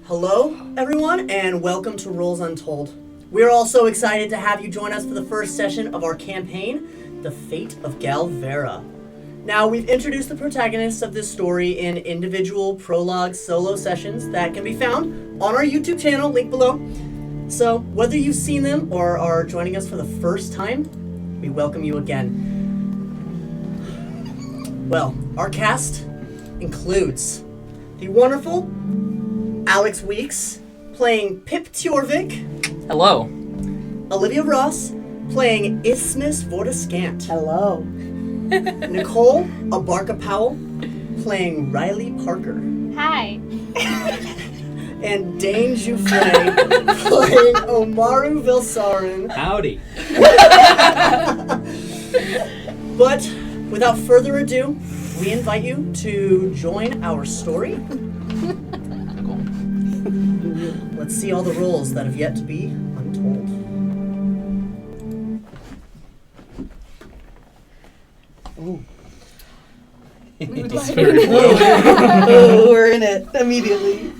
Hello, everyone, and welcome to Rolls Untold. We're all so excited to have you join us for the first session of our campaign, The Fate of Galvera. Now, we've introduced the protagonists of this story in individual prologue solo sessions that can be found on our YouTube channel, link below. So, whether you've seen them or are joining us for the first time, we welcome you again. Well, our cast includes the wonderful Alex Weeks, playing Pip Tjorvik. Hello. Olivia Ros, playing Isthmus Vortiskant. Hello. Nicole Abarca Powell, playing Riley Parker. Hi. And Dane Giuffre, playing Omaru Vilsarin. Howdy. But without further ado, we invite you to join our story. Let's see all the roles that have yet to be untold. Ooh. It's very Oh, we're in it immediately.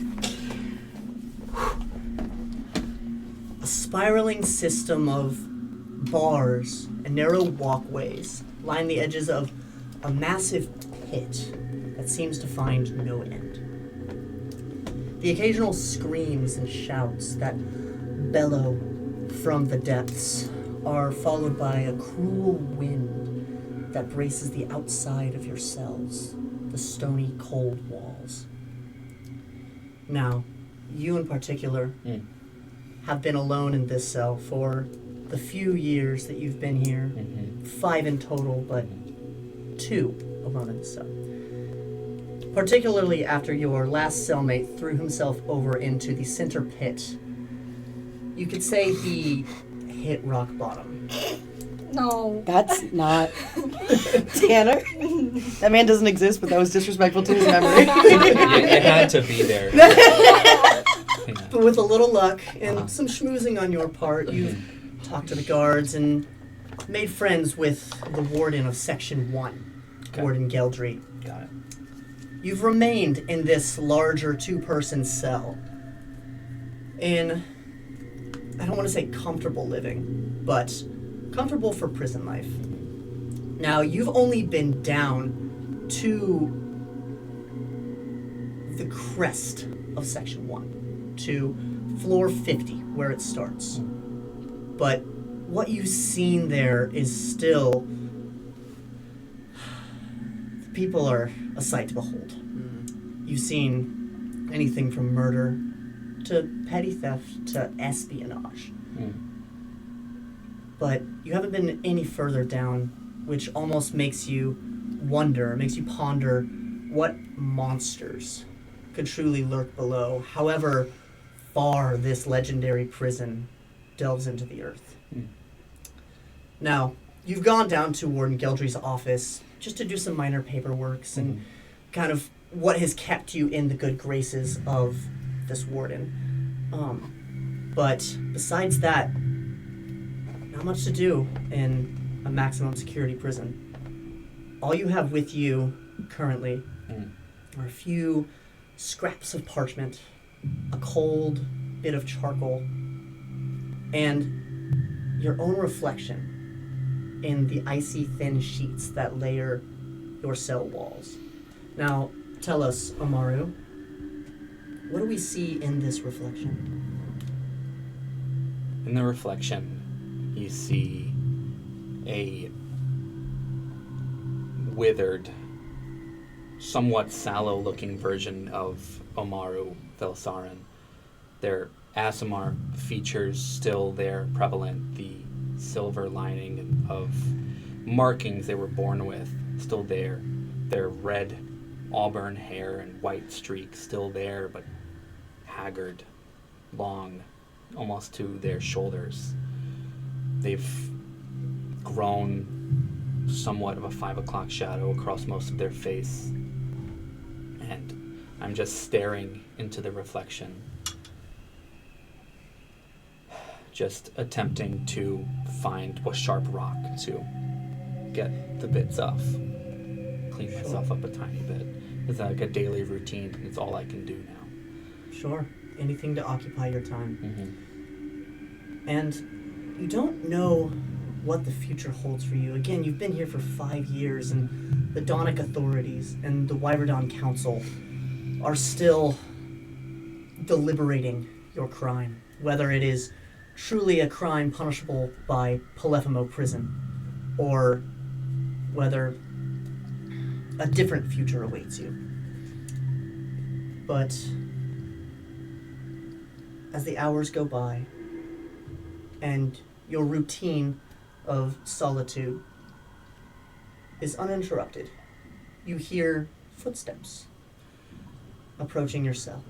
A spiraling system of bars and narrow walkways line the edges of a massive pit that seems to find no end. The occasional screams and shouts that bellow from the depths are followed by a cruel wind that braces the outside of your cells, the stony, cold walls. Now, you in particular have been alone in this cell for the few years that you've been here. 5 in total, but 2 alone in the cell. Particularly after your last cellmate threw himself over into the center pit. You could say he hit rock bottom. No. That's not Tanner. That man doesn't exist, but that was disrespectful to his memory. it had to be there. But with a little luck and some schmoozing on your part, you've talked to the guards and made friends with the warden of Section 1, Okay. Warden Geldry. Got it. You've remained in this larger 2-person cell in, I don't want to say comfortable living, but comfortable for prison life. Now, you've only been down to the crest of Section 1, to floor 50, where it starts. But what you've seen there is still... people are a sight to behold. You've seen anything from murder to petty theft to espionage. But you haven't been any further down, which almost makes you wonder, makes you ponder what monsters could truly lurk below, however far this legendary prison delves into the earth. Now, you've gone down to Warden Geldry's office just to do some minor paperworks and kind of what has kept you in the good graces of this warden. But besides that, not much to do in a maximum security prison. All you have with you currently are a few scraps of parchment, a cold bit of charcoal, and your own reflection in the icy thin sheets that layer your cell walls. Now, tell us, Omaru, what do we see in this reflection? In the reflection, you see a withered, somewhat sallow-looking version of Omaru Vilsarin. Their Aasimar features still there, prevalent. The silver lining of markings they were born with still there. Their red auburn hair and white streak still there, but haggard, long, almost to their shoulders. They've grown somewhat of a 5 o'clock shadow across most of their face, and I'm just staring into the reflection, just attempting to find a sharp rock to get the bits off, clean myself up a tiny bit. It's like a daily routine. It's all I can do now. Sure. anything to occupy your time. Mm-hmm. And you don't know what the future holds for you. Again, you've been here for 5 years, and the Daunic authorities and the Wyverdon Council are still deliberating your crime, whether it is truly a crime punishable by Polyphemo prison, or whether a different future awaits you. But as the hours go by, and your routine of solitude is uninterrupted, you hear footsteps approaching your cell,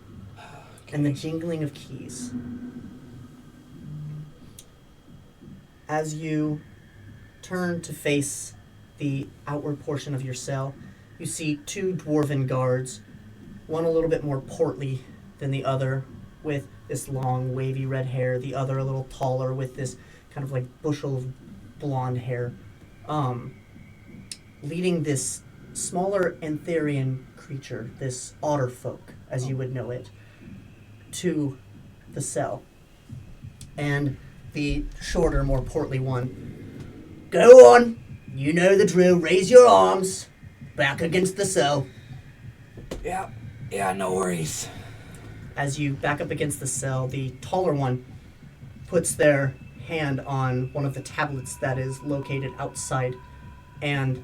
and the jingling of keys. As you turn to face the outward portion of your cell, you see 2 dwarven guards, one a little bit more portly than the other, with this long wavy red hair, the other a little taller with this kind of like bushel of blonde hair, leading this smaller Antherian creature, this otter folk, as you would know it, to the cell. And the shorter, more portly one, "Go on, you know the drill, raise your arms, back against the cell." Yeah, no worries. As you back up against the cell, the taller one puts their hand on one of the tablets that is located outside, and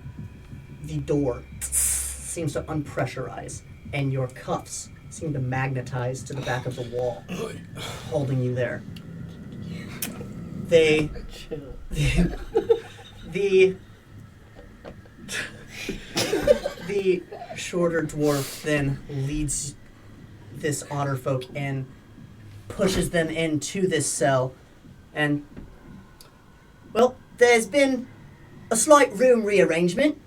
the door seems to unpressurize, and your cuffs seem to magnetize to the back of the wall, holding you there. The shorter dwarf then leads this otter folk in, pushes them into this cell, and, well, there's been a slight room rearrangement.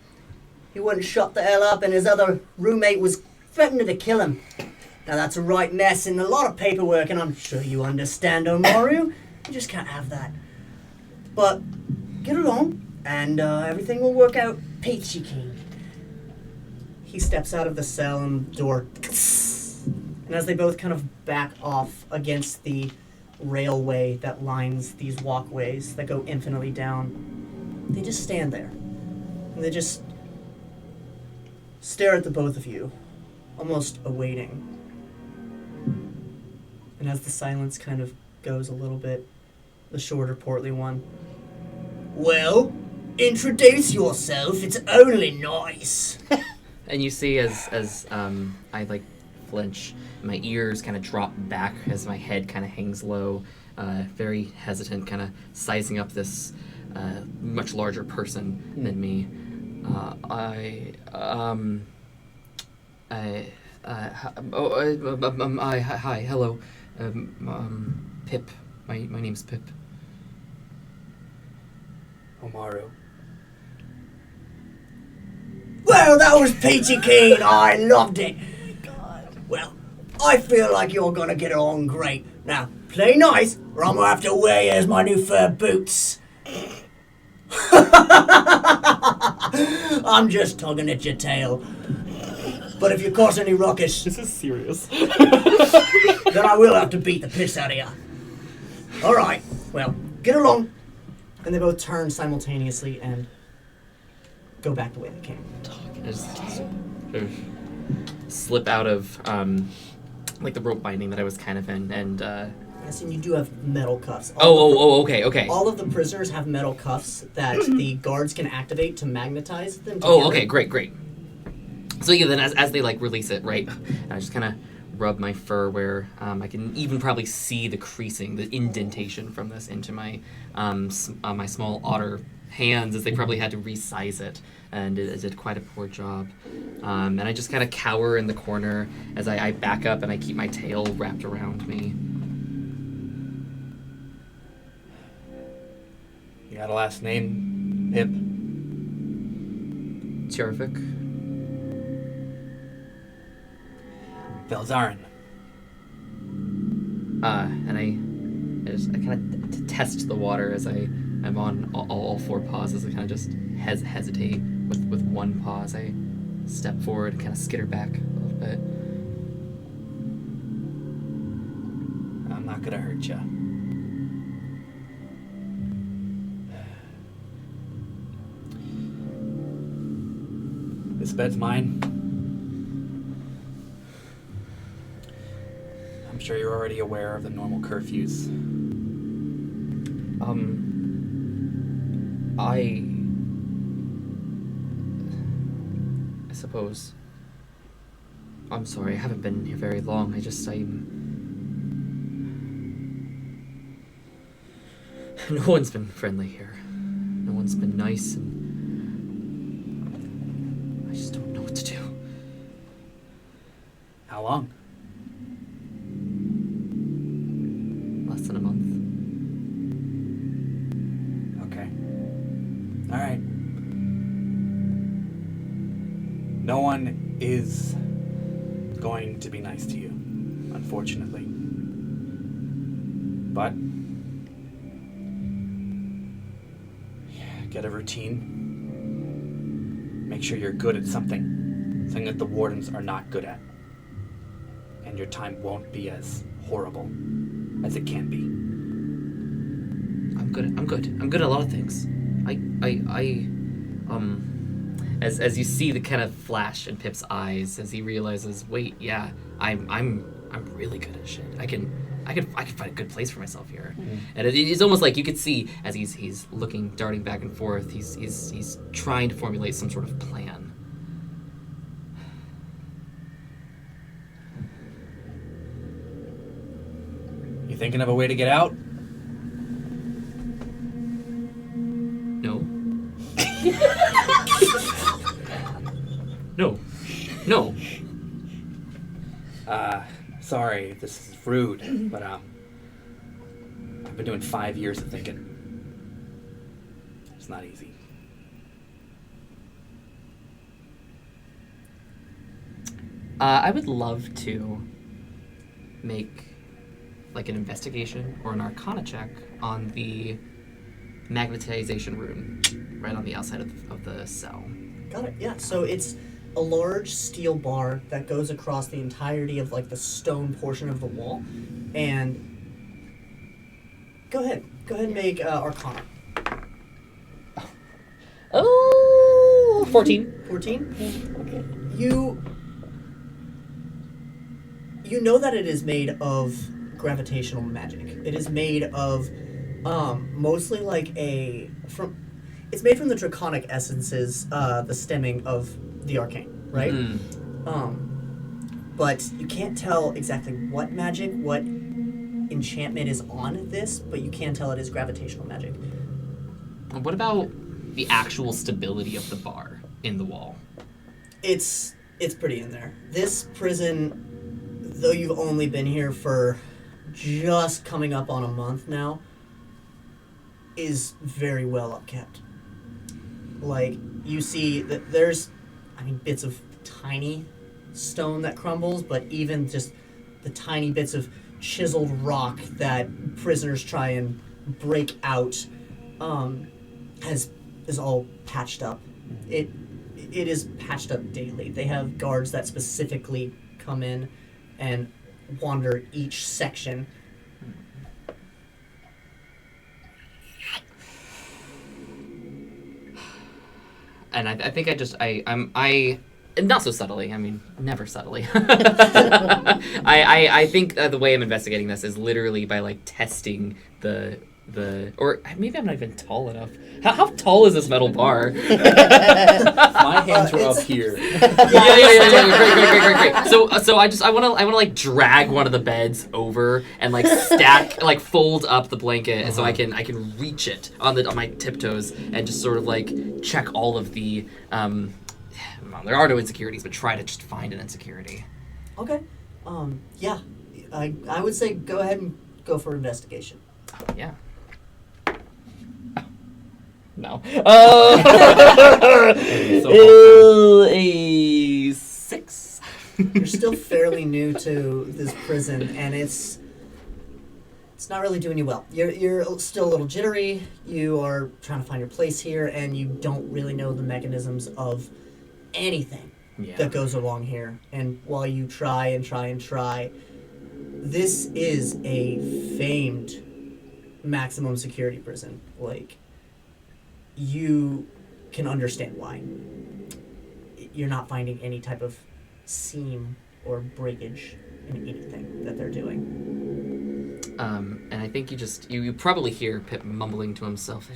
He wouldn't shut the hell up, and his other roommate was threatening to kill him. Now that's a right mess and a lot of paperwork, and I'm sure you understand, Omaru. You just can't have that. But get along, and everything will work out peachy keen. He steps out of the cell, and the door, and as they both kind of back off against the railway that lines these walkways that go infinitely down, they just stand there. And they just stare at the both of you, almost awaiting. And as the silence kind of goes a little bit, the shorter, portly one, "Well, introduce yourself, it's only nice." And you see as I like flinch, my ears kind of drop back as my head kind of hangs low, very hesitant, kind of sizing up this much larger person than me. Hi, hello, Pip. My name's Pip. Omaru. Well, that was peachy keen. I loved it. Well, I feel like you're gonna get on great. Now, play nice, or I'm gonna have to wear you as my new fur boots. I'm just tugging at your tail. But if you cause any ruckus, This is serious. then I will have to beat the piss out of you. All right, well, get along. And they both turn simultaneously and go back the way they came. I just sort of slip out of like the rope binding that I was kind of in, and Yes, and you do have metal cuffs. okay. All of the prisoners have metal cuffs that the guards can activate to magnetize them together. Oh, okay, great. So yeah, then as they like release it, right, I just kind of rub my fur where I can even probably see the creasing, the indentation from this into my my small otter hands, as they probably had to resize it, and it did quite a poor job. And I just kind of cower in the corner as I back up and I keep my tail wrapped around me. You got a last name, Pip? Terrific. Velzarin. And I kind of test the water as I'm on all four paws, as I kind of just hesitate with one paw as I step forward and kind of skitter back a little bit. I'm not gonna hurt you. This bed's mine. I'm sure you're already aware of the normal curfews. I suppose. I'm sorry, I haven't been here very long. No one's been friendly here. No one's been nice, and I just don't know what to do. How long? Less than a month. Okay. All right. No one is going to be nice to you, unfortunately. But get a routine. Make sure you're good at something that the wardens are not good at. And your time won't be as horrible as it can be. I'm good at a lot of things. As you see the kind of flash in Pip's eyes as he realizes, wait, yeah, I'm really good at shit. I can find a good place for myself here. Mm-hmm. And it's almost like you could see as he's looking, darting back and forth, he's trying to formulate some sort of plan. You thinking of a way to get out? No. No. Sorry if this is rude, but I've been doing 5 years of thinking. It's not easy. I would love to make like an investigation or an arcana check on the magnetization rune right on the outside of the cell. Got it. Yeah. So it's a large steel bar that goes across the entirety of like the stone portion of the wall, and go ahead and make Arcana. Oh, 14. 14. Okay. You know that it is made of gravitational magic. It is made of mostly like it's made from the draconic essences, the stemming of the arcane, right? But you can't tell exactly what enchantment is on this, but you can tell it is gravitational magic. What about the actual stability of the bar in the wall? It's pretty in there. This prison, though you've only been here for just coming up on a month now, is very well upkept. Like, you see that there's, bits of tiny stone that crumbles, but even just the tiny bits of chiseled rock that prisoners try and break out is all patched up. It is patched up daily. They have guards that specifically come in and wander each section. And I think I not so subtly, never subtly. I think the way I'm investigating this is literally by like testing or maybe I'm not even tall enough. How tall is this metal bar? My hands were up here. Yeah. Great. So I want to like drag one of the beds over and like stack, like fold up the blanket, so I can reach it on my tiptoes and just sort of like check all of the there are no insecurities, but try to just find an insecurity. Okay. Yeah. I would say go ahead and go for investigation. Yeah. No. A 6. You're still fairly new to this prison, and it's not really doing you well. You're still a little jittery. You are trying to find your place here, and you don't really know the mechanisms of anything that goes along here. And while you try, This is a famed maximum security prison. Like, you can understand why. You're not finding any type of seam or breakage in anything that they're doing. And I think you probably hear Pip mumbling to himself.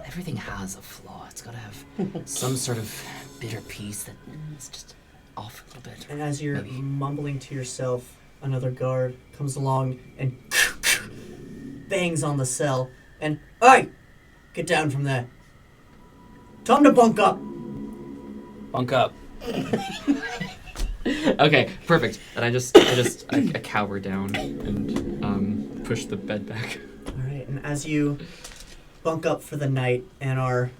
Everything has a flaw. It's got to have some sort of bitter piece that is just off a little bit. And as you're maybe. mumbling to yourself, another guard comes along and bangs on the cell. And, "Hey! Get down from there. Time to bunk up." Bunk up. Okay, perfect. And I cower down and push the bed back. All right, and as you bunk up for the night and are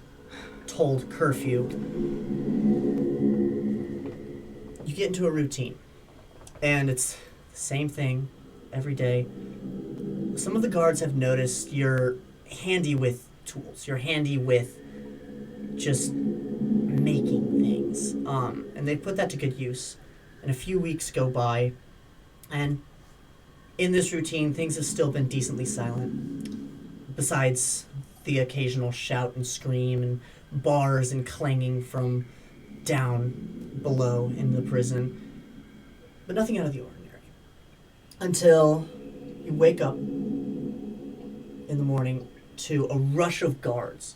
told curfew, you get into a routine. And it's the same thing every day. Some of the guards have noticed you're handy with tools. You're handy with just making things. And they put that to good use. And a few weeks go by, and in this routine, things have still been decently silent. Besides the occasional shout and scream and bars and clanging from down below in the prison. But nothing out of the ordinary. Until you wake up in the morning to a rush of guards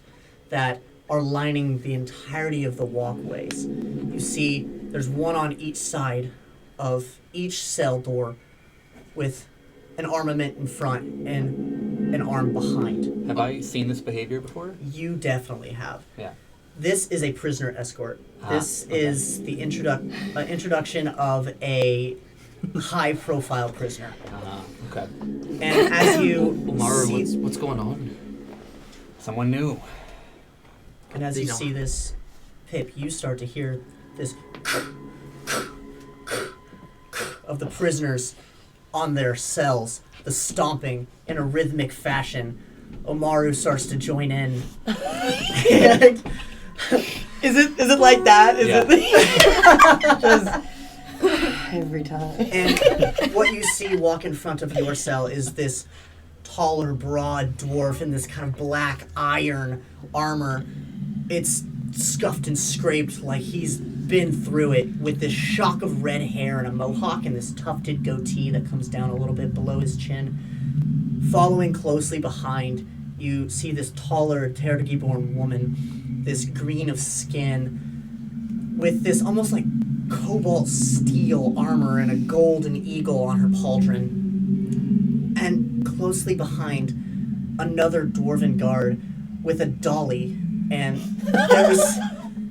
that are lining the entirety of the walkways. You see there's one on each side of each cell door with an armament in front and an arm behind. Have I seen this behavior before? You definitely have. Yeah. This is a prisoner escort. This okay. is the introduction of a high-profile prisoner. Okay. And as you Omaru, see, what's going on? Someone new. and as you see this, Pip, you start to hear this of the prisoners on their cells, the stomping in a rhythmic fashion. Omaru starts to join in. Is it like that? Is Yeah. it just every time? And what you see walk in front of your cell is this taller, broad dwarf in this kind of black iron armor. It's scuffed and scraped like he's been through it, with this shock of red hair and a mohawk and this tufted goatee that comes down a little bit below his chin. Following closely behind, you see this taller Tergiborn woman, this green of skin, with this almost like cobalt steel armor and a golden eagle on her pauldron. And closely behind, another dwarven guard with a dolly, and there's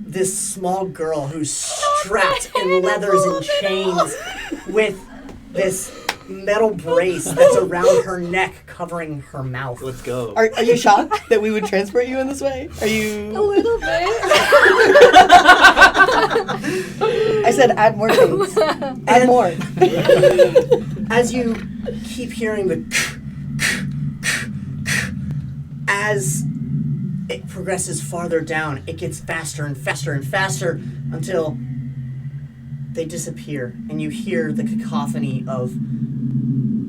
this small girl who's strapped in leathers and chains with this metal brace that's around her neck covering her mouth. Let's go. Are you shocked that we would transport you in this way? Are A you? little bit. I said add more things. Add more. As you keep hearing the as it progresses farther down, it gets faster and faster and faster until they disappear, and you hear the cacophony of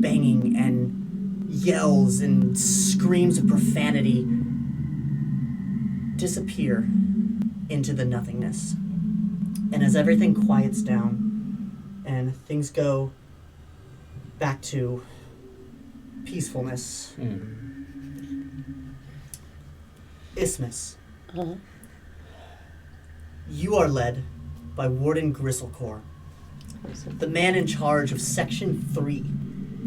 banging and yells and screams of profanity disappear into the nothingness. And as everything quiets down and things go back to peacefulness, Isthmus, Uh-huh. you are led by Warden Gristlecore, the man in charge of Section 3,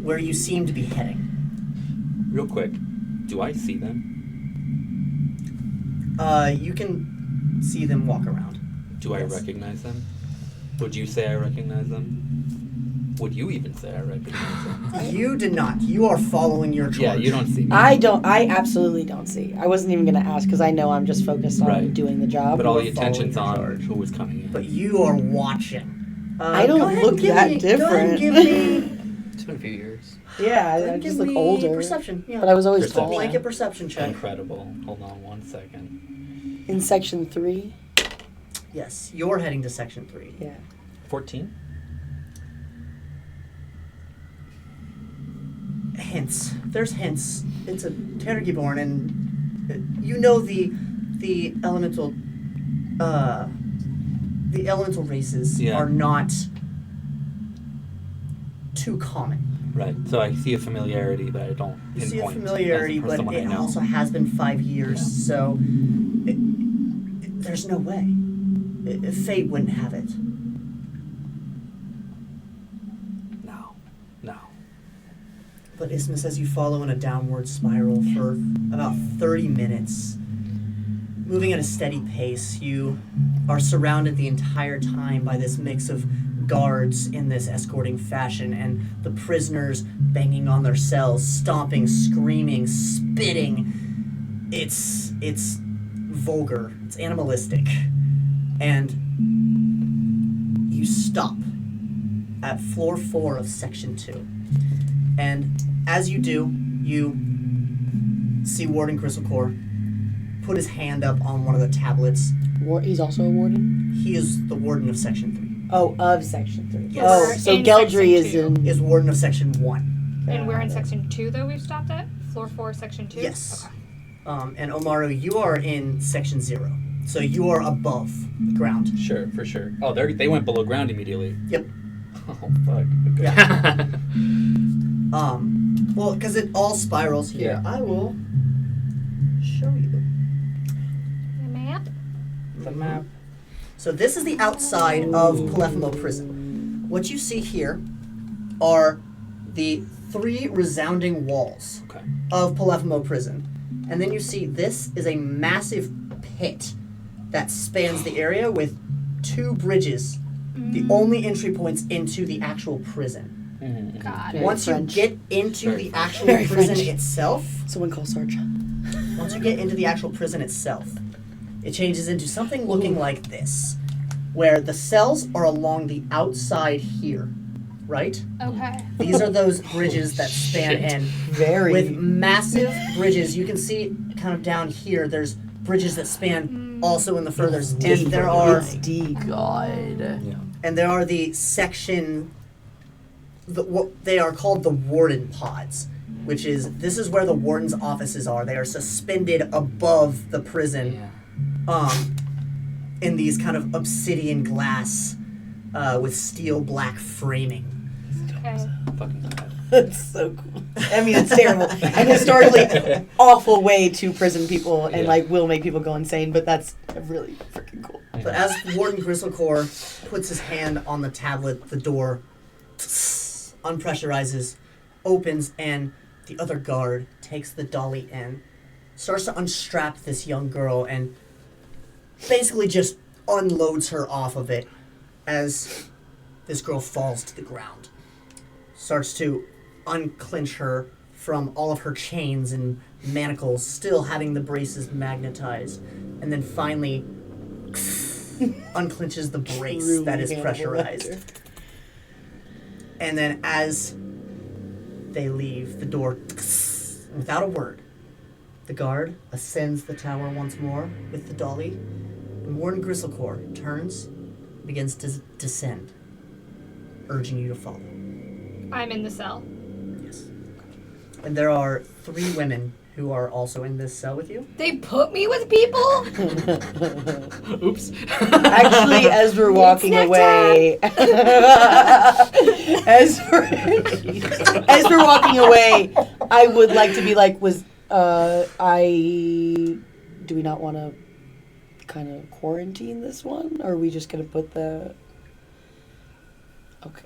where you seem to be heading. Real quick, do I see them? You can see them walk around. Do I Yes. recognize them? Would you say I recognize them? Would you even say I recognize them? You did not. You are following your charge. Yeah, you don't see me. I absolutely don't see. I wasn't even going to ask because I know I'm just focused on Right. doing the job. But all We're the attention's following on your charge. who was coming in. But you are watching. I don't go ahead look and give that me, Go ahead different. and give me, It's been a few years. Yeah, go ahead I and just give look me older. perception. Yeah. But I was always Perception. tall. Blanket perception check. Incredible. Hold on 1 second. In Section 3? Yes, you're heading to Section 3. Yeah. 14? hints. There's hints. It's a Tergiborn, and you know the elemental races Yeah. are not too common. Right. So I see a familiarity, but I don't You pinpoint. see a familiarity, as for but someone I it know. also has been 5 years, so there's no way. Fate wouldn't have it. No. But Isthmus, as you follow in a downward spiral for about 30 minutes, moving at a steady pace, you are surrounded the entire time by this mix of guards in this escorting fashion and the prisoners banging on their cells, stomping, screaming, spitting. It's vulgar. It's animalistic. And you stop at floor 4 of section 2. And as you do, you see Warden Gristlecore put his hand up on one of the tablets. He's also a warden? He is the warden of section 3. Oh, of section 3. Yes. Oh, We're so in Geldry section is two. in... Is warden of section 1. And we're in section 2, though, we've stopped at? Floor 4, section 2? Yes. Okay. And Omaru, you are in section 0. So you are above the ground. Sure, for sure. Oh, they went below ground immediately. Yep. Oh, fuck. Okay. Yeah. Well, because it all spirals here. Yeah. I will show you. The map? The map. So this is the outside of Polyphemo prison. What you see here are the 3 resounding walls Okay. of Polyphemo prison. And then you see this is a massive pit that spans the area with 2 bridges, the only entry points into the actual prison. Mm-hmm. God. Very Once French. you get into Very the French. actual Very prison French. itself, Someone call Sarge. once you get into the actual prison itself, it changes into something looking like this, where the cells are along the outside here, right? Okay. These are those bridges that span Shit. in. Very. With massive bridges, you can see kind of down here, there's bridges that span also in the furthers. And deep. there are It's deep. God. Yeah. the section, what they are called the warden pods, which is, this is where the warden's offices are. They are suspended above the prison. Yeah. In these kind of obsidian glass with steel black framing. Okay. Fucking bad. That's so cool. I mean, it's terrible. And historically, awful way to prison people and, Yeah. like, will make people go insane, but that's really freaking cool. But as Warden Gristlecore puts his hand on the tablet, the door unpressurizes, opens, and the other guard takes the dolly in, starts to unstrap this young girl, and basically just unloads her off of it as this girl falls to the ground. Starts to unclinch her from all of her chains and manacles, still having the braces magnetized, and then finally unclinches the brace Truly that is Hannibal pressurized. Lecter. And then as they leave, the door, without a word, the guard ascends the tower once more with the dolly, and Warden Gristlecore turns, begins to descend, urging you to follow. I'm in the cell. Yes. And there are 3 women who are also in this cell with you. They put me with people? Oops. Actually, as we're walking snack away, as we're walking away, I would like to be like, do we not want to kind of quarantine this one, or are we just gonna put the?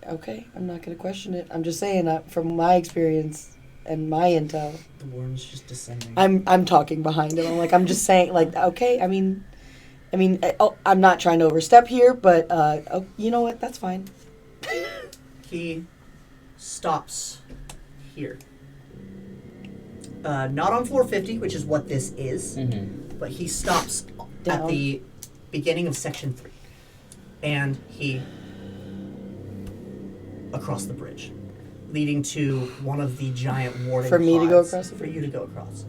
Okay, I'm not gonna question it. I'm just saying that from my experience and my intel. The warden's just descending. I'm talking behind him. I'm just saying, like, okay. I mean, I'm not trying to overstep here, but you know what? That's fine. He stops here. Not on floor 50, which is what this is, Mm-hmm. but he stops Down. at the beginning of section 3. And he, across the bridge, leading to one of the giant warden For me to go pods. across the For you to go across.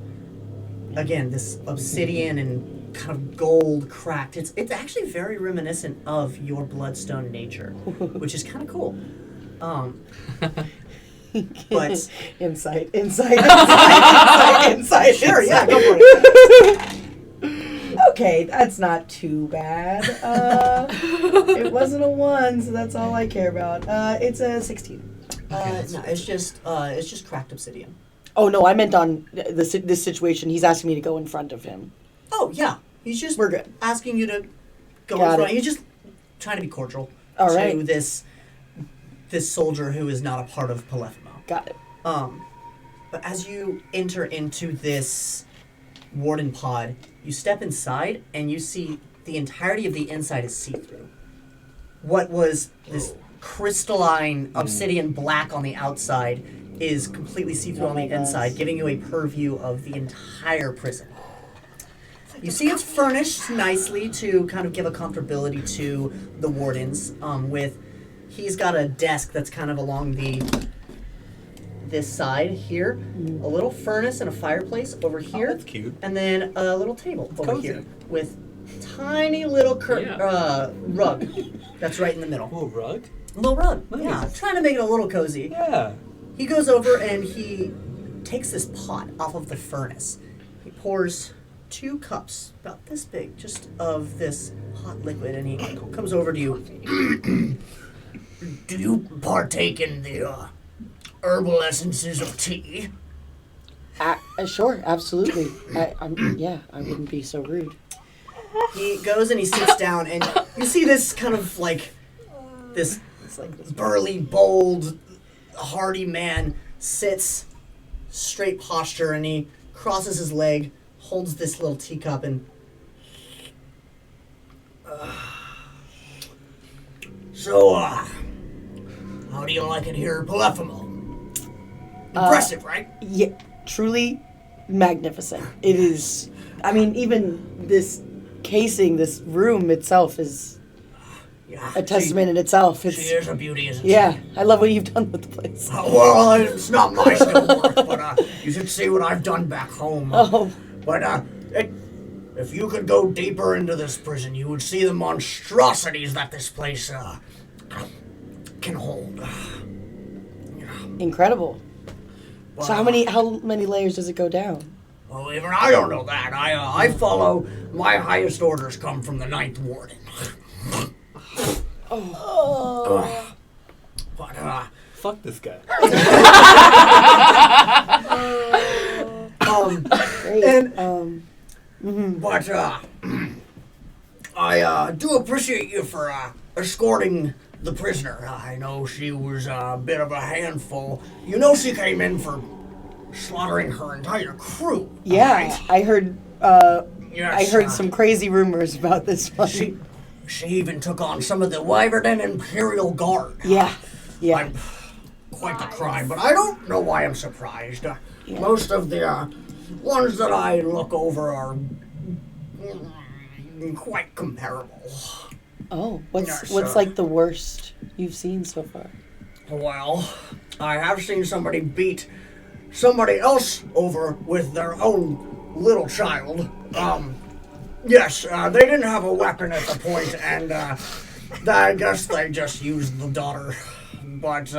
Again, this obsidian and kind of gold cracked. It's actually very reminiscent of your bloodstone nature, which is kind of cool. But Insight. Sure, yeah, go for it. Okay, that's not too bad. It wasn't a 1, so that's all I care about. It's a 16. No, it's just cracked obsidian. Oh no, I meant on this situation. He's asking me to go in front of him. Oh yeah, he's just We're good. asking you to go Got in front. it. He's just trying to be cordial All to right. this soldier who is not a part of Polyphemo. Got it. But as you enter into this warden pod, you step inside and you see the entirety of the inside is see-through. What was this crystalline obsidian black on the outside is completely see-through on the inside, giving you a purview of the entire prison. You see it's furnished nicely to kind of give a comfortability to the wardens. He's got a desk that's kind of along this side here, a little furnace and a fireplace over here, that's cute. and then a little table over cozy. here with tiny little rug that's right in the middle. Oh, rug? A little rug, Nice. yeah, trying to make it a little cozy. Yeah. He goes over and he takes this pot off of the furnace. He pours 2 cups, about this big, just of this hot liquid, and he comes over to you. Do you partake in the herbal essences of tea? Sure, absolutely. I wouldn't be so rude. He goes and he sits down, and you see this kind of like this burly, bold, hardy man sits straight posture, and he crosses his leg, holds this little teacup, and so how do you like it here, Polyphemo? Impressive, right? Yeah, truly magnificent. It is. I mean, even this casing, this room itself is Yeah. a testament in itself. She It's is a beauty, isn't she? yeah. I love what you've done with the place. Well, it's not my still work, but you should see what I've done back home. Oh, But if you could go deeper into this prison, you would see the monstrosities that this place can hold. incredible. But, So how many layers does it go down? Well, even I don't know that. I follow. My highest orders come from the Ninth Warden. But Fuck this guy. Great. And but I do appreciate you for escorting the prisoner. I know she was a bit of a handful. You know she came in for slaughtering her entire crew. Yeah, right? I heard. Yes, I heard some crazy rumors about this one. She even took on some of the Wyvern Imperial Guard. Yeah. I'm quite the crime, but I don't know why I'm surprised. Yeah. Most of the ones that I look over are quite comparable. Oh, what's Yes, like the worst you've seen so far? Well, I have seen somebody beat somebody else over with their own little child. Yes, they didn't have a weapon at the point, and I guess they just used the daughter. But,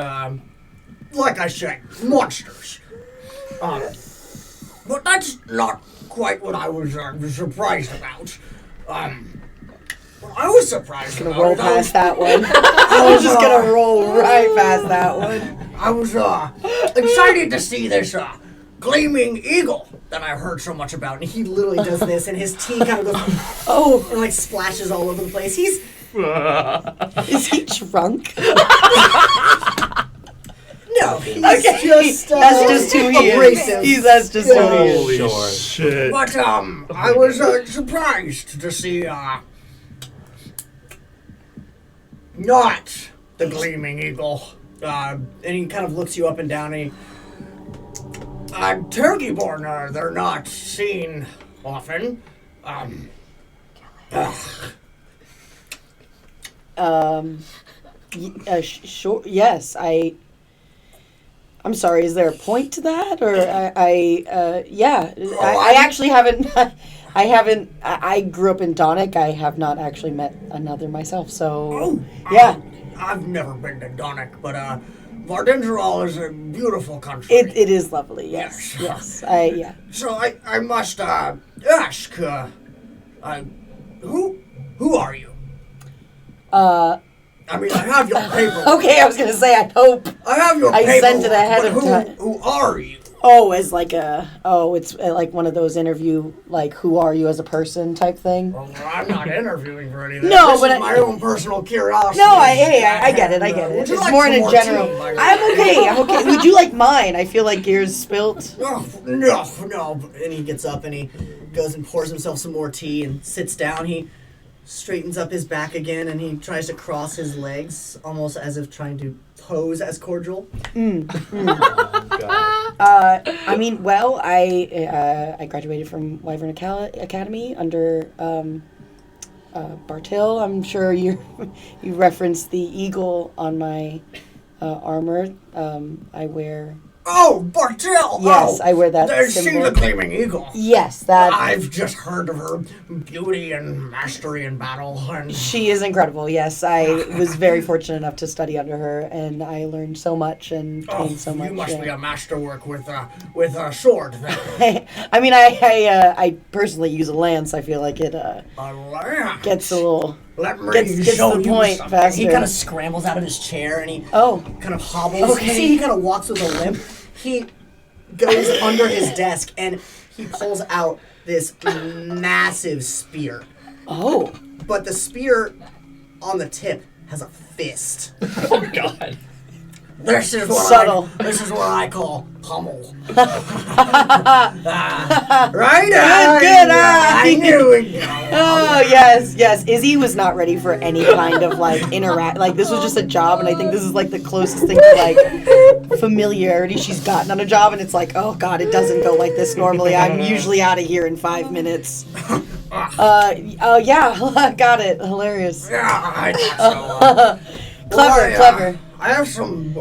like I said, monsters. But that's not quite what I was surprised about. What I was surprised Gonna about. roll past that one. I was just gonna roll right past that one. I was excited to see this gleaming eagle that I heard so much about, and he literally does this, and his tea kind of goes and like splashes all over the place. He's Is he drunk? no, he's just That's just who he abrasive. is. That's just who he is. Holy Sure. shit. But I was surprised to see not the gleaming eagle. And he kind of looks you up and down, and turkeyborn, they're not seen often. Sure. Yes, I'm sorry. Is there a point to that, or yeah? I actually haven't. I grew up in Donic. I have not actually met another myself. So yeah. I've never been to Donic, but Vardingerall is a beautiful country. It is lovely. Yes. Yeah. So I must ask, who are you? I mean, I have your paper. Okay, I was gonna say, I hope. I have your I paper. sent it ahead of time. Who are you? Oh, as like it's like one of those interview, like, who are you as a person type thing. Well, I'm not interviewing for anything. No, this but is my own personal curiosity. No, I get it. Would you It's like more some in a more general. tea, by the I'm way? okay. Would you like mine? I feel like yours spilt. No. And he gets up and he goes and pours himself some more tea and sits down. He straightens up his back again and he tries to cross his legs, almost as if trying to pose as cordial. Oh, God. I mean, well, I graduated from Wyvern Academy under Bartil. I'm sure you referenced the eagle on my armor. I wear. Oh, Bartel! Yes, I wear that There's she symbol. the Gleaming Eagle. Yes, that. I've just heard of her beauty and mastery in battle, and She is incredible. Yes, I was very fortunate enough to study under her, and I learned so much and gained so much. you must be a masterwork with a sword. Then. I mean, I personally use a lance. I feel like it A lance. gets a little Let me gets show to the you point something. faster. He kind of scrambles out of his chair and he kind of hobbles. Okay. You see, he kind of walks with a limp. He goes under his desk and he pulls out this massive spear. Oh. But the spear on the tip has a fist. Oh, God. This is what Subtle. this is what I call pummel. Right? Good. I knew it. Oh, yes. Izzy was not ready for any kind of, like, interact. Like, this was just a job, and I think this is, like, the closest thing to, like, familiarity she's gotten on a job, and it's like, oh, God, it doesn't go like this normally. I'm usually out of here in 5 minutes. Yeah, got it. Hilarious. Yeah, I thought so. Clever. I have some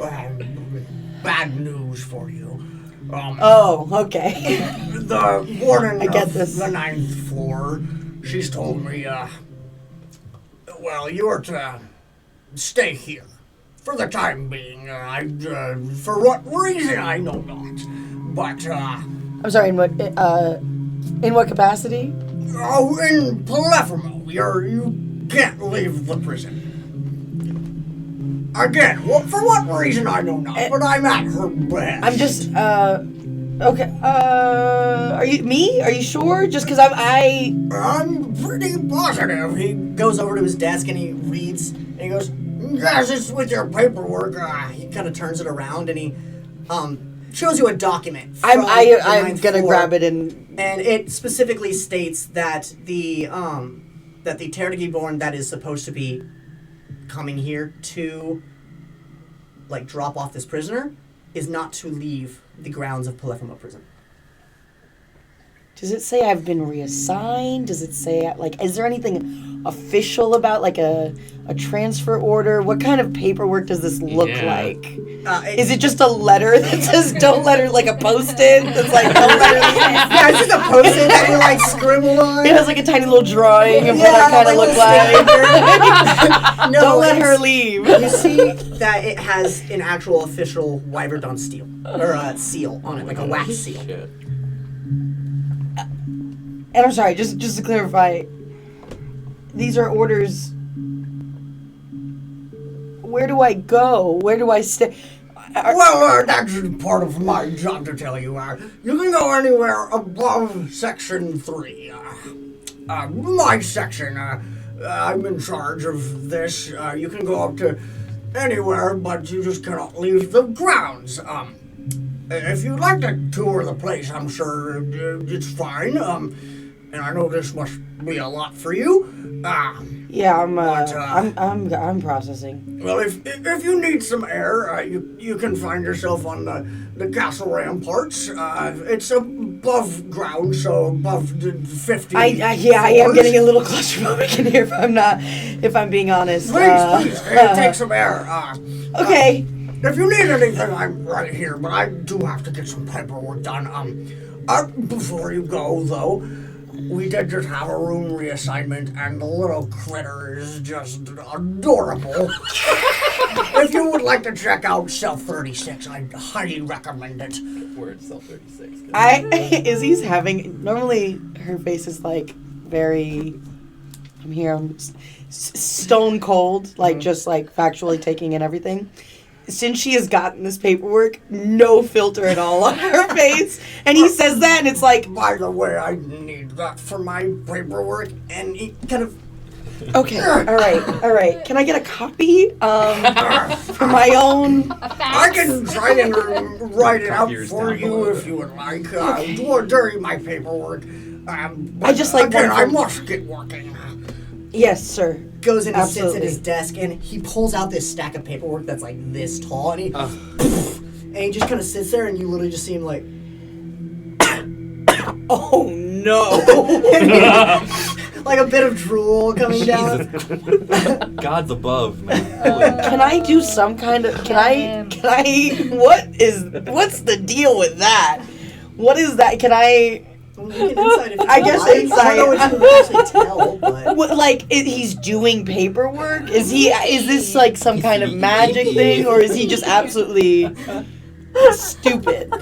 bad news for you. Oh, okay. The warden I get of this. the 9th floor, she's told me, well, you are to stay here for the time being. For what reason, I know not. But, I'm sorry, in what capacity? oh, in Polyphemo, you can't leave the prison. Again, for what reason, I know not, but I'm at her behest. I'm just, okay, are you sure? Just because I'm pretty positive. He goes over to his desk and he reads and he goes, Yes, it's with your paperwork. he kind of turns it around and he shows you a document. I'm from the I'm ninth gonna floor, grab it and it specifically states that the Terragigborn that is supposed to be coming here to like drop off this prisoner is not to leave the grounds of Polyphemo prison. Does it say I've been reassigned? Does it say, like, is there anything official about, like, a transfer order? What kind of paperwork does this look like? Is it just a letter that says don't let her, like a post-it? That's like, don't let her leave? Yeah, it's just a post-it that you like scribble on. It has, like, a tiny little drawing of what that kind of looks like. No, Don't let her it's- leave. You see that it has an actual official Wyverdon seal, or seal on it, like a wax seal. Shit. And I'm sorry, just to clarify, these are orders. Where do I go? Where do I stay? Well, that's part of my job to tell you. You can go anywhere above Section 3. My section, I'm in charge of this. You can go up to anywhere, but you just cannot leave the grounds. If you'd like to tour the place, I'm sure it's fine. And I know this must be a lot for you. Yeah, I'm processing. Well, if you need some air, you can find yourself on the castle ramparts. It's above ground, so above the 50. I am getting a little claustrophobic in here. If I'm being honest. Please, take some air. Okay. If you need anything, I'm right here, but I do have to get some paperwork done. Before you go, though, we did just have a room reassignment, and the little critter is just adorable. If you would like to check out Cell 36, I highly recommend it. Word Cell 36. Izzy's having. Normally, her face is like very. I'm stone cold, like just like factually taking in everything. Since she has gotten this paperwork, no filter at all on her face. And he says that, and it's like, By the way, I need that for my paperwork. And he kind of... okay, all right. Can I get a copy for my own? I can try and write it out Copiers for down you below. if you would like. During my paperwork. But I just like again, one I from- must get working. Yes, sir. Goes in and sits Absolutely. at his desk, and he pulls out this stack of paperwork that's like this tall, and he just kind of sits there, and you literally just see him like, oh no, like a bit of drool coming down. God's above, man. Can I do some kind of? Can I? What's the deal with that? What is that? Can I? You can insight if you I guess like. insight. I don't know what you can actually tell, but What, like, he's doing paperwork? Is this like some kind of magic thing, or is he just absolutely stupid?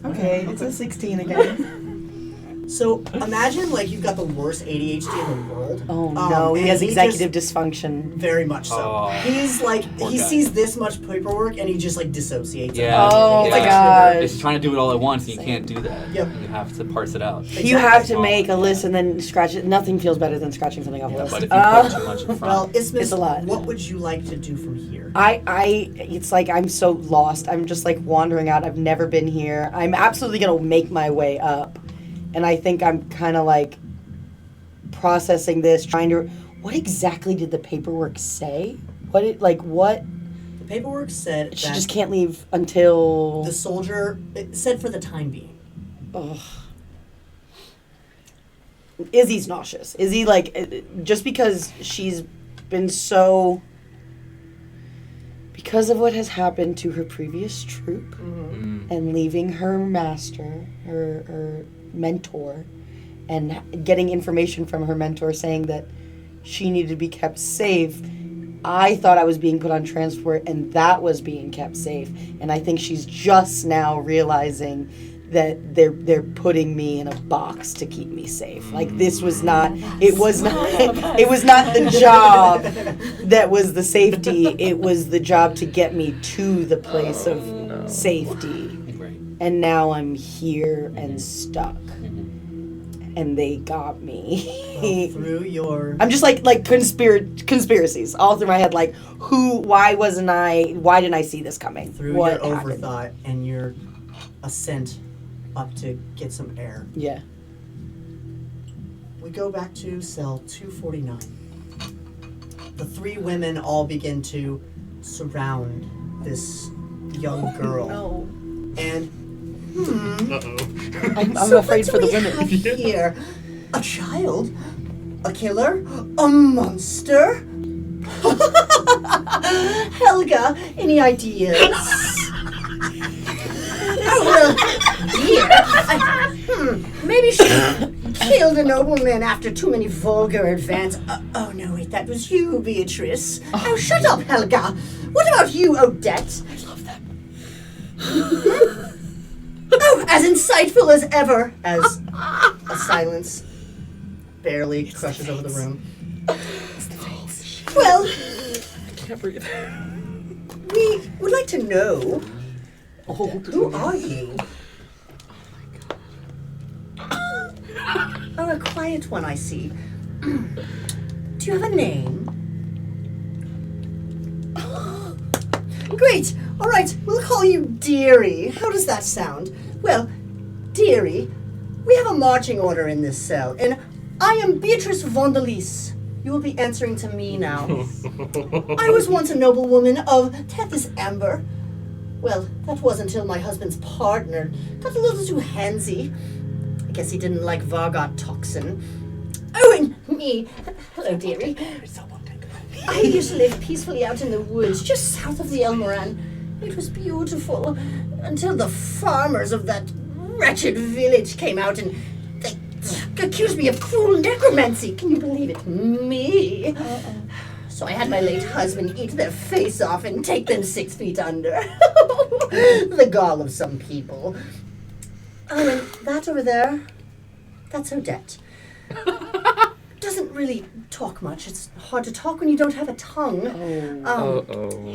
Okay, it's a 16 again. so imagine like you've got the worst ADHD in the world. Oh no, he and has executive just- dysfunction. Very much so. Oh, He's like poor he guy. sees this much paperwork and he just like dissociates. Yeah. Oh It's my like a god. trigger. It's trying to do it all at once, and you can't do that. Yep. You have to parse it out. You have to make a list and then scratch it. Nothing feels better than scratching something off a list. But if you put too much in front, Well, Isthmus, It's a lot. what would you like to do from here? It's like I'm so lost. I'm just like wandering out. I've never been here. I'm absolutely gonna make my way up, and I think I'm kind of like processing this, trying to. What exactly did the paperwork say? What? The paperwork said She that just can't leave until. the soldier it said for the time being. Ugh. Izzy's nauseous. Izzy, like, just because she's been so. Because of what has happened to her previous troop and leaving her master, her mentor, and getting information from her mentor saying that she needed to be kept safe, I thought I was being put on transport and that was being kept safe. And I think she's just now realizing that they're putting me in a box to keep me safe. Like this was not it was not the job that was the safety. It was the job to get me to the place of safety. right. And now I'm here and stuck. And they got me. Through your I'm just like conspiracies all through my head. Like why didn't I see this coming? through What your happened? overthought and your ascent up to get some air. Yeah. We go back to cell 249. The three women all begin to surround this young girl. No. And I'm so afraid what for the do we women. have here? A child? A killer? A monster? Helga, any ideas? Oh, well, dear. Maybe she killed a nobleman after too many vulgar advances. Oh, no, wait, that was you, Beatrice. Oh, shut up, Helga. What about you, Odette? I love that. Oh, as insightful as ever. As a silence barely crushes over the room. Well, I can't breathe. we would like to know, Oh, who are you? Oh, a quiet one, I see. Do you have a name? Great. All right, we'll call you Dearie. How does that sound? Well, Dearie, we have a marching order in this cell, and I am Beatrice Vondelis. You will be answering to me now. I was once a noblewoman of Tethys Amber. Well, that was until my husband's partner got a little too handsy. I guess he didn't like Vargot toxin. Oh, and me. Hello, dearie. I used to live peacefully out in the woods just south of the Elmoran. It was beautiful until the farmers of that wretched village came out and they accused me of cruel necromancy. Can you believe it? Me. So I had my late husband eat their face off and take them 6 feet under. The gall of some people. Oh, and that over there, that's Odette. Doesn't really talk much. It's hard to talk when you don't have a tongue.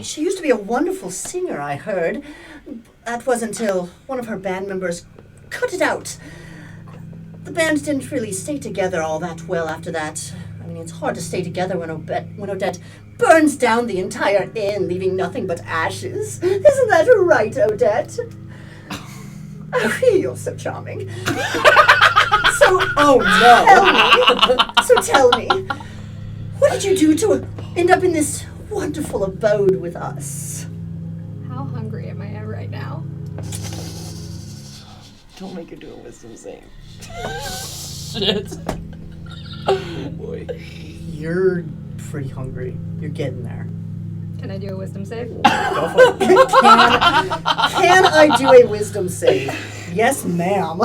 She used to be a wonderful singer, I heard. That was until one of her band members cut it out. The band didn't really stay together all that well after that. I mean, it's hard to stay together when Odette burns down the entire inn, leaving nothing but ashes. Isn't that right, Odette? Oh, you're so charming. Tell me, what did you do to end up in this wonderful abode with us? How hungry am I right now? Don't make her do a wisdom save. Shit. Oh boy. You're pretty hungry. You're getting there. Can I do a wisdom save? Go for it. Can I do a wisdom save? Yes, ma'am.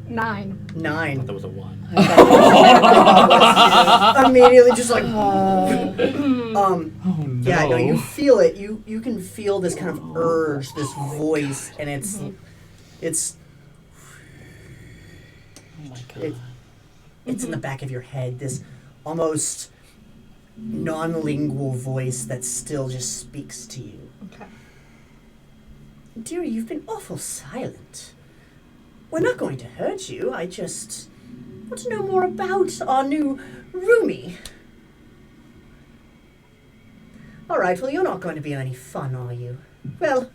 9. 9. That was a 1. Immediately just like Oh no. yeah, no, you feel it. You can feel this kind of urge, this voice, and it's Oh my god. it's in the back of your head, this almost non-lingual voice that still just speaks to you. Okay. Dearie, you've been awful silent. We're not going to hurt you. I just want to know more about our new roomie. All right, well, you're not going to be any fun, are you? Well,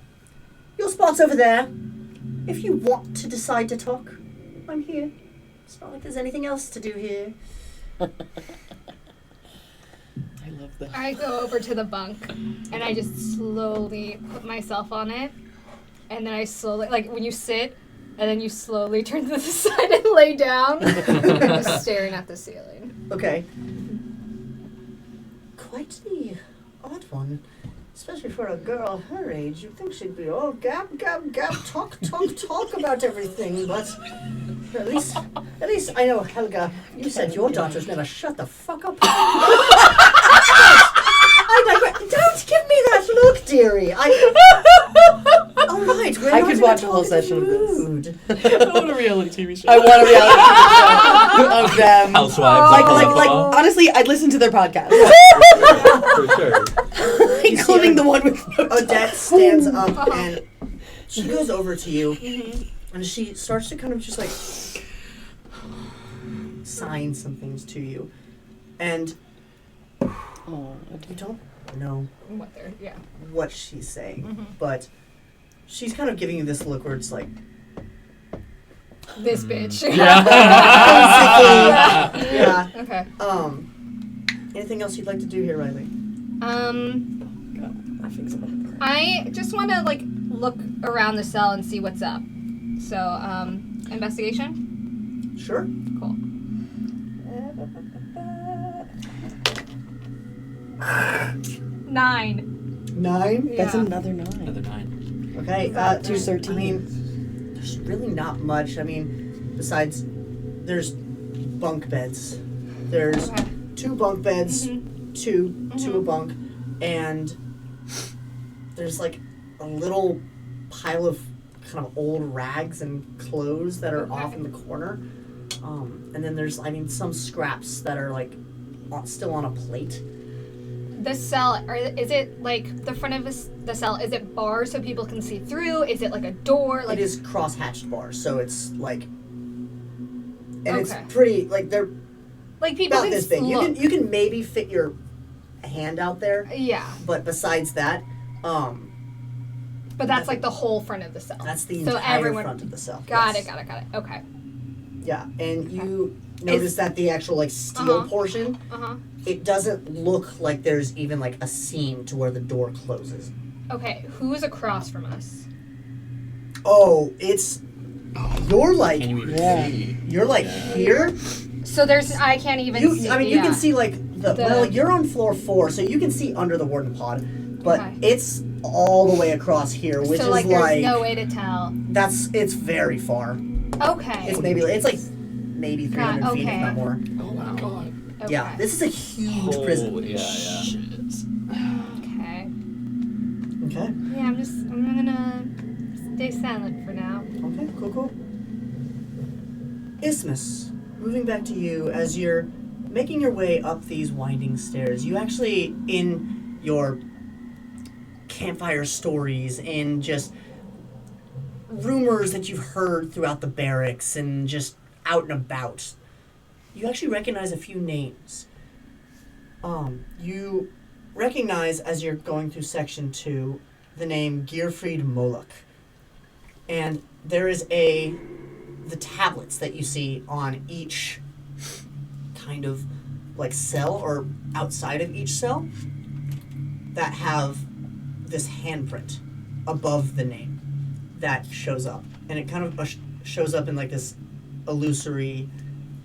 your spot's over there. If you want to decide to talk, I'm here. It's not like there's anything else to do here. I love that. I go over to the bunk and I just slowly put myself on it. And then I slowly, like when you sit, and then you slowly turn to the side and lay down. I'm just staring at the ceiling. Okay. Quite the odd one. Especially for a girl her age. You'd think she'd be all gab, talk about everything, but at least I know, Helga, you said your daughters never shut the fuck up. I digress. Don't give me that look, dearie. All right, we're I not could in watch a talk whole session of this. mood. I want a reality TV show. I want a reality of them. Housewives. Like, honestly, I'd listen to their podcast. For sure. Including the one with Odette stands up and she goes over to you and she starts to kind of just like sign some things to you. And you don't know what she's saying, but she's kind of giving you this look where it's like, This bitch. Yeah. yeah. Okay. Anything else you'd like to do here, Riley? I just want to look around the cell and see what's up. So, investigation? Sure. Cool. 9. 9? That's Yeah. another 9. Another 9. Okay. Two's 13. I mean, there's really not much. I mean, besides, there's bunk beds. There's Okay. 2 bunk beds, Mm-hmm. two a bunk, and there's like a little pile of kind of old rags and clothes that are off in the corner. And then there's, I mean, some scraps that are like still on a plate. The cell, is it like the front of the cell? Is it bars so people can see through? Is it like a door? Like It is cross-hatched bars, so it's like, and it's Okay. pretty like they're like people about can this big. look. You can maybe fit your hand out there, Yeah, but besides that, but that's like the whole front of the cell. that's the so entire everyone, front of the cell. Got Yes. it. Okay. Yeah, and you notice that the actual like steel portion, it doesn't look like there's even like a seam to where the door closes. Okay, who's across from us? Oh, you're like Can you even see? you're like here. So I can't even see. I mean, you can see like The- well, you're on floor 4, so you can see under the warden pod, but Okay. it's all the way across here, which so is there's like no way to tell. it's very far. Okay. It's like maybe 300 feet, if okay. not more. Oh my god. Yeah, this is a huge prison. Yeah. Okay. Okay. Yeah, I'm gonna stay silent for now. Okay, cool. Isthmus, moving back to you as you're making your way up these winding stairs. You actually, in your campfire stories and just rumors that you've heard throughout the barracks and just out and about, you actually recognize a few names. You recognize, as you're going through section 2, the name Giuffre Moloch. And there is the tablets that you see on each kind of like cell or outside of each cell that have this handprint above the name that shows up. And it kind of shows up in like this illusory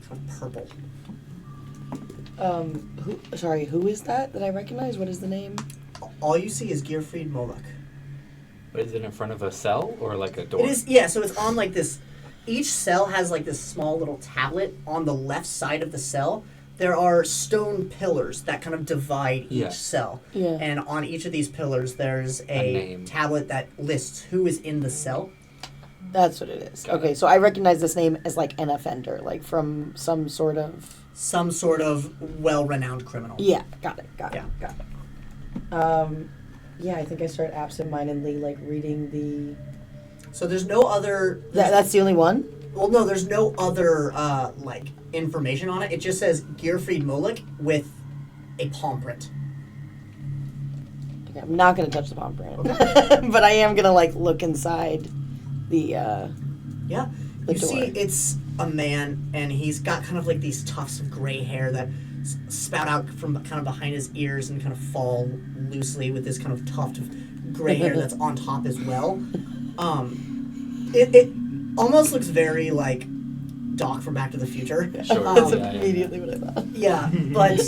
kind of purple. Who is that I recognize? What is the name? All you see is Giuffre Moloch. But is it in front of a cell or like a door? It is, yeah, so it's on like this, each cell has like this small little tablet on the left side of the cell. There are stone pillars that kind of divide each cell. Yeah. And on each of these pillars, there's A name. tablet that lists who is in the cell. That's what it is. Got Okay, it. so I recognize this name as like an offender, like from some sort of... Some sort of well-renowned criminal. Yeah, got it. Yeah. Yeah, I think I start absentmindedly like reading the... So there's no other... That's the only one? Well, no, there's no other, like, information on it. It just says Giuffre Moloch with a palm print. Okay, I'm not going to touch the palm print. But I am going to, like, look inside the... Yeah. The You door. see it's a man, and he's got kind of like these tufts of gray hair that spout out from kind of behind his ears and kind of fall loosely with this kind of tuft of gray hair that's on top as well. It almost looks very like Doc from Back to the Future. Sure. That's Yeah. immediately what I thought. Yeah, but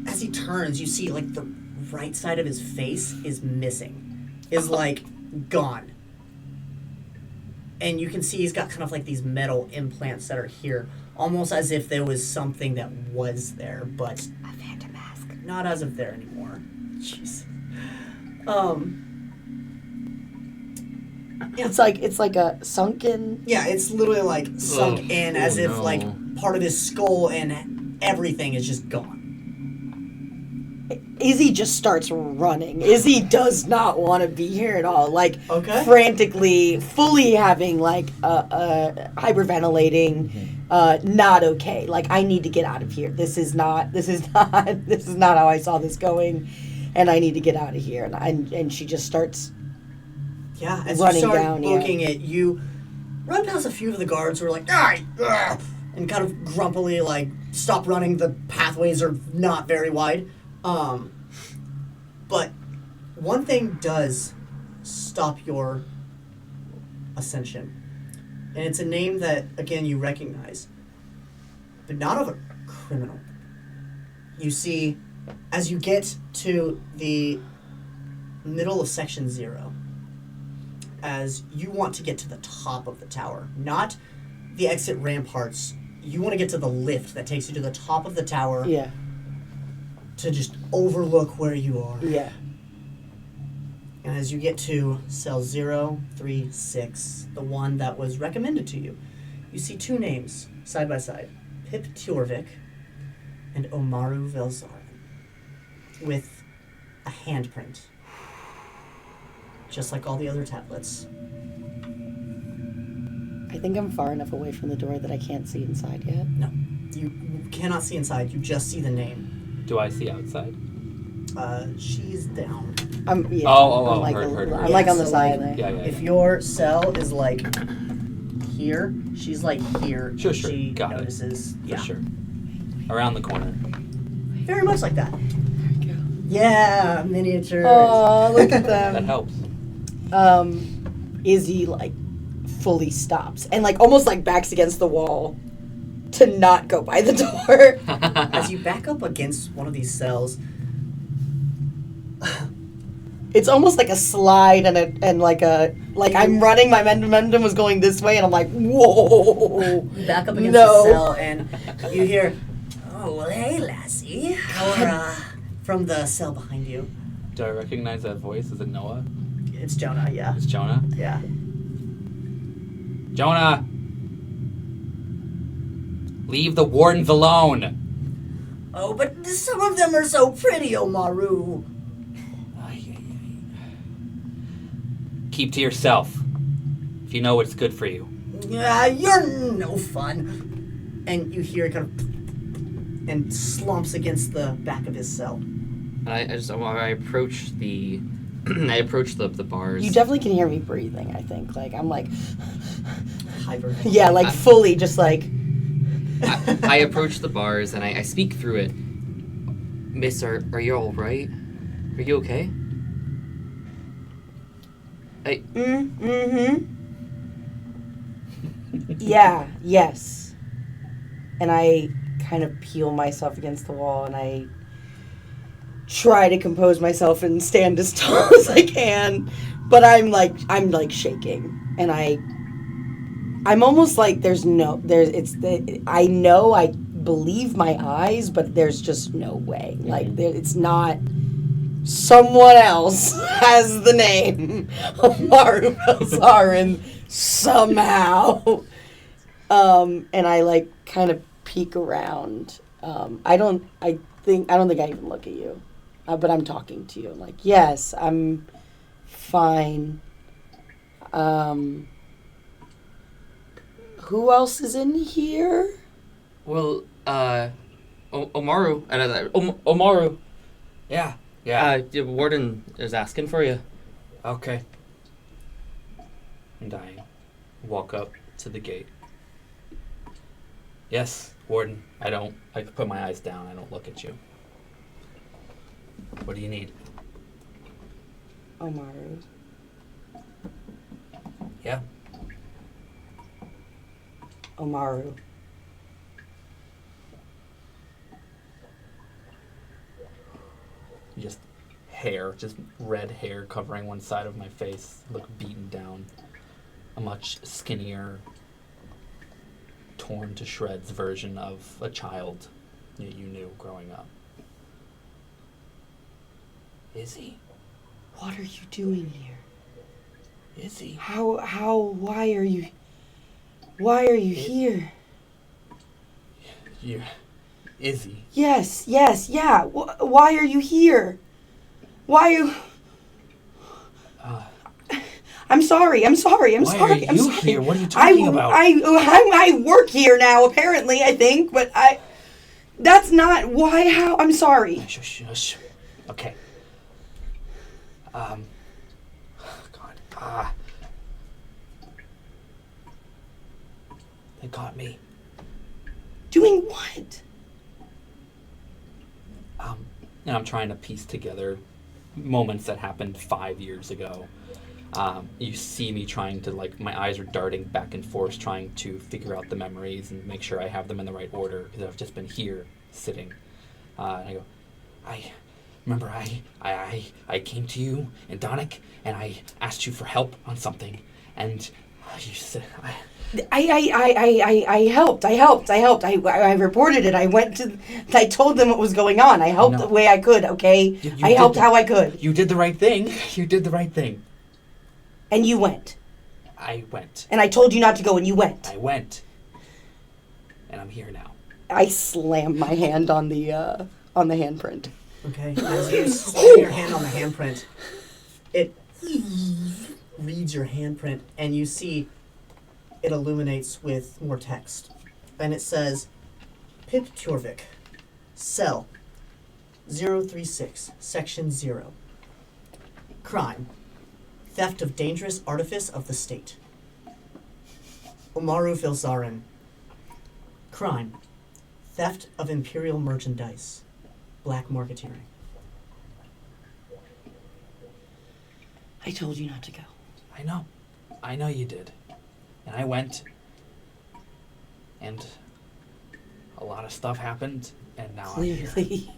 as he turns, you see like the right side of his face is missing, is like gone. And you can see he's got kind of like these metal implants that are here, almost as if there was something that was there, but A phantom mask. not as of there anymore. Jeez. It's like a sunken... Yeah, it's literally like sunk in as if no. like part of his skull and everything is just gone. Izzy just starts running. Izzy does not want to be here at all. Like, Okay. frantically, fully having, like, hyperventilating, not okay. Like, I need to get out of here. This is not how I saw this going, and I need to get out of here. And she just starts... Yeah, as Running you start down, yeah. booking it, you run past a few of the guards who are like, "Ah!" and kind of grumpily like, stop running, the pathways are not very wide. But one thing does stop your ascension. And it's a name that, again, you recognize, but not of a criminal. You see, as you get to the middle of section 0, as you want to get to the top of the tower, not the exit ramparts. You want to get to the lift that takes you to the top of the tower Yeah. to just overlook where you are. Yeah. And as you get to cell 036, the one that was recommended to you, you see two names side by side, Pip Tjorvik and Omaru Velzarin, with a handprint, just like all the other tablets. I think I'm far enough away from the door that I can't see inside yet. No, you cannot see inside, you just see the name. Do I see outside? She's down. I'm Oh, I'm like, heard. I'm like on the so, side like, there. Yeah. If your cell is like here, she's like here. Sure. She Got it. notices. For Yeah, sure. Around the corner. very much like that. Yeah, miniatures. Oh, look at That them. helps. Izzy like fully stops and like almost like backs against the wall to not go by the door. As you back up against one of these cells, It's almost like a slide and like I'm running. My momentum was going this way, and I'm like, whoa! Back up against No. the cell, and you hear, "Oh, well, hey, lassie," or from the cell behind you. Do I recognize that voice? Is it Noah? It's Jonah. Yeah. It's Jonah? Yeah. Jonah! Leave the wardens alone! Oh, but some of them are so pretty, Omaru. Keep to yourself. If you know what's good for you. You're no fun. And you hear it kind of and slumps against the back of his cell. And I approach the the bars. You definitely can hear me breathing. I think. Like I'm like, Hibernating. yeah, like fully, just like. I approach the bars and I speak through it. Miss, are you all right? Are you okay? Yeah, yes. And I kind of peel myself against the wall and I try to compose myself and stand as tall as I can. But I'm like shaking. And I'm almost like I know I believe my eyes, but there's just no way. Like it's not. Someone else has the name Omaru Belzarin somehow. And I like kind of peek around. I don't think I even look at you. But I'm talking to you. I'm like, yes, I'm fine. Who else is in here? Well, Omaru. Omaru. Yeah. The warden is asking for you. Okay. And I walk up to the gate. Yes, warden. I put my eyes down. I don't look at you. What do you need? Omaru. Yeah. Omaru. Just red hair covering one side of my face. Look beaten down. A much skinnier, torn to shreds version of a child you knew growing up. Izzy? What are you doing here? Izzy? Why are you here? You... Izzy. Yes, yeah. Why are you here? Why are you... I'm sorry. Why are you here? What are you talking about? I work here now, apparently, I think, but that's not why, how, I'm sorry. Shush. Okay. God. They got me. Doing what? And I'm trying to piece together moments that happened 5 years ago. You see me trying to, my eyes are darting back and forth, trying to figure out the memories and make sure I have them in the right order, because I've just been here, sitting. And I go, I remember I came to you in Donic, and I asked you for help on something, and you said... I helped. I reported it. I told them what was going on. I helped the way I could, okay? I helped how I could. You did the right thing. And you went. I went. And I told you not to go, and you went. I went. And I'm here now. I slammed my hand on the handprint. Okay, as you slam your hand on the handprint, it reads your handprint, and you see it illuminates with more text. And it says, Pip Tjorvik, Cell 036, Section 0. Crime. Theft of dangerous artifice of the state. Omaru Filzarin. Crime. Theft of imperial merchandise. Black marketeering. I told you not to go. I know you did. And I went, and a lot of stuff happened, and now I'm here. Clearly.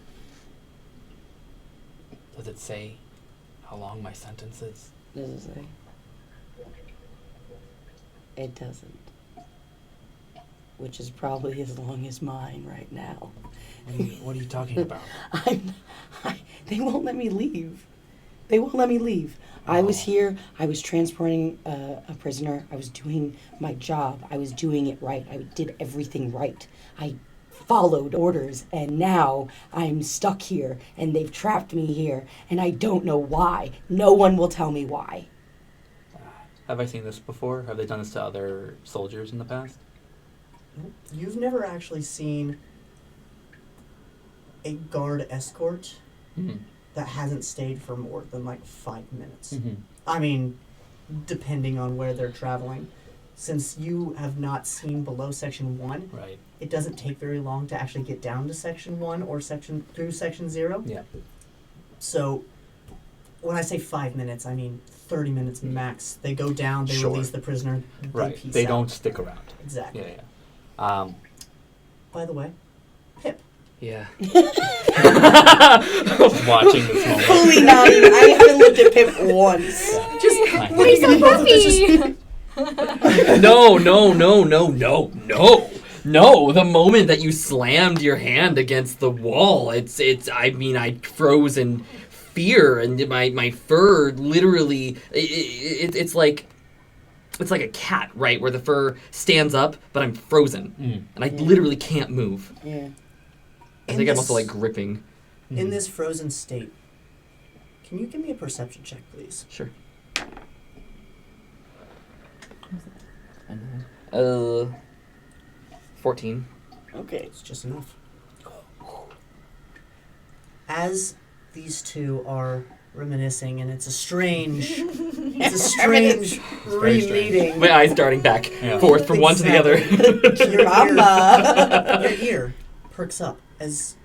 Does it say how long my sentence is? Does it say? It doesn't. Which is probably as long as mine right now. What are you talking about? They won't let me leave. They won't let me leave. I was here. I was transporting a prisoner. I was doing my job. I was doing it right. I did everything right. I followed orders, and now I'm stuck here, and they've trapped me here, and I don't know why. No one will tell me why. Have I seen this before? Have they done this to other soldiers in the past? You've never actually seen a guard escort that hasn't stayed for more than like 5 minutes. I mean, depending on where they're traveling. Since you have not seen below Section 1, Right. it doesn't take very long to actually get down to Section 1 or through Section 0. Yeah. So, when I say 5 minutes, I mean 30 minutes max. They go down, they Sure. release the prisoner, Right. peace They out. don't stick around. Exactly. Yeah. By the way, Pip. Yeah. I was watching this moment. Fully nodding. I haven't looked at Pip once. Just He's so puffy. No. The moment that you slammed your hand against the wall, I froze in fear, and my fur literally, it's like a cat, right? Where the fur stands up, but I'm frozen. And I literally can't move. Yeah. I think I'm also like gripping. In this frozen state, can you give me a perception check, please? Sure. 14. Okay. It's just enough. As these two are reminiscing, and it's a strange re-meeting. My eyes darting back, Yeah. forth from one to the other. Your ear perks up as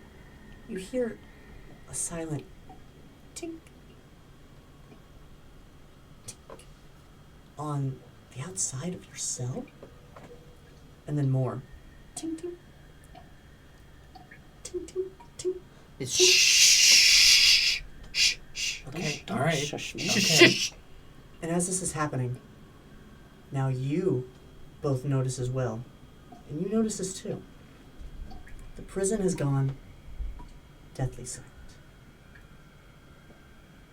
you hear a silent tink, tink on the outside of your cell, and then more tink, tink, tink, tink, tink. It's shh. Okay. All right. Shush me. Okay. And as this is happening, now you both notice as well. And you notice this too. The prison has gone deathly silent.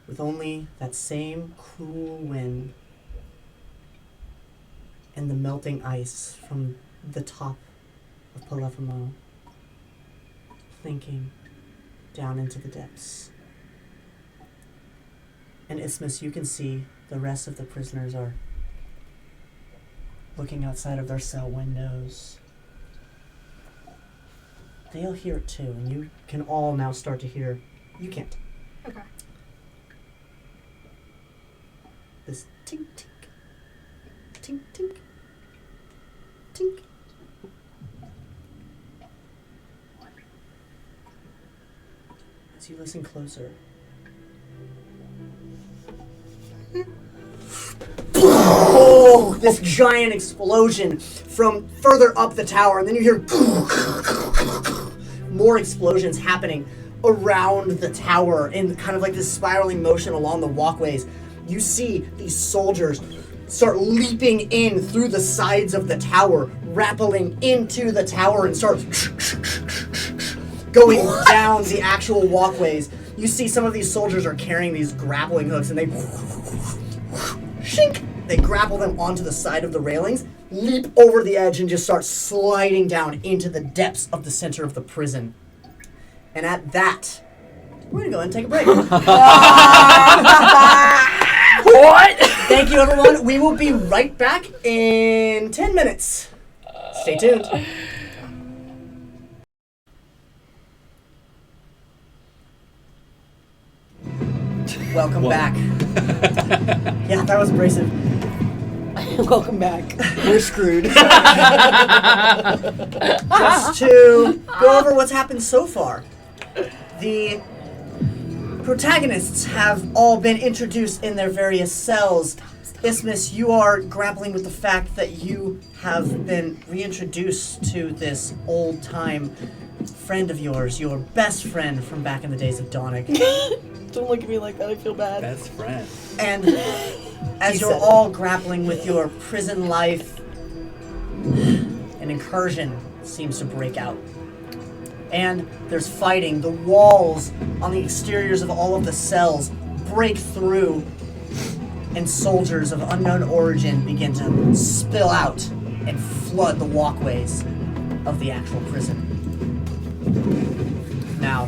With only that same cool wind and the melting ice from the top of Polyphemo plinking down into the depths. And Isthmus, you can see the rest of the prisoners are looking outside of their cell windows. They'll hear it too, and you can all now start to hear. You can't. Okay. This tink tink, tink tink, tink. As you listen closer. Oh, this giant explosion from further up the tower, and then you hear more explosions happening around the tower in kind of like this spiraling motion along the walkways. You see these soldiers start leaping in through the sides of the tower, rappelling into the tower, and start going down the actual walkways. You see some of these soldiers are carrying these grappling hooks, and they shink. They grapple them onto the side of the railings, leap over the edge, and just start sliding down into the depths of the center of the prison. And at that, we're going to go ahead and take a break. What? Thank you, everyone. We will be right back in 10 minutes. Stay tuned. Welcome back. Yeah, that was abrasive. Welcome back. We're screwed. Just to go over what's happened so far. The protagonists have all been introduced in their various cells. Isthmus, you are grappling with the fact that you have been reintroduced to this old-time friend of yours, your best friend from back in the days of Donic. Don't look at me like that. I feel bad. Best friend. And as He you're said it. all grappling with your prison life, an incursion seems to break out. And there's fighting. The walls on the exteriors of all of the cells break through, and soldiers of unknown origin begin to spill out and flood the walkways of the actual prison. Now,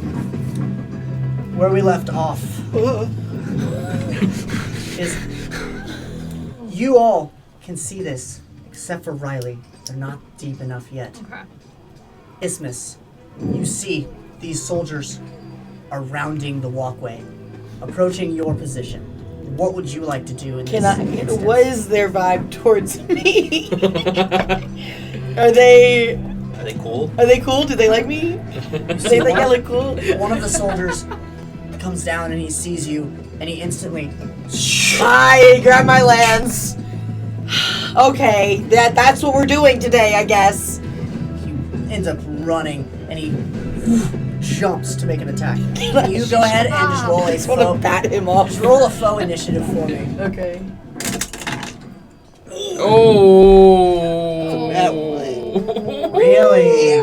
where we left off is you all can see this, except for Riley. They're not deep enough yet. Okay. Isthmus, you see these soldiers are rounding the walkway, approaching your position. What would you like to do in Can this I? instance? What is their vibe towards me? Are they cool? Are they cool? Do they like me? Do they think I look cool? One of the soldiers comes down and he sees you, and he instantly I grab my lance. Okay, that's what we're doing today, I guess. he ends up running, and he jumps to make an attack. Can you go ahead and just roll I a just want to foe? bat him off. Just roll a foe initiative for me. Okay. Oh. Really?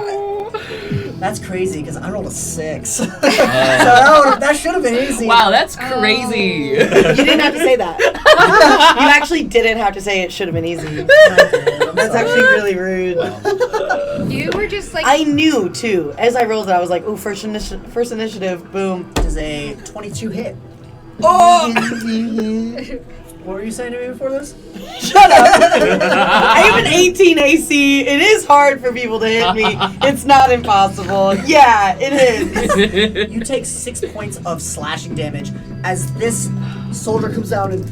That's crazy because I rolled a 6. So that should have been easy. Wow, that's crazy. You didn't have to say that. You actually didn't have to say it should have been easy. That's actually really rude. You were just like. I knew too. As I rolled it, I was like, "Ooh, first initiative, boom." Is a 22 hit. Oh! What were you saying to me before this? Shut up! I have an 18 AC. It is hard for people to hit me. It's not impossible. Yeah, it is. You take 6 points of slashing damage as this soldier comes down and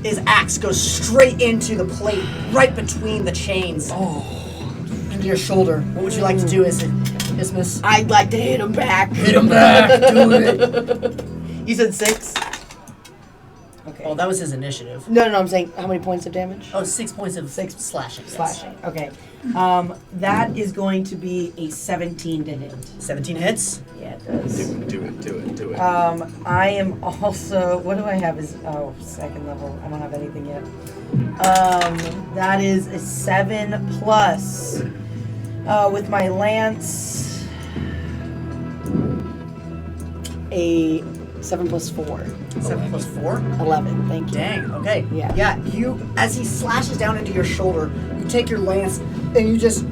his axe goes straight into the plate, right between the chains. Into your shoulder. What would you like to do, Isthmus? I'd like to hit him back. Hit him back. Do it. You said 6? Okay. Oh, that was his initiative. No, I'm saying how many points of damage? Oh, 6 points of slashing. Yes. Slashing. Okay. That is going to be a 17 to hit. 17 hits. Yeah, it does. Do it. I am also. What do I have? Second level. I don't have anything yet. That is a 7 plus. With my lance, a 7 plus 4. 7 plus 4. 11. Thank you. Dang, okay. Yeah. Yeah, as he slashes down into your shoulder, you take your lance and you just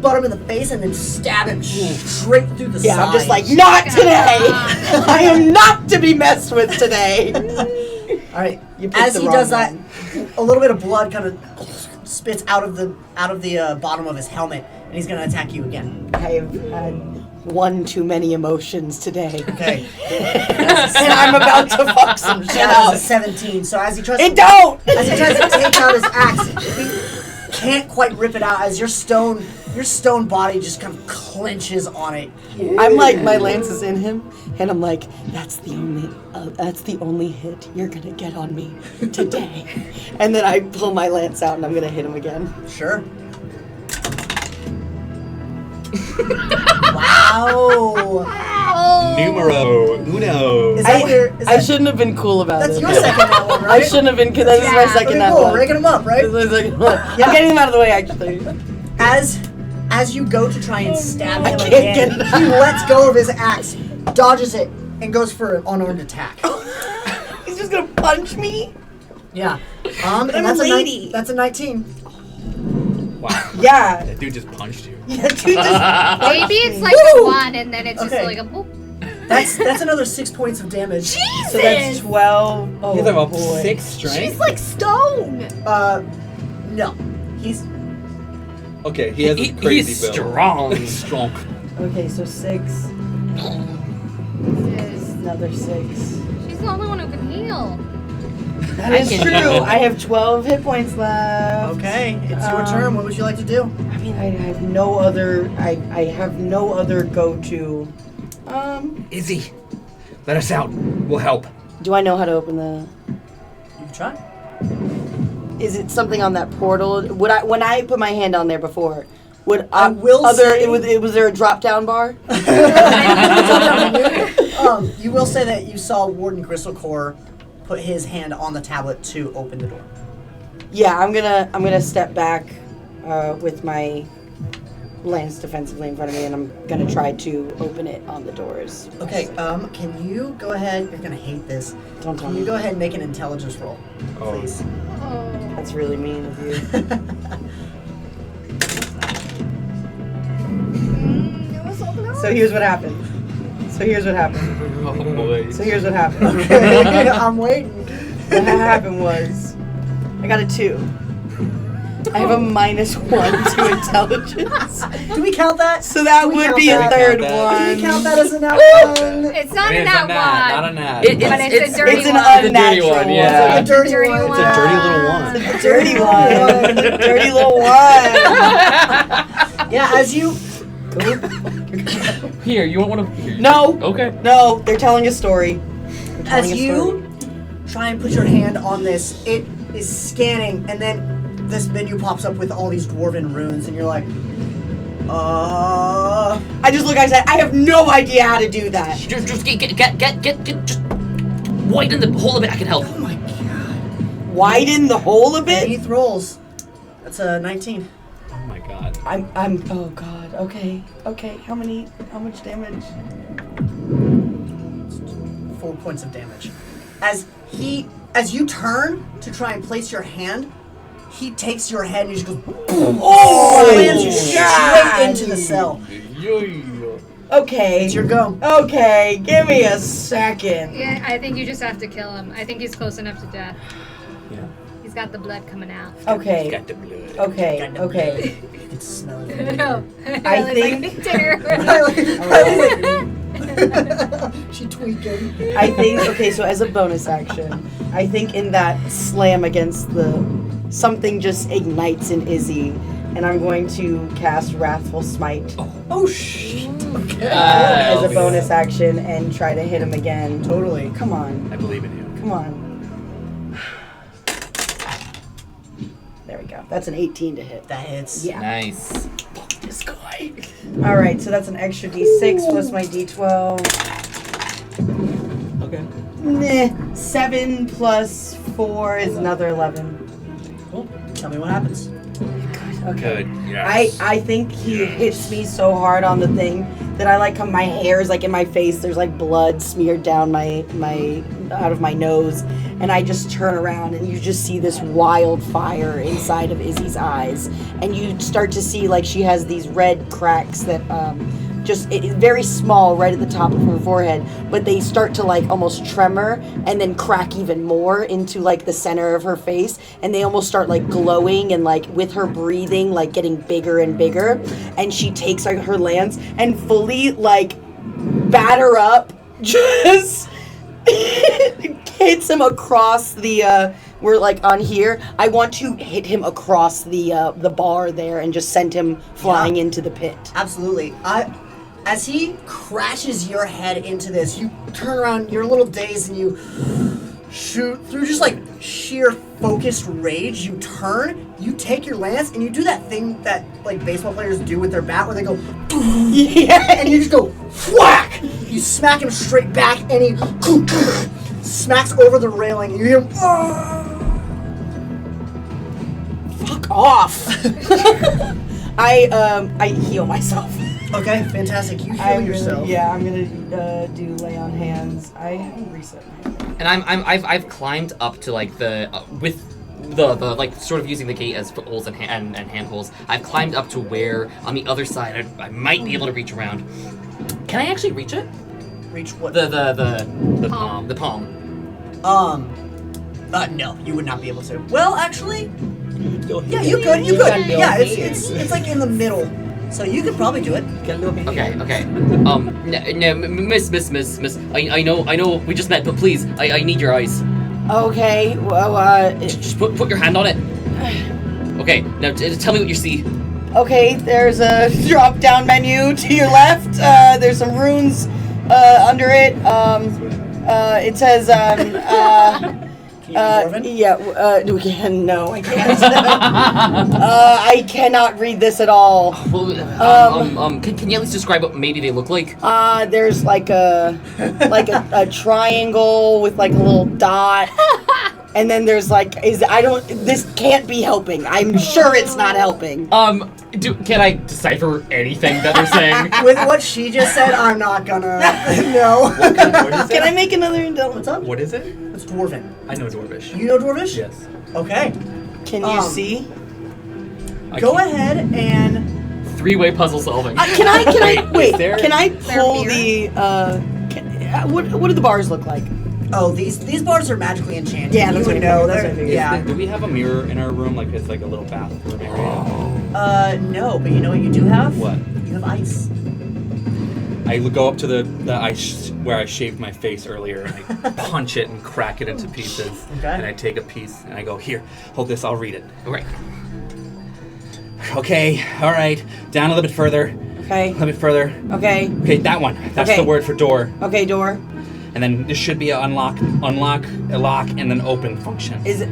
butt him in the face and then stab him straight through the side. Yeah, I'm just like, not today! I am not to be messed with today! Alright, You picked as the he wrong does that, one. a little bit of blood kind of spits out of the bottom of his helmet, and he's going to attack you again. I have had one too many emotions today. Okay. And I'm about to fuck some shit That up. is a 17, so as he tries It don't! as he tries to take out his axe, he can't quite rip it out as your stone body just kind of clenches on it. I'm like, my lance is in him, and I'm like, that's the only hit you're gonna get on me today. And then I pull my lance out and I'm gonna hit him again. Sure. Wow. Numero uno. Is that your? Is I that, shouldn't have been cool about that's it. your second that one, I right? shouldn't have been, because this is my second Okay, that cool. one. Ranking them up, right? This is my second one. I'm getting him out of the way, actually. As you go to try and stab I him can't again, get it out. he lets go of his axe, dodges it, and goes for an unarmed attack. He's just gonna punch me? Yeah. I'm And a that's lady. That's a 19. Wow. Yeah. That dude just punched you. Yeah, dude, just Maybe it's like Woo! 1 and then it's Okay. just like a boop. That's another 6 points of damage. So that's 12. Oh, You have a boy. 6 strength? She's like stone. No. He's Okay, he has a He's crazy build. strong. Strong. Okay, so 6. Another 6. She's the only one who can heal. That I is can true. heal. I have 12 hit points left. okay. It's your turn. What would you like to do? I mean, I have no other. I have no other go-to. Izzy, let us out. We'll help. Do I know how to open the? You can try. Is it something on that portal? When I put my hand on there before, Would I will say- was there a drop down bar? You will say that you saw Warden Gristlecore put his hand on the tablet to open the door. Yeah, I'm gonna step back with my lance defensively in front of me, and I'm gonna try to open it on the doors. Okay, can you go ahead? You're gonna hate this. Don't tell Can me. you go ahead and make an intelligence roll, please? Oh. That's really mean of you. It was so close. So here's what happened. Oh boy. Okay, I'm waiting. What happened was, I got a 2. I have a -1 to intelligence. Do we count that? So that Do we would count be a that? third Do we Do one. we count that as a nat one? It's not It in is that a nat, not a one. nat. It- But it's a dirty It's an one. unnatural one, yeah. one. A dirty Dirty one. one. It's a dirty little one. A dirty one. Dirty little one. Yeah, as you Here, you want one of? Here, No. Okay. No, they're telling a story. They're telling As a you story. try and put your hand on this, it is scanning, and then this menu pops up with all these dwarven runes, and you're like, I just look, I said, I have no idea how to do that. Just get, just widen the hole a bit. I can help. oh my god. Widen the hole a bit? Neath rolls. That's a 19. Oh my god. I'm, oh god, okay. How much damage? 4 points of damage. As you turn to try and place your hand, he takes your head and he just goes boom, slams you straight into the cell. Okay. It's your go. Okay, give me a second. Yeah, I think you just have to kill him. I think he's close enough to death. Yeah. He's got the blood coming out. Okay. Got the blood. Okay. You can smell it. No. I think- She tweaking. I think, okay, so as a bonus action, I think in that slam against something just ignites in Izzy, and I'm going to cast Wrathful Smite Oh shit. Okay. as a bonus action and try to hit him again. Totally. Come on. I believe in you. Come on. There we go. That's an 18 to hit. That hits. Yeah. Nice. This guy. All right, so that's an extra D6 plus my D12. Okay. 7 plus 4 is another 11. Cool. Tell me what happens. Okay. Good. Yes. I think he hits me so hard on the thing that I like my hair is like in my face. There's like blood smeared down my out of my nose, and I just turn around and you just see this wildfire inside of Izzy's eyes, and you start to see like she has these red cracks that very small right at the top of her forehead, but they start to like almost tremor and then crack even more into like the center of her face, and they almost start like glowing, and like with her breathing like getting bigger and bigger, and she takes like her lance and fully like batter up, just hits him across the we're like on here. I want to hit him across the bar there and just send him flying into the pit. Absolutely. As he crashes your head into this, you turn around, you're a little dazed, and you shoot through just like sheer focused rage. You turn, you take your lance, and you do that thing that like baseball players do with their bat, where they go, Yeah. and you just go whack. You smack him straight back, and he smacks over the railing. And you hear him. Fuck off. I heal myself. Okay, fantastic. You heal I'm yourself. I'm gonna do lay on hands. I haven't reset my. And I've climbed up to like the with the like sort of using the gate as footholds and handholds. I've climbed up to where on the other side I might be able to reach around. Can I actually reach it? Reach what? The Palm. the palm. No, you would not be able to. Well, actually, You'll yeah, hit you it. could. You got could. no Yeah, hands. it's like in the middle, so you could probably do it. Okay. No, miss. I know. We just met, but please, I need your eyes. Okay. Well. Just put your hand on it. Okay. Now tell me what you see. Okay. There's a drop-down menu to your left. There's some runes under it. It says. Can Dwarven? Yeah, no, I can't. I cannot read this at all. Well, can you at least describe what maybe they look like? There's like a triangle with like a little dot. And then there's like, this can't be helping. I'm sure it's not helping. Can I decipher anything that they're saying? With what she just said, I'm not gonna. No. Can I make another intelligence? What's up? What is it? It's Dwarven. I know Dwarvish. You know Dwarvish? Yes. Okay. Can you see? Go ahead and. Three-way puzzle solving. Can I Wait, is there- can I there a pull mirror? what do the bars look like? Oh, these bars are magically enchanted. Yeah, that's you what would I know. figured, that's what I They're- figured. Yeah. Do we have a mirror in our room? Like it's like a little bathroom area. No, but you know what you do have? What? You have ice. I go up to the ice where I shaved my face earlier, and I punch it and crack it into pieces. Okay. And I take a piece and I go, here, hold this. I'll read it. All right. Okay. All right. Down a little bit further. Okay. A little bit further. Okay. Okay, that one. That's Okay. the word for door. Okay, door. And then this should be a unlock, a lock, and then open function. Is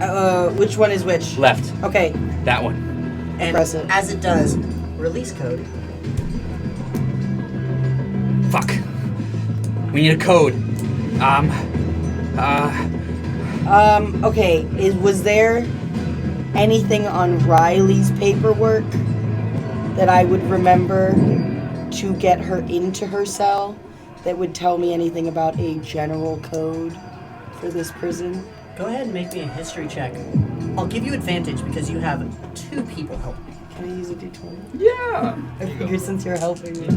which one is which? Left. Okay. That one. And Press it. as it does, release code. Fuck. We need a code. Okay. Was there anything on Riley's paperwork that I would remember to get her into her cell that would tell me anything about a general code for this prison? Go ahead and make me a history check. I'll give you advantage because you have 2 people helping me. Can I use a d20? Yeah. I figure since you're helping me.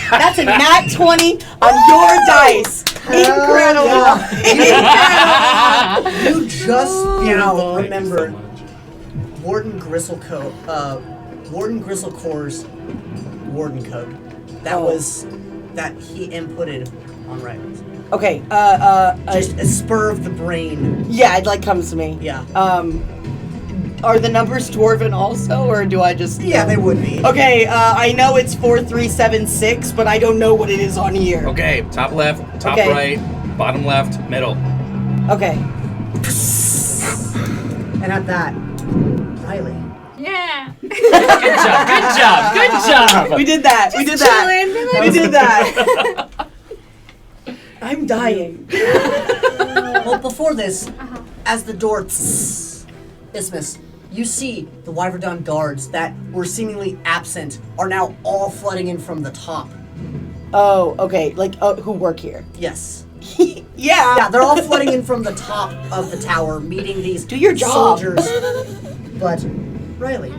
That's a nat 20 on your dice. Incredible. You just now Thank you remember so much. Warden Gristlecore's warden code. That was that he inputted on Riley's. Okay. Just a spur of the brain. Yeah, it like comes to me. Yeah. Are the numbers dwarven also, or do I just? Yeah, they would be. Okay. I know it's 4376, but I don't know what it is on here. Okay, top left, top Okay. right, bottom left, middle. Okay. And at that, Riley. Yeah. Good job. We did that. We did that. We did that. I'm dying. Well, before this, as the door Isthmus, you see the Wyverdon guards that were seemingly absent are now all flooding in from the top. Oh, okay. Like, who work here? Yes. Yeah. Yeah, they're all flooding in from the top of the tower, meeting these Do your job. soldiers. But, Riley,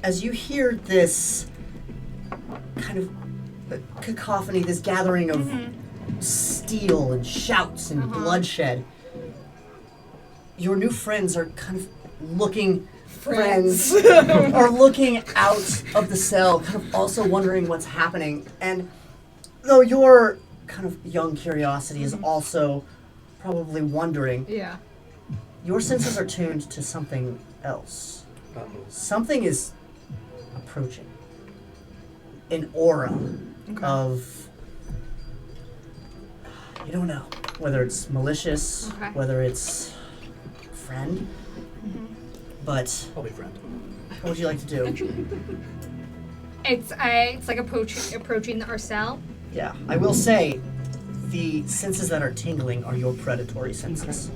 as you hear this kind of cacophony, this gathering of steel and shouts and bloodshed, your new friends are kind of looking are looking out of the cell, kind of also wondering what's happening. And though your kind of young curiosity is also probably wondering, Yeah. your senses are tuned to something else. Something is approaching. An aura of, you don't know whether it's malicious, Okay. whether it's friend, but Probably friend. what would you like to do? It's like approaching our cell. Yeah, I will say the senses that are tingling are your predatory senses.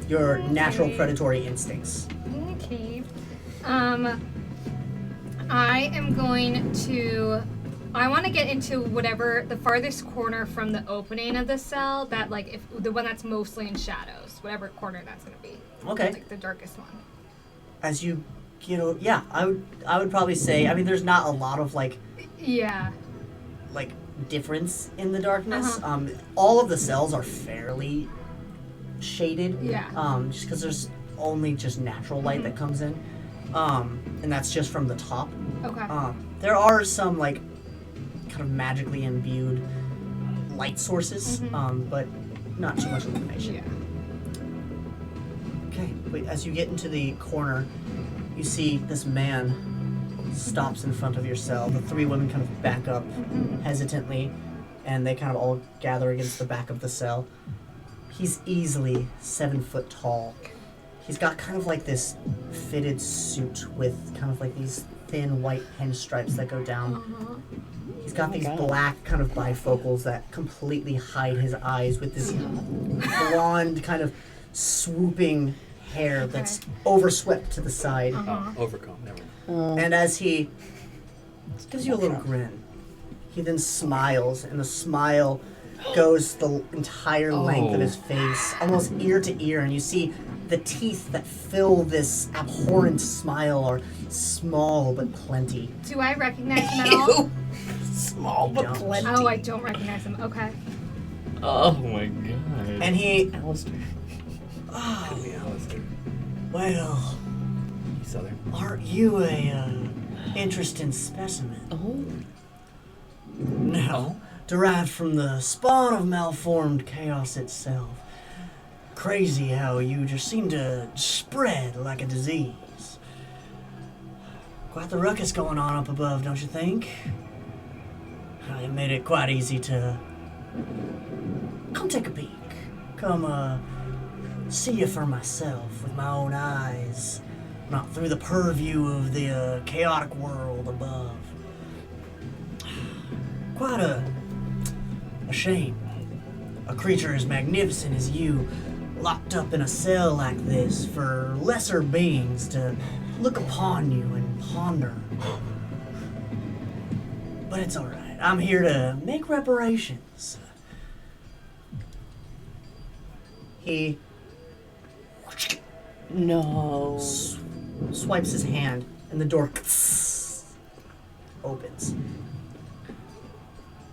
Your natural predatory instincts. Okay. I am going to. I want to get into whatever the farthest corner from the opening of the cell. That like if the one that's mostly in shadows, whatever corner that's gonna be. Okay. Like the darkest one. As you yeah, I would probably say, I mean, there's not a lot of like Yeah. difference in the darkness. Uh-huh. All of the cells are fairly shaded. Yeah. Just because there's only just natural light that comes in, and that's just from the top. Okay. There are some like kind of magically imbued light sources, but not too much illumination. Yeah. Okay, wait, as you get into the corner, you see this man stops in front of your cell. The 3 women kind of back up hesitantly, and they kind of all gather against the back of the cell. He's easily 7 foot tall. He's got kind of like this fitted suit with kind of like these thin white pinstripes that go down. He's got these black kind of bifocals that completely hide his eyes with this blonde kind of swooping hair that's overswept to the side. Oh, overcome. Never mind. And as he gives you a little grin, he then smiles, and the smile goes the entire length of his face, almost ear to ear, and you see the teeth that fill this abhorrent smile are small but plenty. Do I recognize him at all? Small but Don't. plenty. Oh, I don't recognize him. Okay. Oh my god. And he, Alistair. Could be Alistair. well, He's Southern. aren't you a interesting specimen? Oh. No, derived from the spawn of malformed chaos itself. Crazy how you just seem to spread like a disease. Quite the ruckus going on up above, don't you think? It made it quite easy to come take a peek. Come see you for myself with my own eyes, not through the purview of the chaotic world above. Quite a shame. A creature as magnificent as you locked up in a cell like this for lesser beings to look upon you and ponder. But it's alright. I'm here to make reparations. He No. swipes his hand, and the door opens.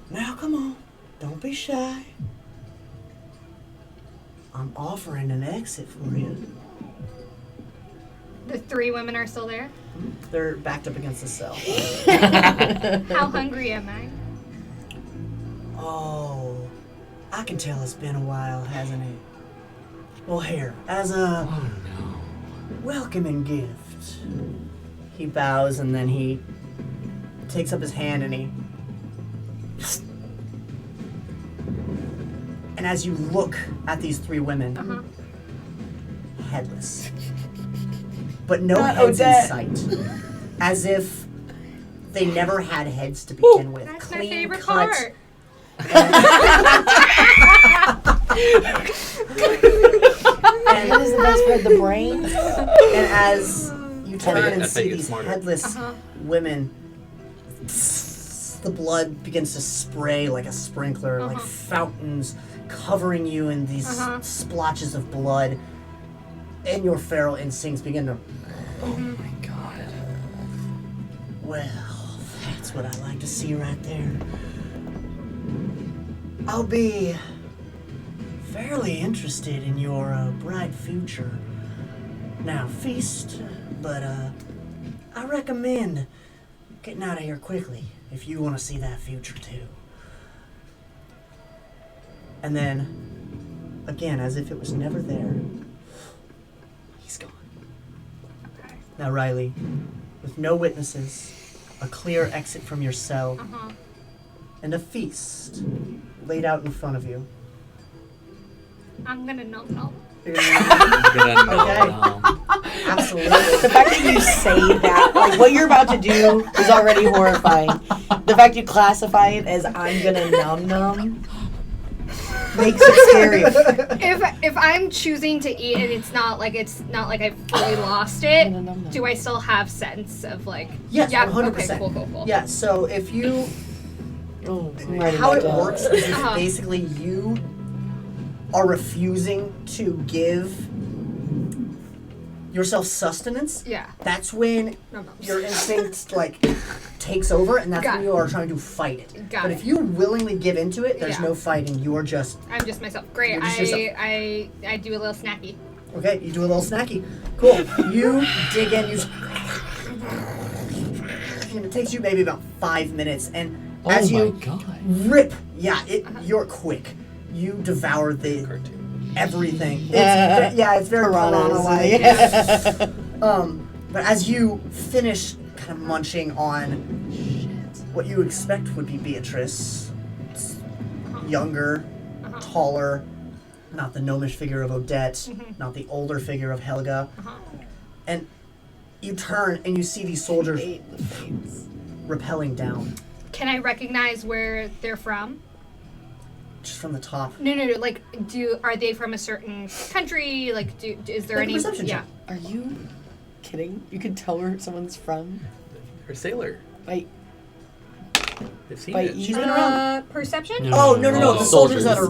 Now come on, don't be shy. I'm offering an exit for you. The 3 women are still there. They're backed up against the cell. How hungry am I? Oh, I can tell it's been a while, hasn't it? Well, here, as a welcoming gift. He bows and then he takes up his hand and he... And as you look at these 3 women, headless. But no Not heads in Odette. sight. As if they never had heads to begin with. That's my Clean favorite cut. part. And What is the best part? The brain? And as you turn I and bet see you get these smarter. headless women, the blood begins to spray like a sprinkler, like fountains covering you in these splotches of blood. And your feral instincts begin to, Oh my god. well, that's what I like to see right there. I'll be fairly interested in your bright future. Now, feast, but I recommend getting out of here quickly if you want to see that future too. And then, again, as if it was never there, he's gone. Okay. Now, Riley, with no witnesses, a clear exit from your cell, and a feast laid out in front of you. I'm gonna nom. Absolutely. The fact that you say that, like what you're about to do is already horrifying. The fact you classify it as I'm gonna num makes it scary. If I'm choosing to eat and it's not like I've fully lost it, do I still have sense of like? Yes, Yeah. 100%. Okay. Cool. Yeah. So if you, Oh, I'm writing how that it down. works is if basically you are refusing to give yourself sustenance. Yeah. That's when No. your instinct like takes over, and that's Got when it. you are trying to fight it. Got but it. if you willingly give into it, there's Yeah. no fighting. You are just I'm just myself. Great. You're just yourself. I do a little snacky. okay. You do a little snacky. Cool. You dig in. You. And it takes you maybe about 5 minutes, and as you rip, you're quick. You devour the everything. It's very piranha-like. Yeah. But as you finish kind of munching on what you expect would be Beatrice, younger, taller, not the gnomish figure of Odette, not the older figure of Helga. And you turn and you see these soldiers rappelling down. Can I recognize where they're from? Just from the top. No. Like, are they from a certain country? Like, is there Make a any? perception check. Are you kidding? You can tell where someone's from? Her sailor. By They've seen By it. She's been around. Perception. Oh, no. The soldiers that are.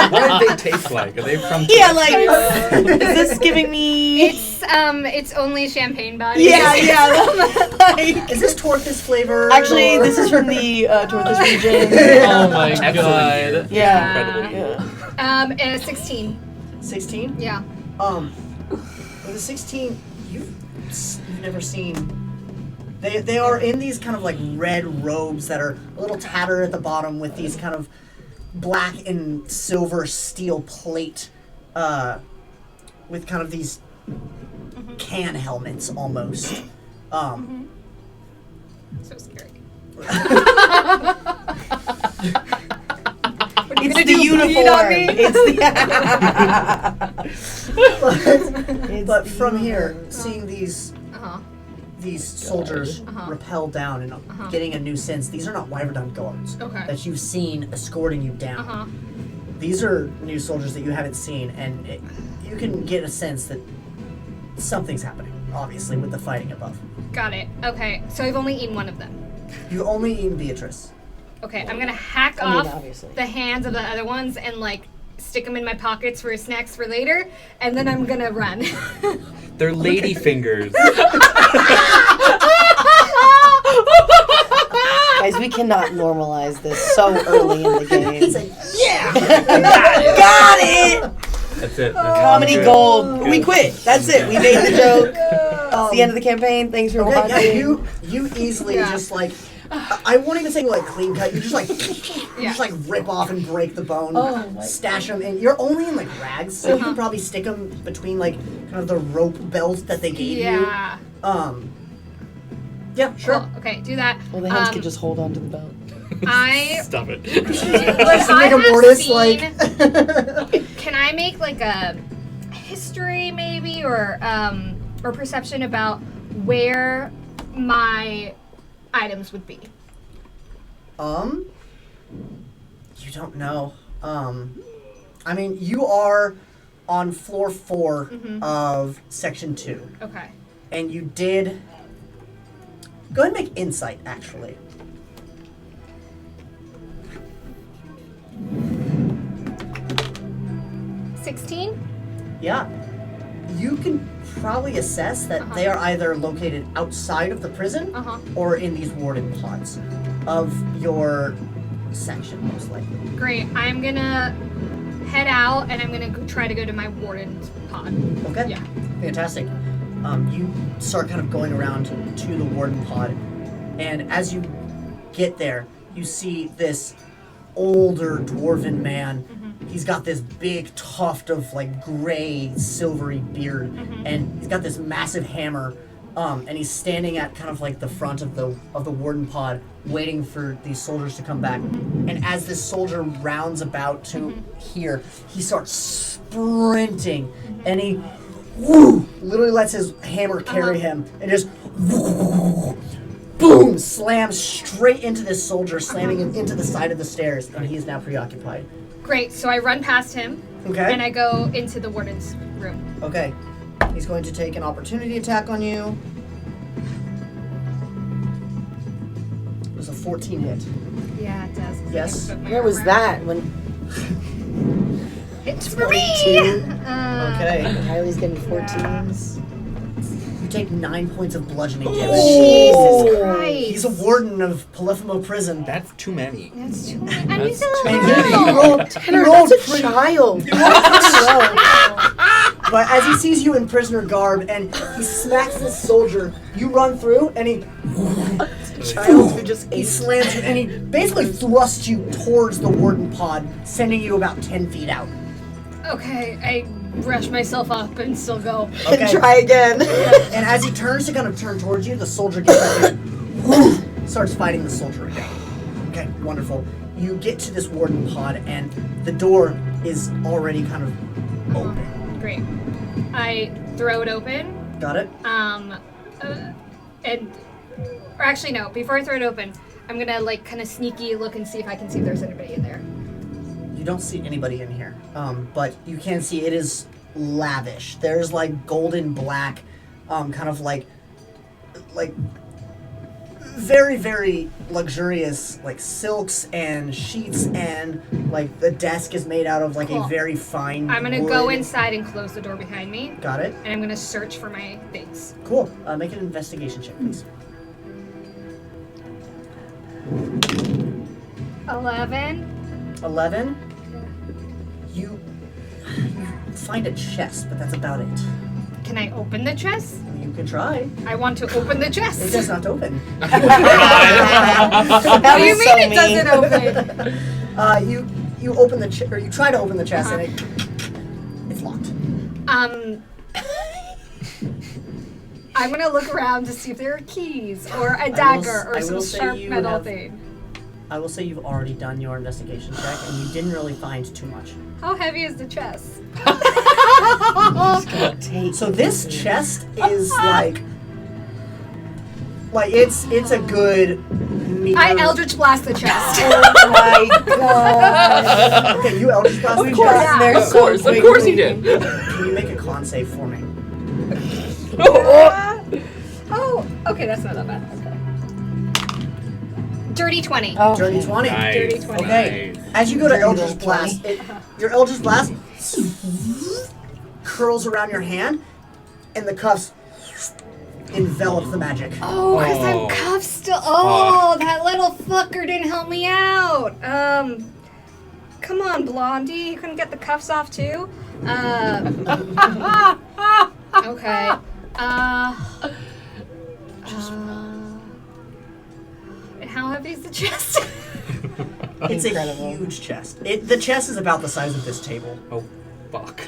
What do they taste like? Are they from? yeah, like is this giving me? It's only champagne body. Yeah. Like, Is this Torthus flavor? actually, or- this is from the Torthus region. Oh my Excellent god. year. Yeah. Incredible year. 16. 16? Yeah. With a 16, you've never seen. They are in these kind of like red robes that are a little tattered at the bottom with these kind of black and silver steel plate, with kind of these can helmets almost. So scary. It's the uniform. But from here, seeing these Uh-huh. soldiers rappel down and getting a new sense, these are not Wyverdon guards Okay. that you've seen escorting you down. Uh-huh. These are new soldiers that you haven't seen, and you can get a sense that something's happening, obviously, with the fighting above. Got it. Okay. So I've only eaten one of them. You've only eaten Beatrice. Okay. I'm gonna hack I mean, off obviously. the hands of the other ones and like stick them in my pockets for snacks for later, and then I'm gonna run. They're lady fingers. Guys, we cannot normalize this so early in the game. He's like, yeah! Got it! That's it. Comedy Good. gold. Good. We quit. That's it. We made the joke. It's the end of the campaign. Thanks for Okay, watching. yeah, you easily just like, I won't even say like clean cut. You just like, rip off and break the bone, stash them in. You're only in like rags, so you can probably stick them between like kind of the rope belt that they gave Yeah. you. Yeah, sure. Cool. Okay. Do that. Well, the hands could just hold onto the belt. I. Stop it. What I Like a have mortise, seen, like. Can I make like a history maybe or perception about where my items would be? You don't know. I mean, you are on floor 4 of section 2, Okay. and you did. Go ahead and make insight, actually. $16? Yeah. You can probably assess that they are either located outside of the prison or in these warden pods of your section, most likely. Great. I'm gonna head out and I'm gonna try to go to my warden's pod. Okay? Yeah. Fantastic. You start kind of going around to the warden pod, and as you get there, you see this older dwarven man. He's got this big tuft of like gray, silvery beard, and he's got this massive hammer. And he's standing at kind of like the front of the warden pod, waiting for these soldiers to come back. And as this soldier rounds about to here, he starts sprinting, and he literally lets his hammer carry him, and just boom, slams straight into this soldier, slamming him into the side of the stairs, and he is now preoccupied. Great. So I run past him Okay. and I go into the warden's room. Okay. He's going to take an opportunity attack on you. It was a 14 hit. Yeah, it does. Yes. Where was that when It's for me! Okay. Kylie's getting 14s? You take 9 points of bludgeoning damage. Jesus Christ. He's a warden of Polyphemo prison. That's too many. That's too many. And he's That's a too little many. girl. He rolled That's a pretty child. But as he sees you in prisoner garb and he smacks this soldier, you run through and he Child who just he ate. slams you and he basically thrusts you towards the warden pod, sending you about 10 feet out. Okay, I brush myself up and still go. Okay. Try again. And as he turns to kind of turn towards you, the soldier gets up and starts fighting the soldier again. Okay, wonderful. you get to this warden pod, and the door is already kind of open. Great. I throw it open. Got it? Or actually, no. Before I throw it open, I'm gonna like kind of sneaky look and see if I can see if there's anybody in there. You don't see anybody in here, but you can see it is lavish. There's like golden black, kind of like very, very luxurious, like silks and sheets, and like the desk is made out of like Cool. a very fine I'm gonna wood. go inside and close the door behind me, Got it? and I'm gonna search for my things. Cool. Make an investigation check, please. 11. 11. You find a chest, but that's about it. Can I open the chest? You can try. I want to open the chest. It does not open. What do you mean it doesn't open? You open the or you try to open the chest, and it's locked. I'm gonna look around to see if there are keys or a dagger or some sharp metal thing. I will say you've already done your investigation check, and you didn't really find too much. How heavy is the chest? So this chest is like it's a good meter. I Eldritch Blast the chest. Oh my god. Okay, you Eldritch Blast the We've gotten chest. there Of so course quickly. you did. Can you make a con save for me? Oh, okay, that's not that bad. Okay. Dirty 20. Oh. Dirty 20. Dirty 20. Okay. As you go to Dirty Eldritch little Blast, your Eldritch Blast curls around your hand, and the cuffs envelop the magic. Oh, because I'm cuffed still. Oh, that little fucker didn't help me out. Come on, Blondie. You couldn't get the cuffs off too? Okay. And how heavy is the chest? It's Incredible. a huge chest. The chest is about the size of this table. Oh, fuck.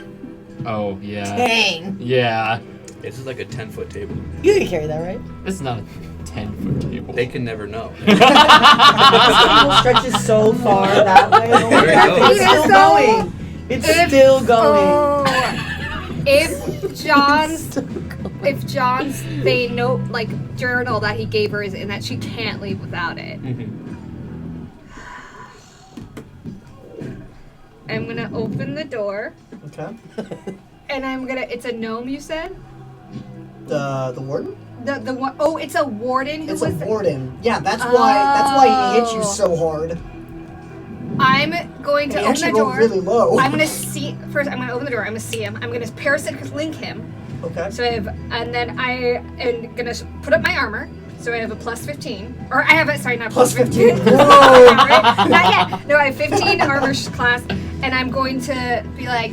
Oh, yeah. Dang. Yeah. This is like a 10-foot table. You can carry that, right? It's not a 10-foot table. They can never know. This table stretches so far that way. There you go. It's still going. It's still going. Oh, if John's they note like journal that he gave her is in that she can't leave without it. I'm gonna open the door Okay. and it's a gnome, you said? The warden? The one oh, it's a warden who It's was a warden. Yeah, that's why he hit you so hard. I'm going to And he open actually the rolled door. really low. I'm gonna see first. I'm gonna open the door. I'm gonna see him. I'm gonna parasitic link him. Okay. So and then I am gonna put up my armor. So I have a plus 15, or I have a not Plus 15. Whoa! Right? Not yet. No, I have 15 armor class, and I'm going to be like,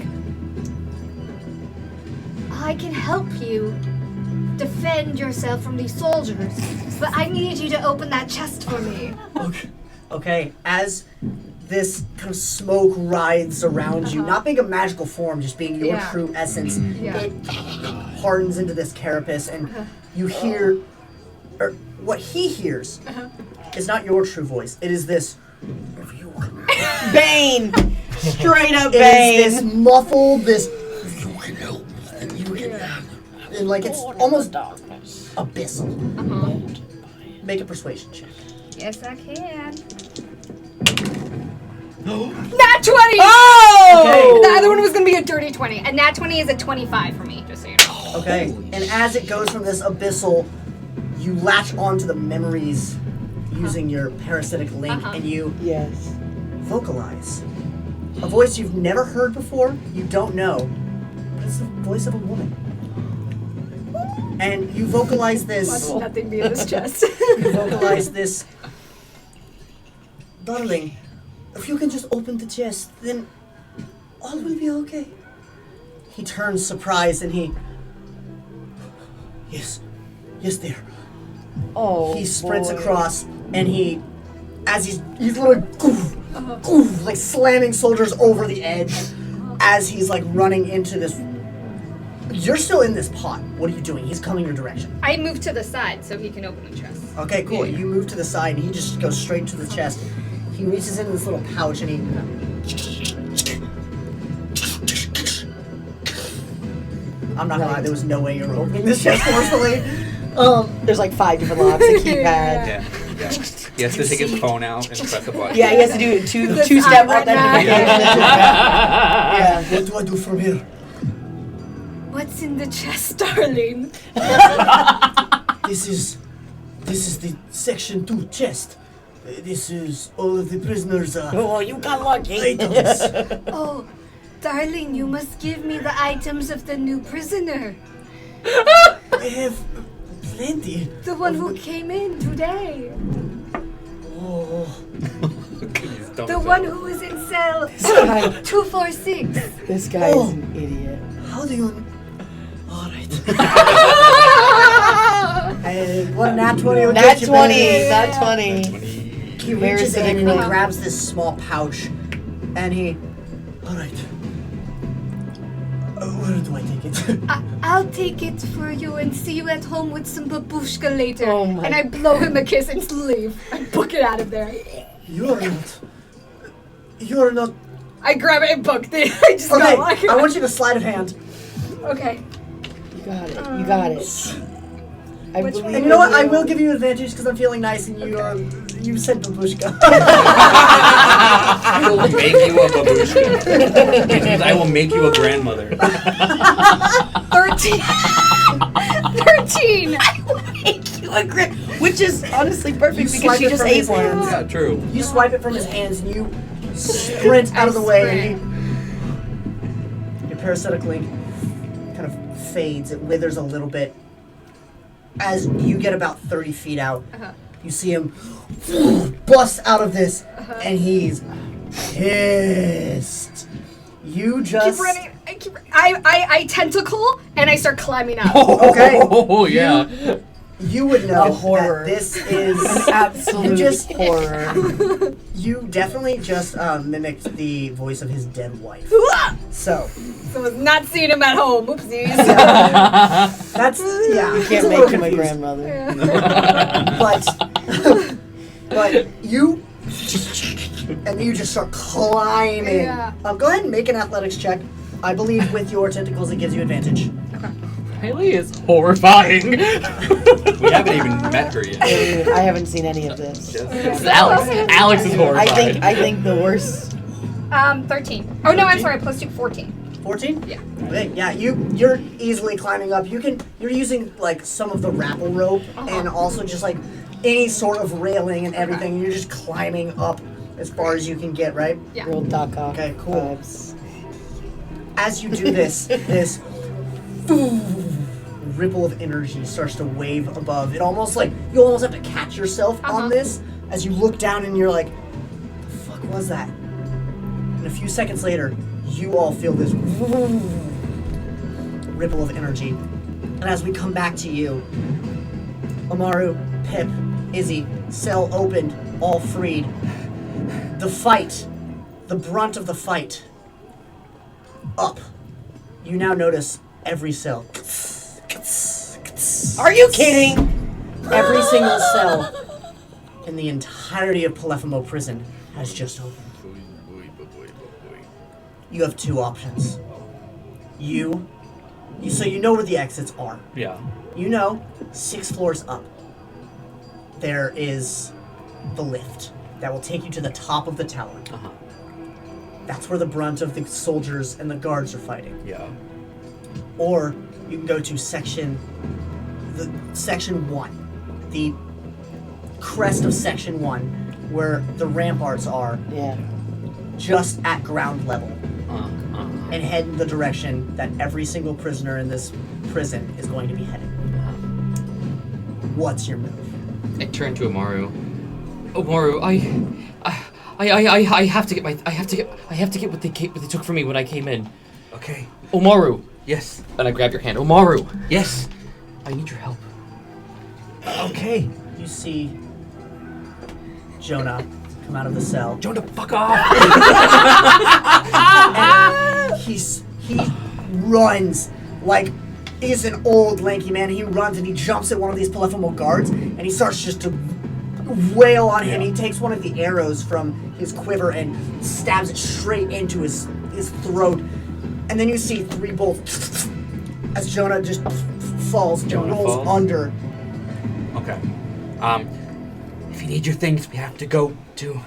I can help you defend yourself from these soldiers, but I need you to open that chest for me. Okay. As this kind of smoke rides around you, not being a magical form, just being your Yeah. true essence, Yeah. it hardens into this carapace, and you hear, or what he hears, is not your true voice. It is this. Bane. Straight up It Bane. is this muffled, this. You can help me. You can help me. And like it's almost abyssal. Make a persuasion check. Yes, I can. Nat 20! Oh! Okay. The other one was gonna be a dirty 20. And Nat 20 is a 25 for me, just so you know. Okay, and as it goes from this abyssal, you latch onto the memories using your parasitic link, and you Yes. vocalize. A voice you've never heard before, you don't know, but it's the voice of a woman. And you vocalize this, Watch nothing be in this chest. you vocalize this, darling, if you can just open the chest, then all will be okay. He turns surprised and yes, dear. Oh. He sprints boy. across, and as he's literally like slamming soldiers over the edge as he's like running into this. You're still in this pot. What are you doing? He's coming your direction. I moved to the side so he can open the chest. Okay, cool. You move to the side, and he just goes straight to the chest. He reaches into this little pouch and he. I'm not gonna lie, there was no way you were opening this chest forcefully. There's like 5 different locks, a keypad. Yeah. He has to take his phone out and press a button. Yeah, he has to do a two-step authentication. Yeah. What do I do from here? What's in the chest, darling? This is the Section 2 chest. This is all of the prisoners' Oh, you got lucky. items. Oh, darling, you must give me the items of the new prisoner. I have plenty. The one who came in today. Oh, Please don't The say one it. who is in cell guy. 246. This guy is an idiot. how do you... Alright. And what a nat 20 would Nat get you, 20. baby. Nat 20. He reaches in and he Parasitically. grabs this small pouch and he. Alright. Where do I take it? I'll take it for you and see you at home with some babushka later. Oh my and I blow him a kiss and leave. I book it out of there. You're not... I grab it and book it. I just Okay, go. I want you to sleight of hand. Okay. You got it. You got it. I Which believe one? And you know what? I will give you advantage because I'm feeling nice and you said babushka. I will make you a babushka. Which means I will make you a grandmother. 13. 13. I will make you a grip, which is honestly perfect You because swipe she it just from ate his one. hands. Yeah, true. You swipe it from his hands and you sprint out of the way and your parasitic link kind of fades. It withers a little bit. As you get about 30 feet out, you see him bust out of this and he's pissed. You just... Keep running. I tentacle and I start climbing up. Okay. Oh yeah. You would know A horror. that this is... Absolute You just- horror. You definitely just mimicked the voice of his dead wife. So, Someone's not seeing him at home. Oopsies. that's... Yeah. You it's can't a make little him a confusing. grandmother. But you... And you just start climbing. Yeah. Go ahead and make an athletics check. I believe with your tentacles it gives you advantage. Riley is horrifying. We haven't even met her yet. I haven't seen any of this. This is Alex. Alex is horrifying. I think the worst. 13. Oh no, I'm sorry. +2, 14. 14? Yeah. Okay, yeah, you're easily climbing up. You're using like some of the grapple rope and also just like any sort of railing and everything. You're just climbing up as far as you can get, right? Yeah. Real Doc Ock Okay, cool. vibes. As you do this, this ripple of energy starts to wave above. It almost like you almost have to catch yourself on this as you look down and you're like, "The fuck was that?" And a few seconds later, you all feel this ripple of energy. And as we come back to you, Omaru, Pip, Izzy, cell opened, all freed. The fight, the brunt of the fight, up. You now notice every cell. Are you kidding? Every single cell in the entirety of Polyphemo prison has just opened. You have two options. So you know where the exits are. Yeah. You know, 6 floors up, there is the lift that will take you to the top of the tower. Uh-huh. That's where the brunt of the soldiers and the guards are fighting. Yeah. Or you can go to section 1, the crest of section 1, where the ramparts are, Yeah. just at ground level, Uh-huh. and head in the direction that every single prisoner in this prison is going to be heading. What's your move? I turn to Omaru. Omaru, I have to get what they took from me when I came in. Okay. Omaru. Yes. And I grab your hand. Omaru. Yes. I need your help. Okay. You see Jonah come out of the cell. Jonah, fuck off! And he runs like he's an old lanky man. He runs and he jumps at one of these Polyphemo guards and he starts just to wail on him. He takes one of the arrows from his quiver and stabs it straight into his throat. And then you see 3 bolts as Jonah just falls and Jonah rolls falls? under. Okay. If you need your things, we have to go to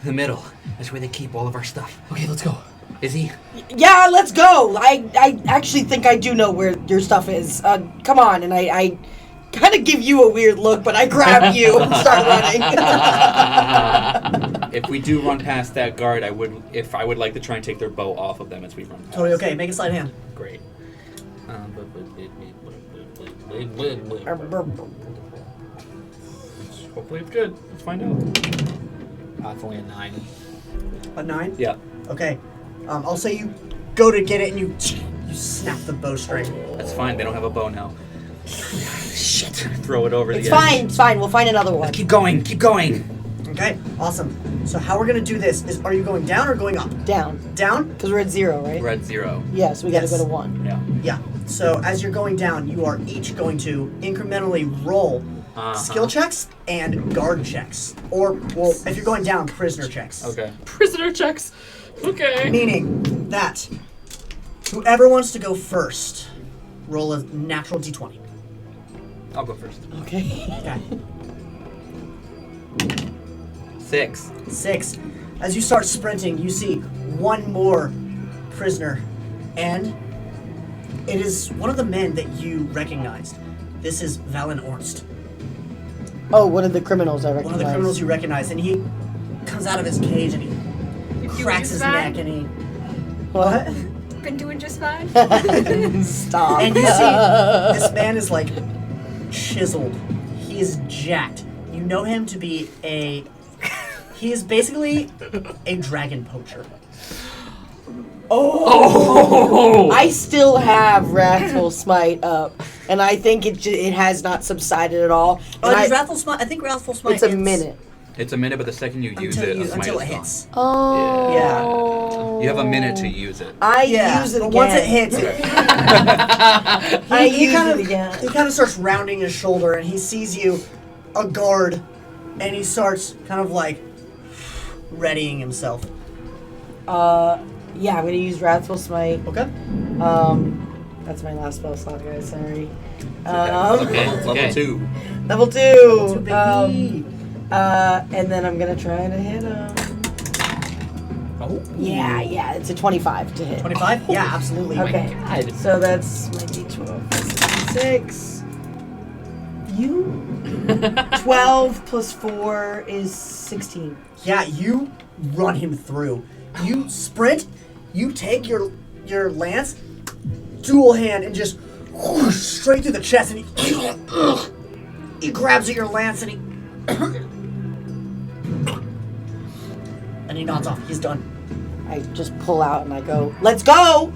the middle. That's where they keep all of our stuff. Okay, let's go. Is he? Yeah, let's go. I actually think I do know where your stuff is. Come on, and I kind of give you a weird look, but I grab you and start running. If we do run past that guard, I would like to try and take their bow off of them as we run past. Totally okay. Make a sleight of hand. Great. Hopefully it's good. Let's find out. It's only a 9. A 9? Yeah. Okay. I'll say you go to get it and you snap the bowstring. That's fine. They don't have a bow now. Shit. Throw it over It's the edge. fine. It's fine. We'll find another one. Keep going. Keep going. Okay, awesome. So how we're gonna do this is, are you going down or going up? Down, Down? because we're at 0, right? We're at 0. Yeah, so we got to Yes. go to 1. Yeah. Yeah. So as you're going down, you are each going to incrementally roll skill checks and guard checks. Or, well, if you're going down, prisoner checks. Okay. Prisoner checks. Okay. Meaning that whoever wants to go first, roll a natural d20. I'll go first. Okay. Okay. 6. 6. As you start sprinting, you see one more prisoner, and it is one of the men that you recognized. This is Valen Ornst, Oh, one of the criminals I recognize. one of the criminals you recognize, and he comes out of his cage and he cracks his just fine? neck and he... What? Been doing just fine. Stop. And you see, this man is like chiseled. He is jacked. You know him to be he is basically a dragon poacher. Oh! I still have Wrathful Smite up, and I think it has not subsided at all. Oh, And does Wrathful Smite? I think Wrathful Smite. it's a minute. It's a minute, but the second you use it, a smite until is it gone. hits. Oh. Yeah. You have a minute to use it. I Yeah, use it but again. once it hits, I he use kind it of again. he kind of starts rounding his shoulder, and he sees you, a guard, and he starts kind of like readying himself. Yeah, I'm gonna use Wrathful Smite. Okay. That's my last spell slot, guys. Sorry. Okay. Level 2. Level 2. Too baby. And then I'm gonna try to hit him. Oh. Yeah, it's a 25 to hit. 25? Yeah, absolutely. Okay. God. So that's my d12 plus 6. You? 12 plus 4 is 16. Yeah, you run him through. You sprint, you take your lance, dual hand, and just whoosh, straight through the chest, and he grabs at your lance, and he nods off. He's done. I just pull out and I go, let's go!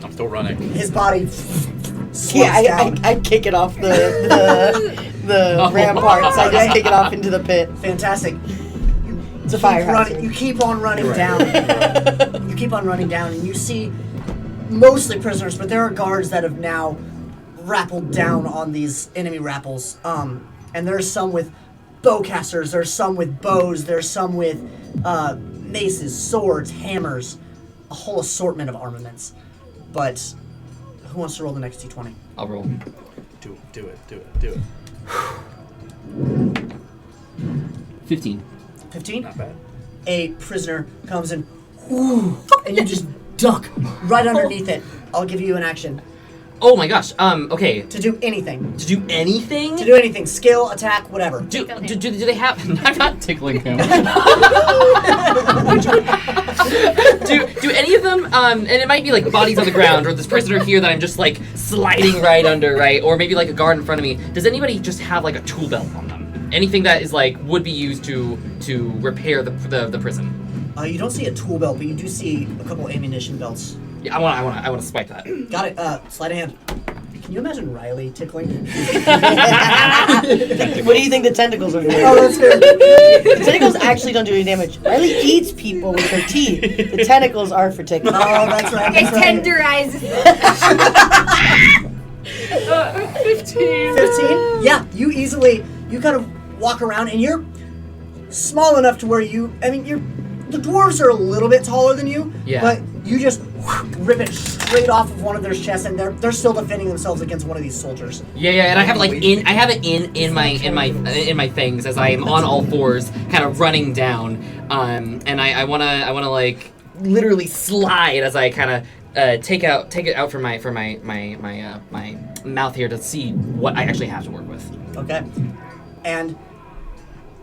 I'm still running. His body slumps Yeah, down. I kick it off the ramparts. I just kick it off into the pit. Fantastic. It's a Keep fire running, hazard. you keep on running Right. down. You keep on running down, and you see mostly prisoners, but there are guards that have now rappelled down on these enemy rappels. And there's some with bowcasters, there's some with bows, there's some with maces, swords, hammers, a whole assortment of armaments. But who wants to roll the next d20? I'll roll. Do it. 15. 15? Not bad. A prisoner comes in, and you just duck right underneath it. I'll give you an action Oh my gosh. Okay. to do anything. To do anything? To do anything. Skill, attack, whatever. Do they have? I'm not tickling him. do any of them? And it might be like bodies on the ground, or this prisoner here that I'm just like sliding right under, right? Or maybe like a guard in front of me. Does anybody just have like a tool belt on them? Anything that is like would be used to repair the prison? You don't see a tool belt, but you do see a couple ammunition belts. Yeah, I want to spike that. Got it. Sleight of hand. Can you imagine Riley tickling? What do you think the tentacles are doing? Oh, that's good. The tentacles actually don't do any damage. Riley eats people with her teeth. The tentacles are for tickling. Oh, that's right. It That's right. tenderizes. 15. 15? Yeah, you kind of walk around and you're small enough to where the dwarves are a little bit taller than you, Yeah. but you just rip it straight off of one of their chests, and they're still defending themselves against one of these soldiers. Yeah, and I have it in my fangs as I am on all fours, kind of running down, and I wanna like literally slide as I kind of take it out from my mouth here to see what I actually have to work with. Okay, and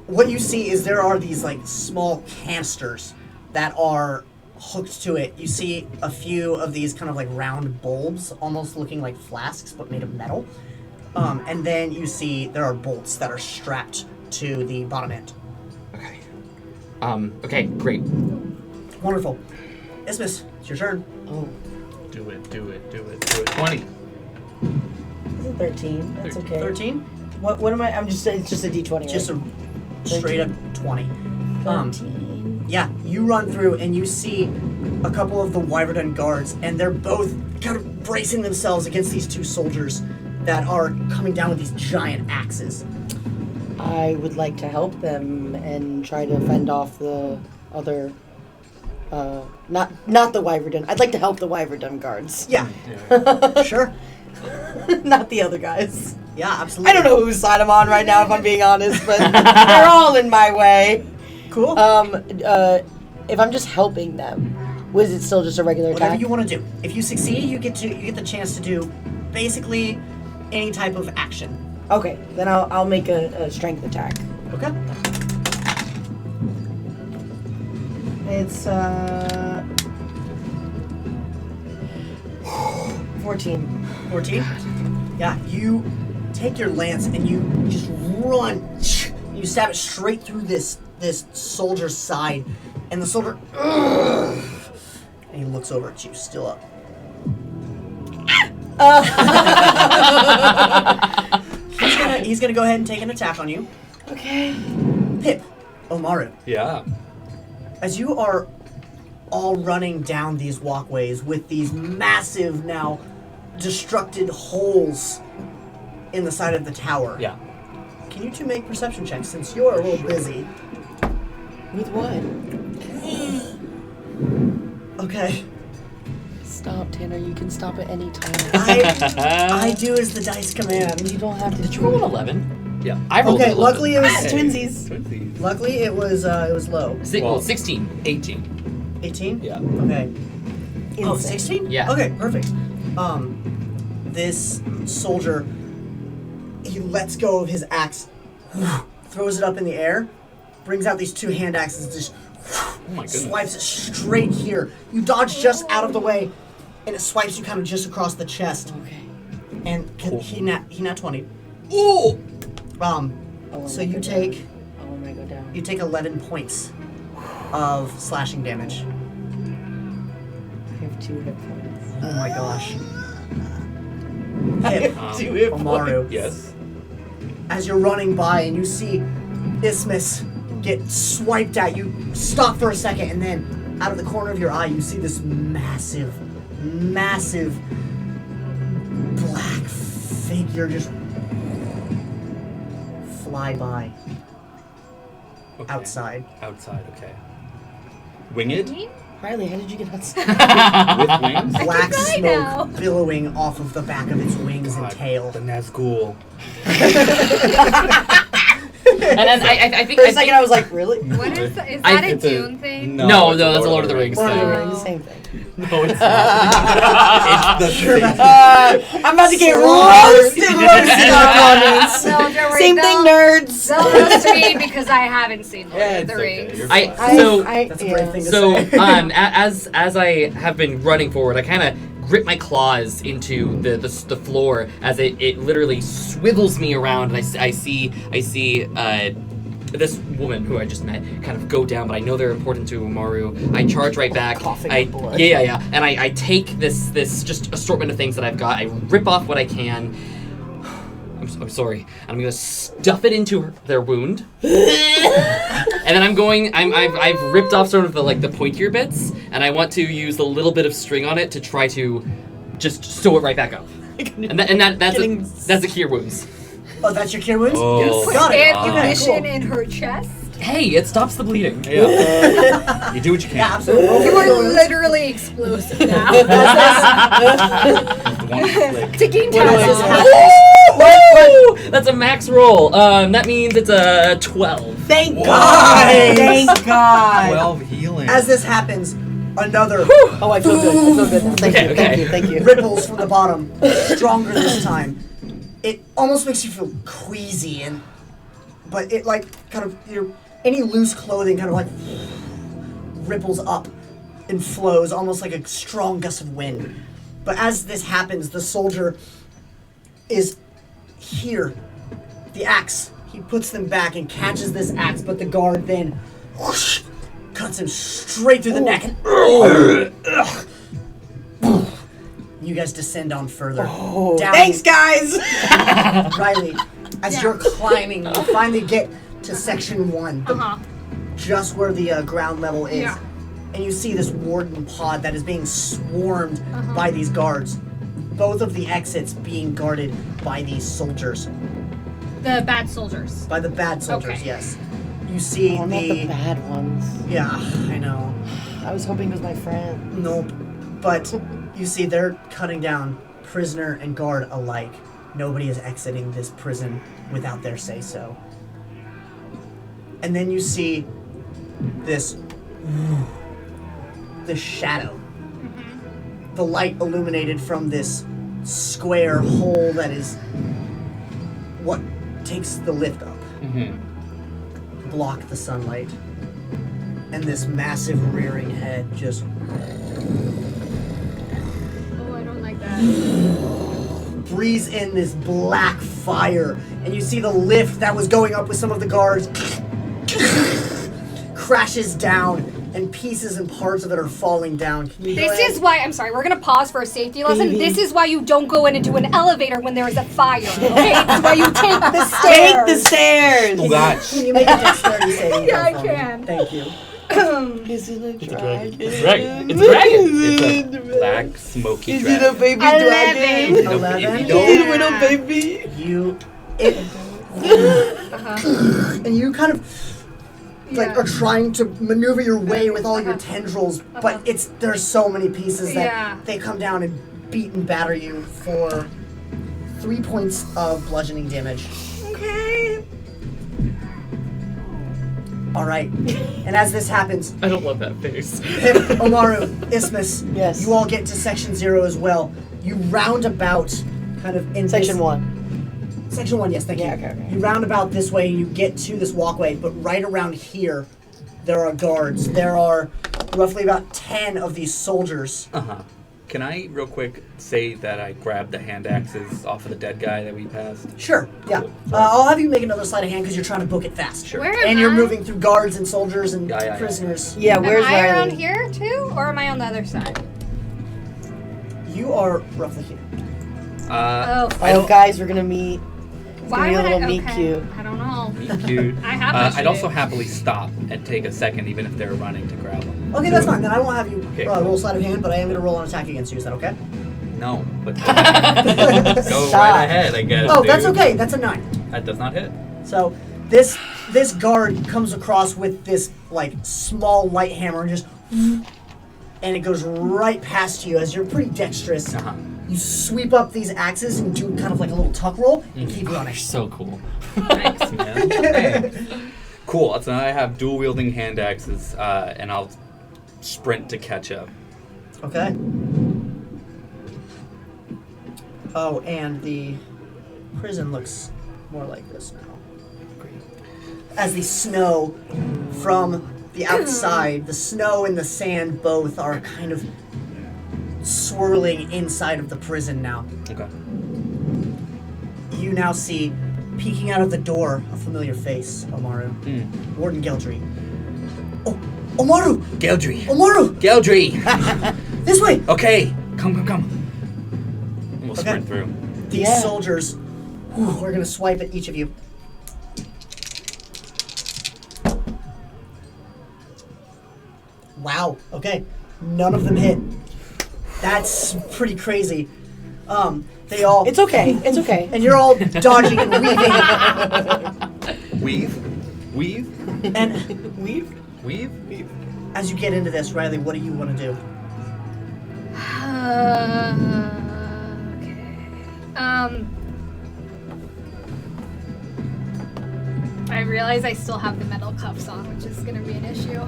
what you see is there are these like small canisters that are hooked to it. You see a few of these kind of like round bulbs, almost looking like flasks, but made of metal. And then you see there are bolts that are strapped to the bottom end. Okay. Okay, great. Wonderful. Isthmus, it's your turn. Oh, Do it. 20. is it 13? That's okay. 13? What am I? I'm just. It's just a D20. Right? Just a straight up 20. 13. Yeah, you run through and you see a couple of the Wyvern guards, and they're both kind of bracing themselves against these two soldiers that are coming down with these giant axes. I would like to help them and try to fend off the other. Not the Wyvern. I'd like to help the Wyvern guards. Yeah, sure. Not the other guys. Yeah, absolutely. I don't know whose side I'm on right now, if I'm being honest, but they're all in my way. Cool. If I'm just helping them, was it still just a regular Whatever attack? you want to do. If you succeed, you get the chance to do basically any type of action. Okay, then I'll make a strength attack. Okay. It's 14. 14. Yeah, you take your lance and you just run. You stab it straight through this soldier's side, and the soldier. And he looks over at you, still up. He's gonna go ahead and take an attack on you. Okay. Pip, Omaru, Yeah. as you are all running down these walkways with these massive, now destructed holes in the side of the tower. Yeah. Can you two make perception checks since you're a little busy? With what? Okay. Stop, Tanner. You can stop at any time. I do as the dice command. You don't have to. Did you roll an 11? Yeah. I rolled Okay, an 11. luckily it was Twinsies. luckily it was low. 16. 18. 18? Yeah. Okay. Oh, Insane. 16? Yeah. Okay, perfect. This soldier, he lets go of his axe, throws it up in the air, brings out these two hand axes, just Oh my goodness. swipes it straight here. You dodge just out of the way, and it swipes you kind of just across the chest. Okay. And he nat 20. Ooh! So you take Oh, I'm gonna go down. 11 points of slashing damage. I have 2 hit points. Oh my gosh. Pip, Two hit Omaru, Yes. as you're running by and you see Isthmus get swiped at, you stop for a second, and then out of the corner of your eye you see this massive black figure just fly by Okay. outside. Outside, okay. Winged? Riley, how did you get outside? With wings? Black fly smoke now. billowing off of the back of its wings and God, tail. The Nazgul. And then I think. For a second, I was like, really? What is that? Is that a It's a- Dune thing? No, it's that's a Lord of the Rings Lord of the thing. Rings, same thing. No, it's not. It's the same. I'm about to get roasted on this. No, don't worry, Same thing, they'll- nerds. They'll roast me because I haven't seen Lord Yeah, of it's the okay. Rings. You're I fine. so That's a brave thing to so say. as I have been running forward, I kind of grip my claws into the floor as it literally swivels me around, and I see this woman who I just met kind of go down, but I know they're important to Omaru. I charge right back. Coughing I up blood. yeah, and I take this just assortment of things that I've got. I rip off what I can. I'm sorry. I'm gonna stuff it into their wound, and then I've ripped off sort of the pointier bits, and I want to use a little bit of string on it to try to just sew it right back up. That's a cure wounds. Oh, that's your cure wounds? Oh. Yes. Got it. Okay, Ammunition cool. in her chest. Hey, it stops the bleeding. Yeah. You do what you can. Yeah, absolutely. You are literally explosive now. One flick. Ticking As this time. happens, Woo! That's a max roll. That means it's a 12. thank God! Thank God! 12 healing. As this happens, another Oh, I feel good. I feel good now. Thank Okay, you. Thank okay. you. Thank you. ripples from the bottom, stronger this time. It almost makes you feel queasy, but it like kind of any loose clothing kind of like ripples up and flows almost like a strong gust of wind. But as this happens, the soldier is here. The axe. He puts them back and catches this axe, but the guard then whoosh, cuts him straight through the neck. And, you guys descend on further. Down. Thanks, guys. Riley, as you're climbing, you finally get to section 1, just where the ground level is. Yeah. And you see this warden pod that is being swarmed by these guards. Both of the exits being guarded by these soldiers. The bad soldiers. By the bad soldiers, Okay. yes. You see Oh, not the bad ones. Yeah, I know. I was hoping it was my friend. Nope. But you see they're cutting down prisoner and guard alike. Nobody is exiting this prison without their say-so. And then you see this shadow. The light illuminated from this square hole that is what takes the lift up. Block the sunlight. And this massive rearing head just Oh, I don't like that. breathes in this black fire, and you see the lift that was going up with some of the guards crashes down, and pieces and parts of it are falling down. Can you go This ahead? is why, I'm sorry, we're gonna pause for a safety lesson. This is why you don't go into an elevator when there is a fire, okay? It's why you take the stairs. Take the stairs. Oh, God. Can you make a dexterity saving Yeah, throw I for me? can. Thank you. Is it a dragon? It's a dragon. It's a dragon. It's a black, smoky Is dragon. it a baby 11. dragon? 11. If you Is don't- it a little baby? And you kind of Yeah. are trying to maneuver your way with all your tendrils, but there's so many pieces that Yeah. they come down and beat and batter you for 3 points of bludgeoning damage. Okay. All right. And as this happens, I don't love that face. Pip, Omaru, Isthmus, Yes. you all get to section 0 as well. You round about kind of in Section this, 1. Section 1, yes, thank Yeah, you. okay. You round about this way and you get to this walkway, but right around here, there are guards. There are roughly about 10 of these soldiers. Can I, real quick, say that I grabbed the hand axes off of the dead guy that we passed? Sure, yeah. Cool. I'll have you make another sleight of hand because you're trying to book it fast. Sure. Where am And you're I? moving through guards and soldiers and Yeah. prisoners. Yeah, where's Am I Riley? around here too, or am I on the other side? You are roughly here. I Oh, don't... guys, we're gonna meet. Why be a would little I? meet Okay. cute. I don't know. Cute. I have my I'd also shit. happily stop and take a second, even if they're running, to grab them. Okay, that's fine. Then I won't have you Okay. roll sleight of hand, but I am going to roll an attack against you. Is that okay? No, but go Stop. right ahead, I guess. Oh, that's dude. okay. That's a 9. That does not hit. So this guard comes across with this like small light hammer and just and it goes right past you as you're pretty dexterous. You sweep up these axes and do kind of like a little tuck roll and keep running. So cool. Thanks, man. Thanks. Cool. So now I have dual wielding hand axes, and I'll sprint to catch up. Okay. Oh, and the prison looks more like this now. As the snow from the outside, the snow and the sand both are kind of swirling inside of the prison now. Okay. You now see, peeking out of the door, a familiar face, Omaru. Warden Geldry. Oh, Omaru! Geldry. Omaru! Geldry! This way! Okay. Come. And we'll Okay. sprint through. These soldiers, we're gonna swipe at each of you. Wow, okay. None of them hit. That's pretty crazy. They all... It's okay. It's okay. And you're all dodging and weaving. Weave? Weave? And Weave? Weave? as you get into this, Riley, what do you want to do? Okay. I realize I still have the metal cuffs on, which is gonna be an issue.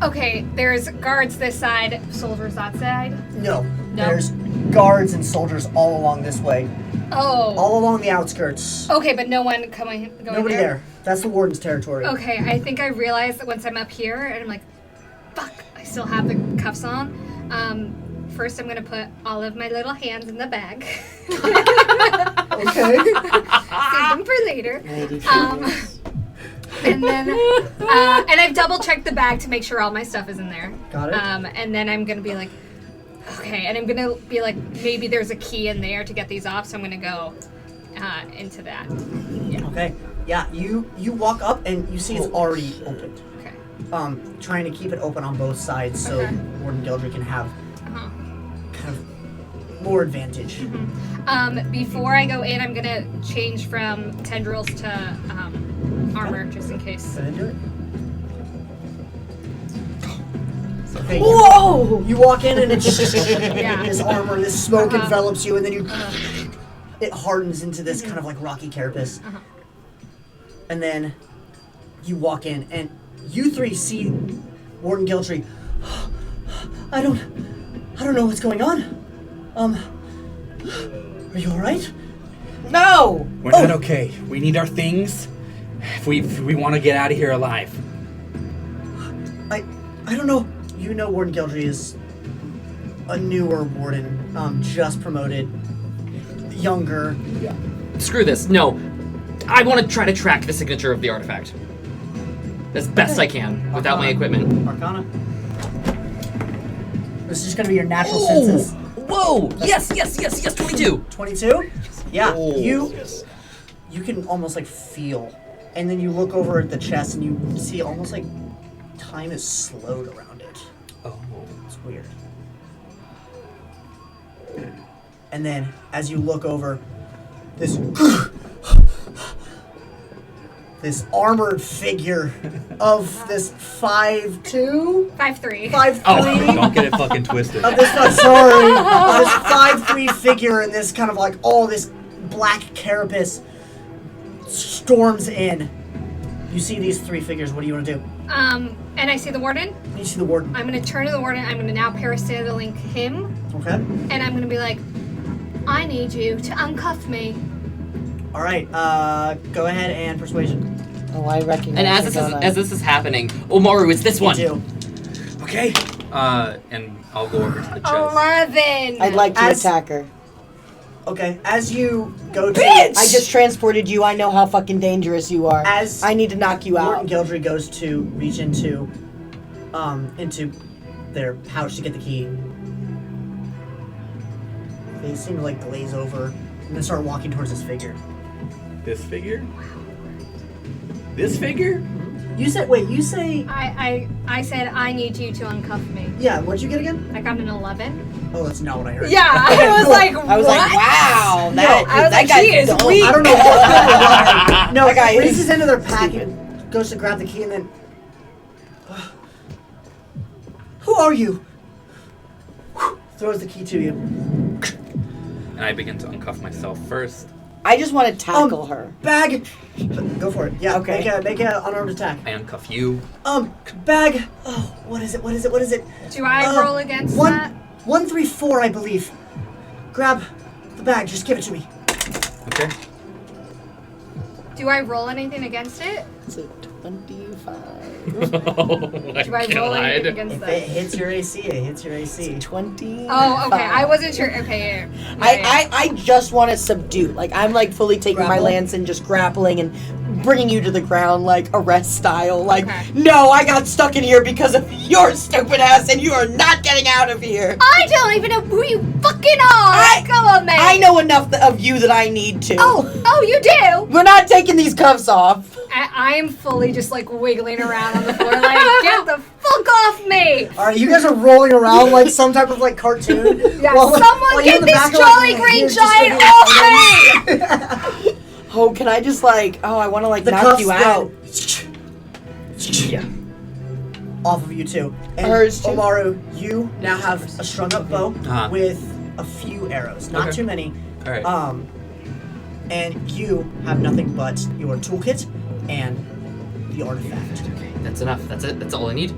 Okay, there's guards this side, soldiers that side. No. No. There's guards and soldiers all along this way. Oh. All along the outskirts. Okay, but no one going Nobody there. That's the warden's territory. Okay, I think I realized that once I'm up here, and I'm like, fuck, I still have the cuffs on. First I'm gonna put all of my little hands in the bag. Okay. Save them for later. And then, and I've double checked the bag to make sure all my stuff is in there. Got it. And then I'm gonna be like, okay, and I'm gonna be like, maybe there's a key in there to get these off, so I'm gonna go into that. Yeah. Okay. Yeah, you walk up and you see it's already opened. Okay. Trying to keep it open on both sides so Okay. Warden Gildry can have Uh-huh. kind of more advantage. Before I go in, I'm gonna change from tendrils to armor, just in case. Go ahead and do it. Okay, Whoa! you walk in and it's Yeah. this armor, this smoke Uh-huh. envelops you, and then it hardens into this kind of like rocky carapace. Uh-huh. And then you walk in, and you three see Warden Gildry. I don't know what's going on. Are you all right? No! We're not okay. We need our things if we want to get out of here alive. I don't know. You know Warden Gildry is a newer warden, just promoted, younger. Screw this. No. I want to try to track the signature of the artifact. As best I can, without my equipment. Arcana. This is just gonna be your natural senses. Whoa! Yes, 22! 22? Yeah, Oh. you can almost like feel. And then you look over at the chest and you see almost like time is slowed around it. Oh. It's weird. And then as you look over, this this armored figure of this 5'2", 5'3". 5'3", Oh, don't get it fucking twisted. of this this 5'3" figure and this kind of like all this black carapace storms in. You see these three figures. What do you want to do? And I see the warden. You see the warden. I'm gonna turn to the warden. I'm gonna now parasailing him, Okay. and I'm gonna be like, I need you to uncuff me. All right. Go ahead and persuasion. Oh, I recognize And it, don't I? as this is happening, Omaru, it's this one. You do. Okay. And I'll go over to the chest. 11. I'd like to As- attack her. Okay. As you go to I just transported you. I know how fucking dangerous you are. As I need to knock you Warden out. Gildry goes to reach into their pouch to get the key. They seem to like glaze over and then start walking towards this figure. This figure? This figure? You say I said I need you to uncuff me. yeah, what'd you get again? I got an 11. Oh, that's not what I heard. Yeah, I was cool. like, I was what? like, wow, that, I was that like, guy's she is dumb. weak. I don't know what No, That guy is- reaches into their pack and goes to grab the key and then who are you? Throws the key to you. And I begin to uncuff myself first. I just want to tackle her. Bag. Go for it. Yeah. Okay. Make a unarmed attack. I uncuff you. Bag. Oh, what is it? Do I roll against one, that? 134, I believe. Grab the bag. Just give it to me. Okay. Do I roll anything against it? It's a 25. Oh my Do I roll anything against If that? it hits your AC, it hits your AC. 20. Oh, okay. I wasn't sure. Okay, yeah. I just want to subdue. Like, I'm like fully taking my Grapple? lance and just grappling and bringing you to the ground, like arrest style. Like, Okay. no, I got stuck in here because of your stupid ass, and you are not getting out of here. I don't even know who you fucking are. Come on, man. I know enough of you that I need to. Oh, you do? We're not taking these cuffs off. I am fully just like wiggling around on the floor, like, get the fuck off me! All right, you guys are rolling around like some type of like cartoon. Yeah, while, someone while you're get in the this back, jolly like, green here's giant just off me! Oh, can I just I want to The knock cuffs you out. Yeah. Off of you too. And Hers too? Omaru, you now have a strung up bow Uh-huh. with a few arrows, not Okay. too many. All right. And you have nothing but your toolkit and the artifact. Okay, that's enough. That's it. That's all I need.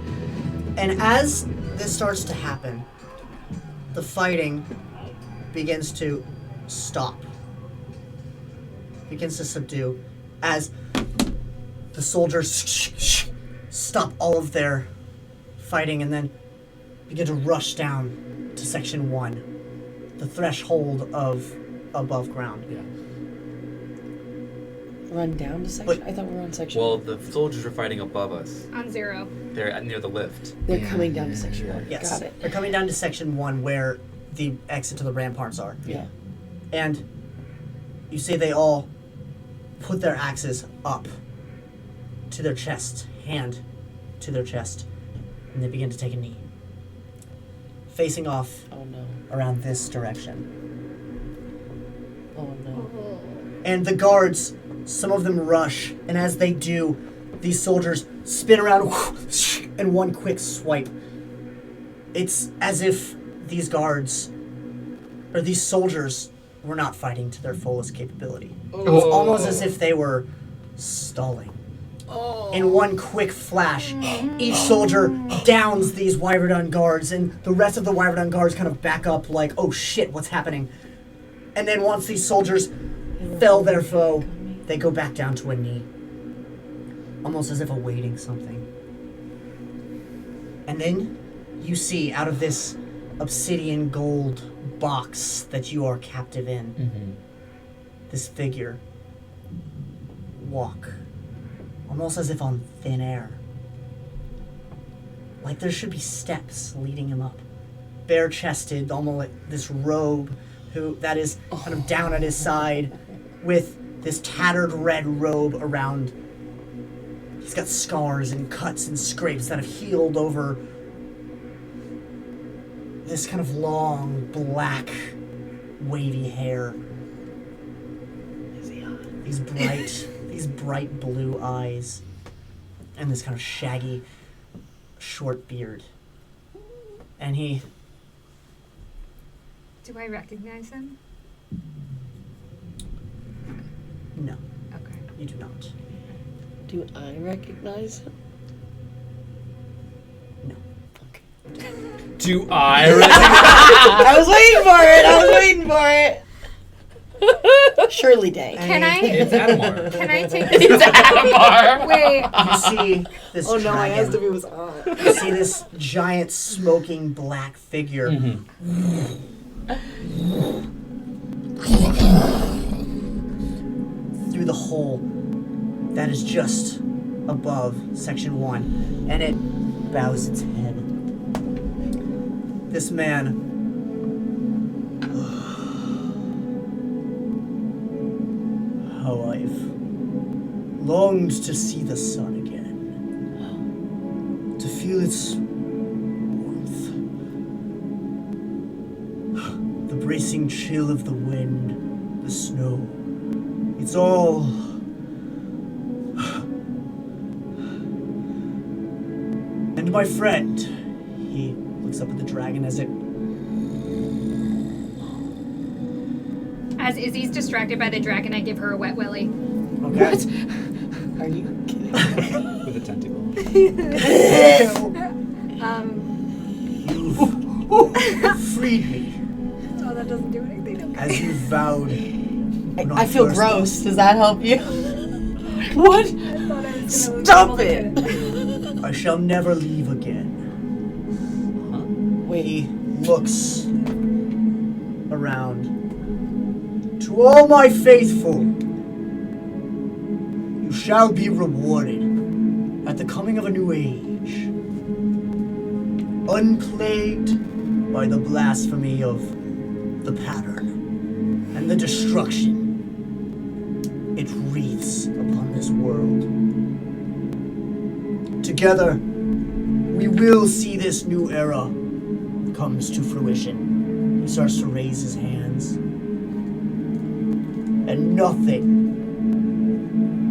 And as this starts to happen, the fighting begins to stop. Begins to subdue as the soldiers stop all of their fighting and then begin to rush down to Section 1, the threshold of above ground. Yeah. Run down to section? But- I thought we were on section. Well, the soldiers are fighting above us. On 0. They're near the lift. They're coming down to section 1. Yes. Got it. They're coming down to Section 1 where the exit to the ramparts are. Yeah. And you see they all put their axes up to their chest, hand to their chest, and they begin to take a knee. Facing off Oh no. around this direction. Oh no. And the guards, some of them rush, and as they do, these soldiers spin around in one quick swipe. It's as if these guards, or these soldiers, were not fighting to their fullest capability. It's almost as if they were stalling. In one quick flash, each soldier downs these Wyverdun guards, and the rest of the Wyverdun guards kind of back up like, oh shit, what's happening? And then once these soldiers fell their foe, they go back down to a knee. Almost as if awaiting something. And then you see out of this obsidian gold box that you are captive in, this figure walk. Almost as if on thin air. Like there should be steps leading him up. Bare-chested, almost like this robe that is kind of down at his side with this tattered red robe around. He's got scars and cuts and scrapes that have healed over this kind of long, black, wavy hair. These bright blue eyes, and this kind of shaggy, short beard. And he... Do I recognize him? No, Okay. you do not. Do I recognize him? No. Do I? I was waiting for it. Surely Dane. Can I? It's Adamar. Can I take It's this? Adamar. Wait. You see this Oh no, I dragon. asked if it was on. You see this giant smoking black figure through the hole that is just above Section 1, and it bows its head. This man how I've longed to see the sun again, to feel its warmth, the bracing chill of the wind, the snow. It's all and my friend, he looks up at the dragon as it As Izzy's distracted by the dragon, I give her a wet willy. okay. Are you kidding? With a tentacle. You've freed me Oh, that doesn't do anything. Okay. as you vowed. I feel gross. Does that help you? What? Stop it! I shall never leave again. Wait. He looks around. To all my faithful, you shall be rewarded at the coming of a new age, unplagued by the blasphemy of the pattern and the destruction it wreathes upon this world. Together, we will see this new era comes to fruition. He starts to raise his hands. And nothing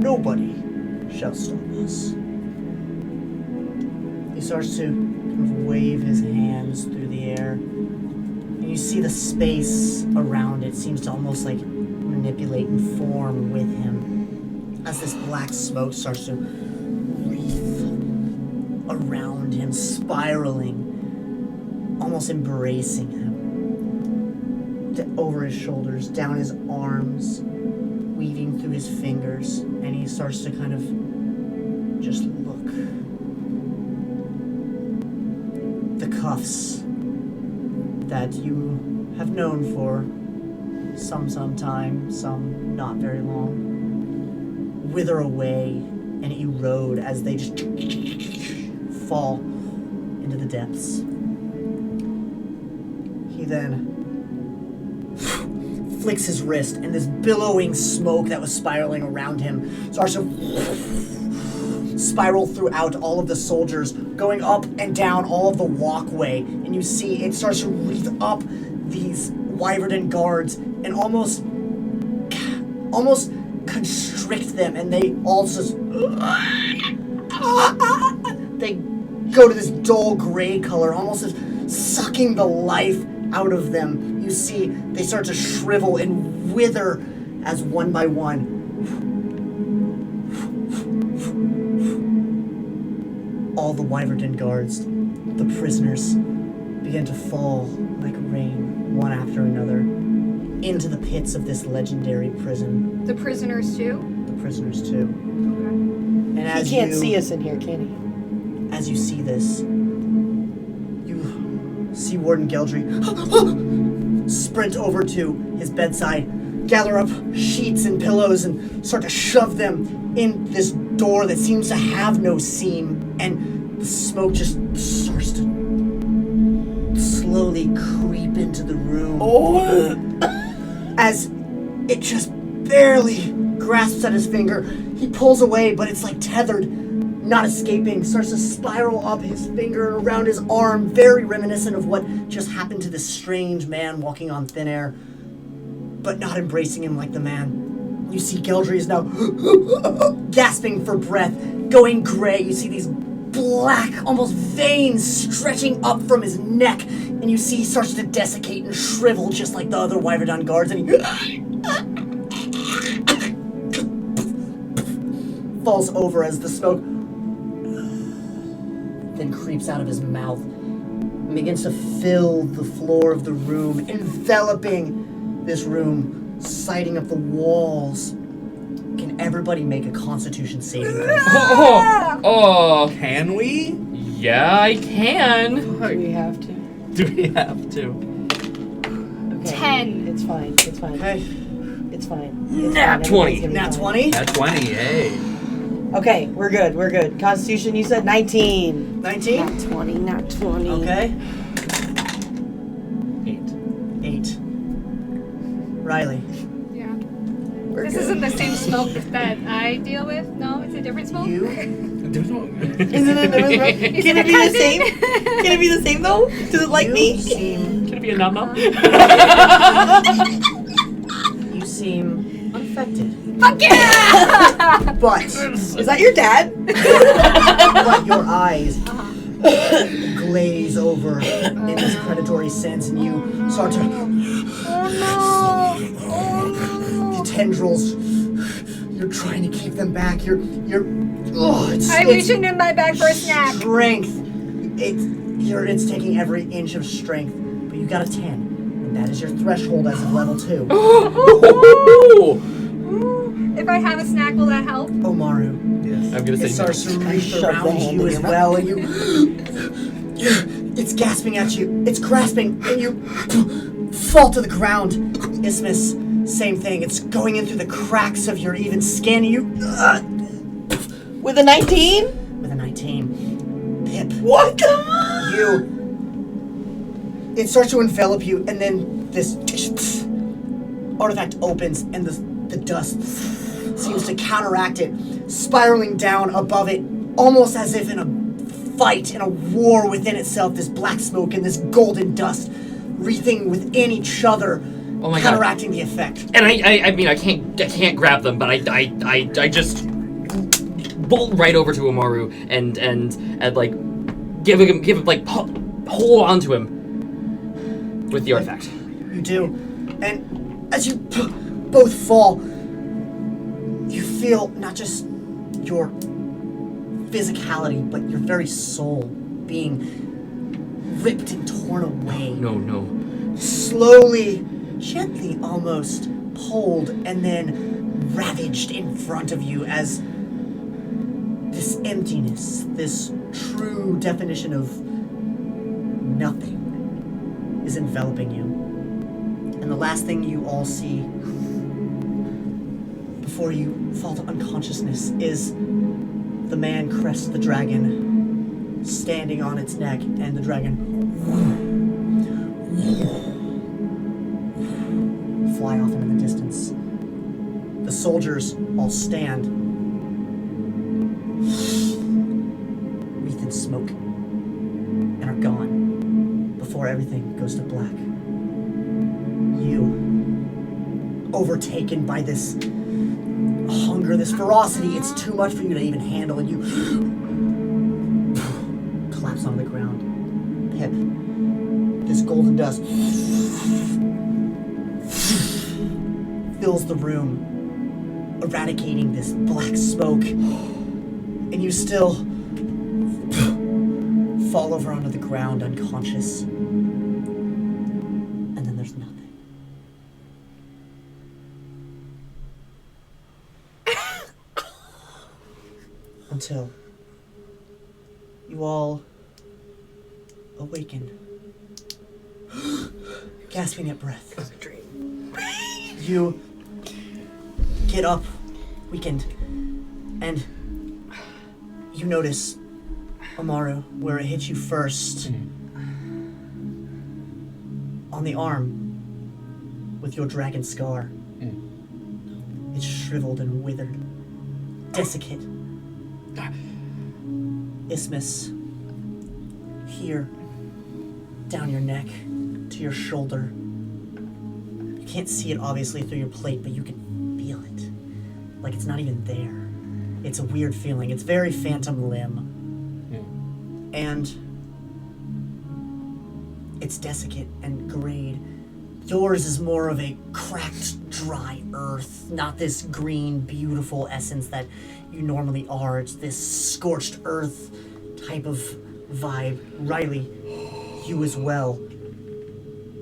nobody shall stop us. He starts to kind of wave his hands through the air, and you see the space around it seems to almost like manipulate and form with him as this black smoke starts to wreath around him, spiraling, almost embracing him. Over his shoulders, down his arms, weaving through his fingers, and he starts to kind of just look. The cuffs that you have known for some time, some not very long, wither away and erode as they just fall into the depths. He then flicks his wrist, and this billowing smoke that was spiraling around him starts to spiral throughout all of the soldiers, going up and down all of the walkway, and you see it starts to wreath up these Wyvern guards and almost constrict them, and they all just they go to this dull gray color, almost as sucking the life out of them. You see they start to shrivel and wither as one by one. All the Wyvern guards, the prisoners, begin to fall like rain, one after another, into the pits of this legendary prison. The prisoners too? The prisoners too. Okay. And as He can't you, see us in here, can he? As you see this, you see Warden Geldry sprint over to his bedside, gather up sheets and pillows, and start to shove them in this door that seems to have no seam, and the smoke just starts to slowly creep into the room. As it just barely grasps at his finger, he pulls away, but it's like tethered, not escaping, starts to spiral up his finger around his arm, very reminiscent of what just happened to this strange man walking on thin air, but not embracing him like the man. You see Geldry is now gasping for breath, going gray. You see these black, almost veins stretching up from his neck, and you see he starts to desiccate and shrivel just like the other Wyvern guards, and he falls over as the smoke then creeps out of his mouth and begins to fill the floor of the room, enveloping this room, sighting up the walls. Can everybody make a Constitution saving throw? Can we? Yeah, I can. Do we have to? Do we have to? Okay. 10. It's fine. It's fine. Okay. It's fine. It's Nat fine. 20. Everything's gonna be Nat fine. 20? That's 20, hey. Okay, we're good. We're good. Constitution, you said 19. 19? Not 20. Not 20. Okay. 8. 8. Riley. Yeah. We're This good. isn't the same smoke that I deal with. No, it's a different smoke. You? Isn't it different? Can it be the same? Can it be the same though? Does it like You me? seem... Can it be a num-num? You seem unaffected. Fuck yeah! But... Is that your dad? but your eyes glaze over in this predatory sense, and you start to... The tendrils... You're trying to keep them back. I'm reaching in my bag for a snack. Strength. It's taking every inch of strength, but you got a 10, and that is your threshold as of level 2. If I have a snack, will that help? Omaru, Yes. I'm gonna say it starts to no. wreath shove the around hand you in as your well, and it's gasping at you. It's grasping, and you fall to the ground. Isthmus, same thing. It's going in through the cracks of your even skin. You With a 19? with a 19. Pip. What the? It starts to envelop you, and then this artifact opens, and the dust seems to counteract it, spiraling down above it, almost as if in a fight, in a war within itself. This black smoke and this golden dust wreathing within each other, Oh my God. counteracting the effect. And I mean, I can't grab them, but I just bolt right over to Omaru and like give him like hold on to him with the artifact. You do. And as you both fall, you feel not just your physicality, but your very soul being ripped and torn away. No. Slowly, gently almost, pulled and then ravaged in front of you as this emptiness, this true definition of nothing is enveloping you. And the last thing you all see before you fall to unconsciousness is the man Crest the dragon standing on its neck, and the dragon fly off into the distance. The soldiers all stand, wreathed in smoke, and are gone before everything goes to black. You, overtaken by this hunger, this ferocity, it's too much for you to even handle, and you collapse on the ground. Pip, this golden dust fills the room, eradicating this black smoke, and you still fall over onto the ground unconscious. And then there's nothing. Until you all awaken, gasping at breath. You get up, weakened, and you notice, Omaru, where it hit you first, on the arm, with your dragon scar. It's shriveled and withered, desiccate. Isthmus, here, down your neck, to your shoulder. You can't see it obviously through your plate, but you can feel it. Like it's not even there. It's a weird feeling. It's very phantom limb. And it's desiccate and grayed. Yours is more of a cracked, dry earth, not this green, beautiful essence that you normally are. It's this scorched earth type of vibe. Riley, you as well.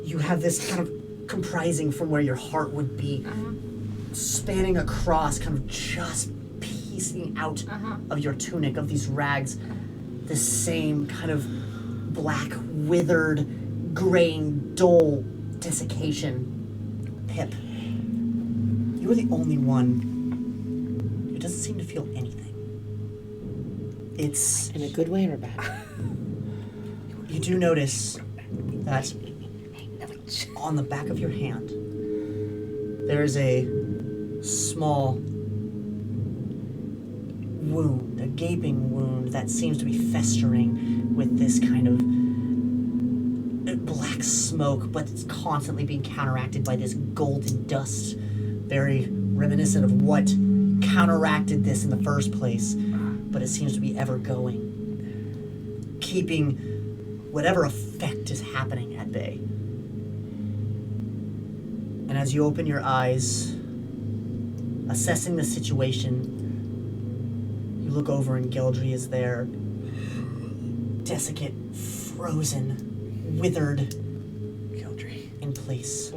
You have this kind of comprising from where your heart would be, spanning across, kind of just piecing out of your tunic, of these rags, this same kind of black, withered, graying, dull desiccation. Pip, you are the only one who doesn't seem to feel anything. It's... In a good way or bad? You do notice that on the back of your hand, there is a small wound, a gaping wound that seems to be festering with this kind of black smoke, but it's constantly being counteracted by this golden dust, very reminiscent of what counteracted this in the first place, but it seems to be ever going, keeping whatever effect is happening at bay. And as you open your eyes, assessing the situation, you look over and Geldry is there, desiccate, frozen, withered, Geldry, in place.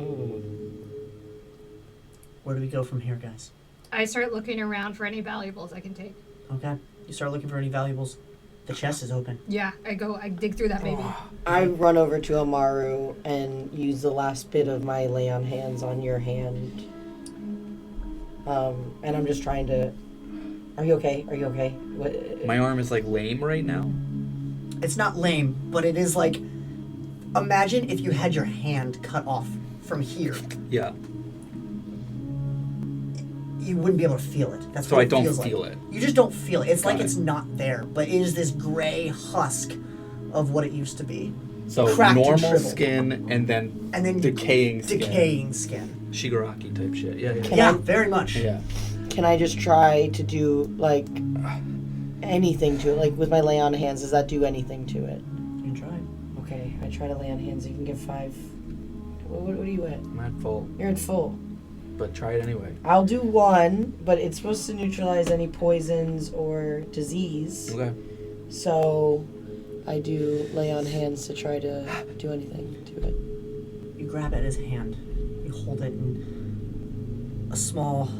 Where do we go from here, guys? I start looking around for any valuables I can take. Okay, you start looking for any valuables. The chest is open. Yeah, I dig through that baby. I run over to Omaru and use the last bit of my lay on hands on your hand. And I'm just trying to... Are you okay? Are you okay? What, My arm is like lame right now. It's not lame, but it is like... Imagine if you had your hand cut off from here. Yeah. You wouldn't be able to feel it. That's So what I it don't feels feel like. it. You just don't feel it. It's like Got it. it's not there, but it is this gray husk of what it used to be. So Cracked and normal shriveled. skin and then Decaying skin. skin. Shigaraki type shit. Yeah. Can Yeah, I- very much. Yeah. Can I just try to do, like... anything to it? Like with my lay on hands, does that do anything to it? You can try. Okay, I try to lay on hands. You can give 5. What are you at? I'm at full, You're at full. but try it anyway. I'll do 1, but it's supposed to neutralize any poisons or disease. Okay. So I do lay on hands to try to do anything to it. You grab at his hand. You hold it, and a small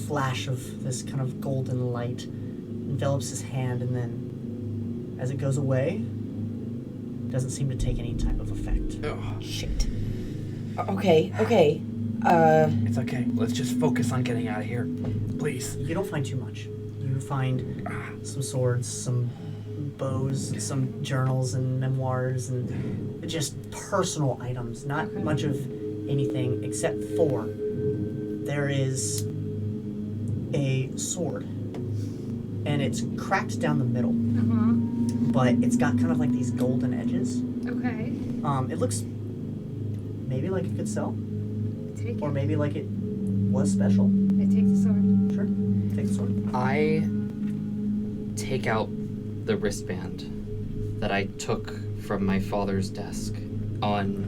flash of this kind of golden light envelops his hand, and then as it goes away, it doesn't seem to take any type of effect. Oh, Shit. Okay. it's okay. Let's just focus on getting out of here, please. You don't find too much. You find some swords, some bows, some journals and memoirs, and just personal items. Not much of anything except for there is a sword, and it's cracked down the middle, but it's got kind of like these golden edges. Okay. It looks maybe like it could sell, Take or it. maybe like it was special. I take the sword. Sure, take the sword. I take out the wristband that I took from my father's desk on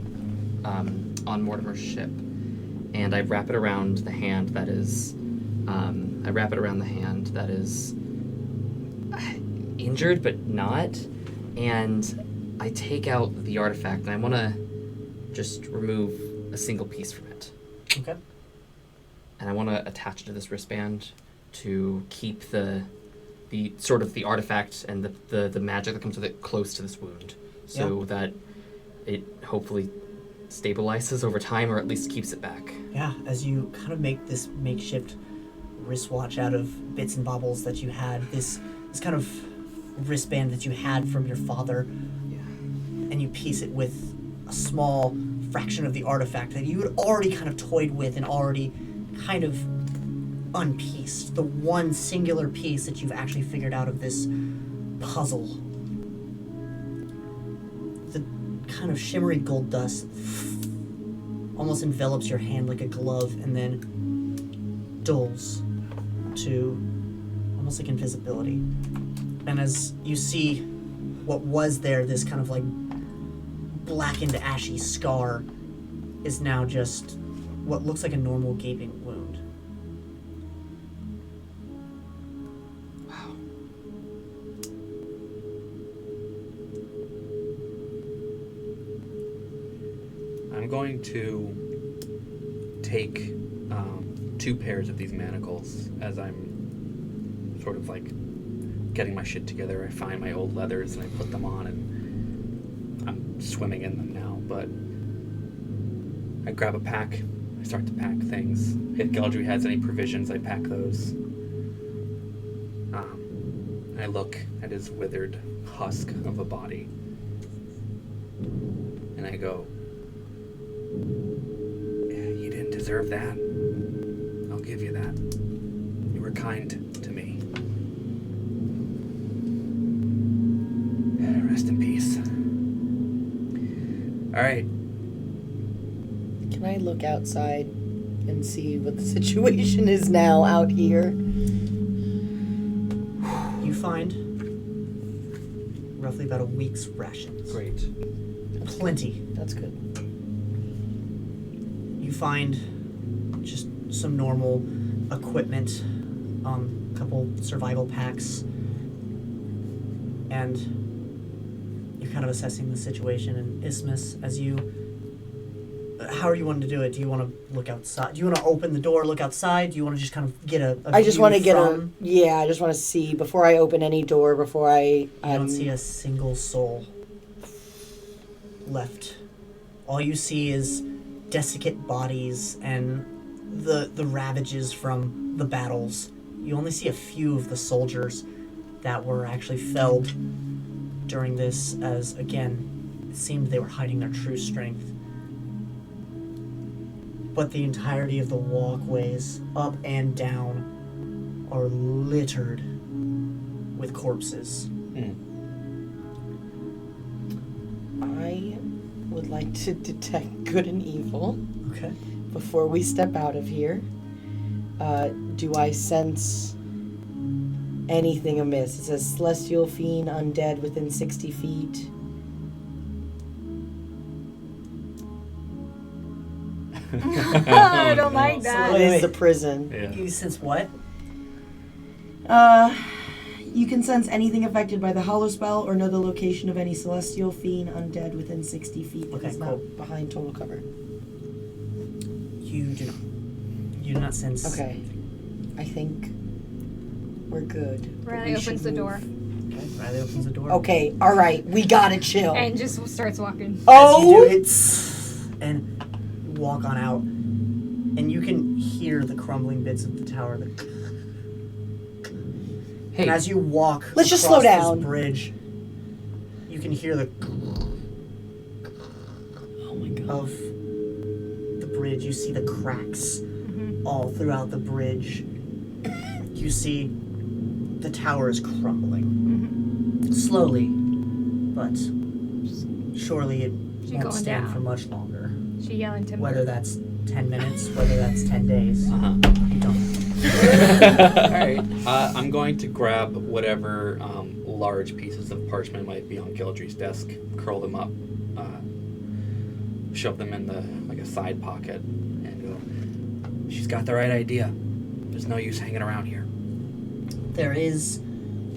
Mortimer's ship, and I wrap it around the hand that is injured but not, and I take out the artifact, and I want to just remove a single piece from it. Okay. And I want to attach it to this wristband to keep the sort of the artifact and the magic that comes with it close to this wound, so that it hopefully stabilizes over time, or at least keeps it back. Yeah, as you kind of make this makeshift wristwatch out of bits and baubles that you had, this kind of wristband that you had from your father, and you piece it with a small fraction of the artifact that you had already kind of toyed with and already kind of unpieced. The one singular piece that you've actually figured out of this puzzle. The kind of shimmery gold dust almost envelops your hand like a glove and then dulls to almost like invisibility. And as you see what was there, this kind of like blackened, ashy scar, is now just what looks like a normal gaping wound. Wow. I'm going to take 2 pairs of these manacles as I'm sort of like getting my shit together. I find my old leathers and I put them on, and I'm swimming in them now, but I grab a pack. I start to pack things. If Geldry has any provisions, I pack those. I look at his withered husk of a body, and I go, "You didn't deserve that. I'll give you that. You were kind to me. Rest in peace." All right. Can I look outside and see what the situation is now out here? You find roughly about a week's rations. Great. Plenty. That's good. You find just some normal equipment, a couple survival packs, and you're kind of assessing the situation in Isthmus as you... How are you wanting to do it? Do you want to look outside? Do you want to open the door, look outside? Do you want to just kind of get a I just want to get from... I just want to see before I open any door, before I... You don't see a single soul left. All you see is desiccant bodies and the ravages from the battles. You only see a few of the soldiers that were actually felled during this, as, again, it seemed they were hiding their true strength. But the entirety of the walkways, up and down, are littered with corpses. I would like to detect good and evil Okay. before we step out of here. Do I sense anything amiss. It says celestial fiend, undead within 60 feet. I don't like that. What Wait. is the prison? Yeah. You sense what? You can sense anything affected by the hollow spell or know the location of any celestial fiend, undead within 60 feet that Okay, is cool. not behind total cover. You do not. You do not sense. Okay. I think we're good. Riley we opens should the door Okay, Riley opens the door. Okay, alright, we gotta chill. and just starts walking. As you do Oh! it, and walk on out, and you can hear the crumbling bits of the tower. Hey, And as you walk Let's just across slow down. this bridge, you can hear the Oh my god. of the bridge. You see the cracks Mm-hmm. all throughout the bridge. You see the tower is crumbling. Mm-hmm. Slowly, but surely it She won't going stand down. for much longer. She yelling timber. Whether that's 10 minutes, whether that's 10 days, uh-huh. you don't. Alright. I'm going to grab whatever large pieces of parchment might be on Gildry's desk, curl them up, shove them in a side pocket, and go, she's got the right idea. There's no use hanging around here. There is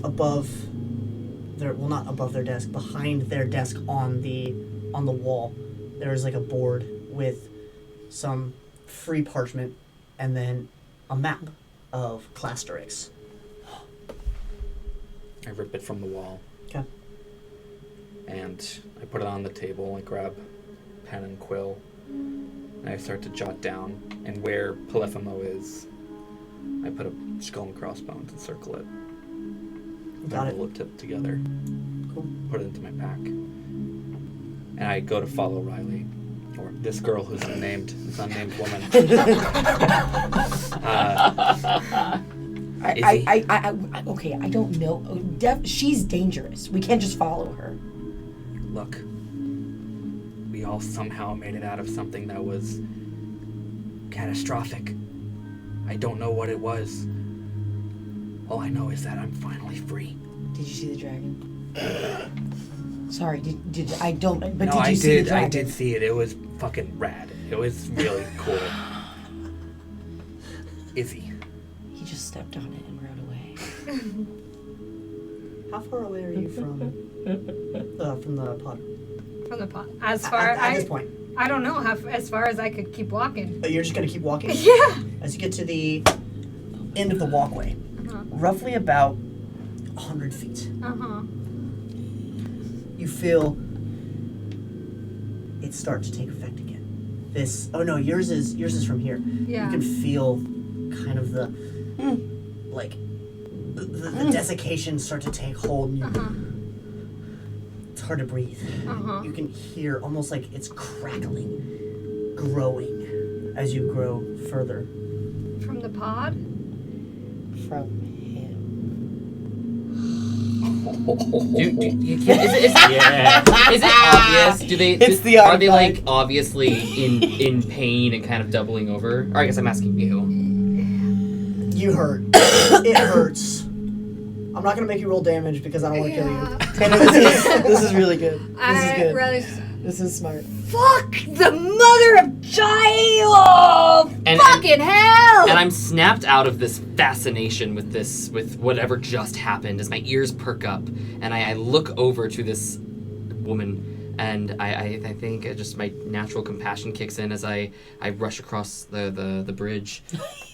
above their, well, not above their desk, behind their desk on the wall, there is like a board with some free parchment and then a map of Clasterix. I rip it from the wall. Okay. And I put it on the table. I grab pen and quill. And I start to jot down. And where Polyphemo is, I put a skull and crossbones and circle it. Got Then it. roll it together. Cool. Put it into my pack. And I go to follow Riley. Or this girl who's unnamed. This unnamed woman. Okay, I don't know. She's dangerous. We can't just follow her. Look, we all somehow made it out of something that was catastrophic. I don't know what it was. All I know is that I'm finally free. Did you see the dragon? Sorry, did I don't? But No, did you see the dragon? I did see it. It was fucking rad. It was really cool. Izzy. He just stepped on it and rode away. How far away are you from the pod? From the pot. As far At this point. I don't know how as far as I could keep walking. You're just gonna keep walking? Yeah. As you get to the end of the walkway, Uh-huh. roughly about 100 feet, Uh-huh. you feel it start to take effect again. Yours is from here. Yeah. You can feel kind of the the desiccation start to take hold, and Uh-huh. it's hard to breathe. Uh-huh. You can hear almost like it's crackling, growing as you grow further. From the pod? From him. You can't, is it obvious? Do they? It's the are they artifact. like obviously in pain and kind of doubling over? Or I guess I'm asking you. You hurt. It hurts. I'm not gonna make you roll damage because I don't want to kill you. Tanner, this is really good. This is good. Really This is smart. fuck the mother of child! And- Fucking hell! And I'm snapped out of this fascination with whatever just happened as my ears perk up, and I look over to this woman, and I think just my natural compassion kicks in as I rush across the bridge.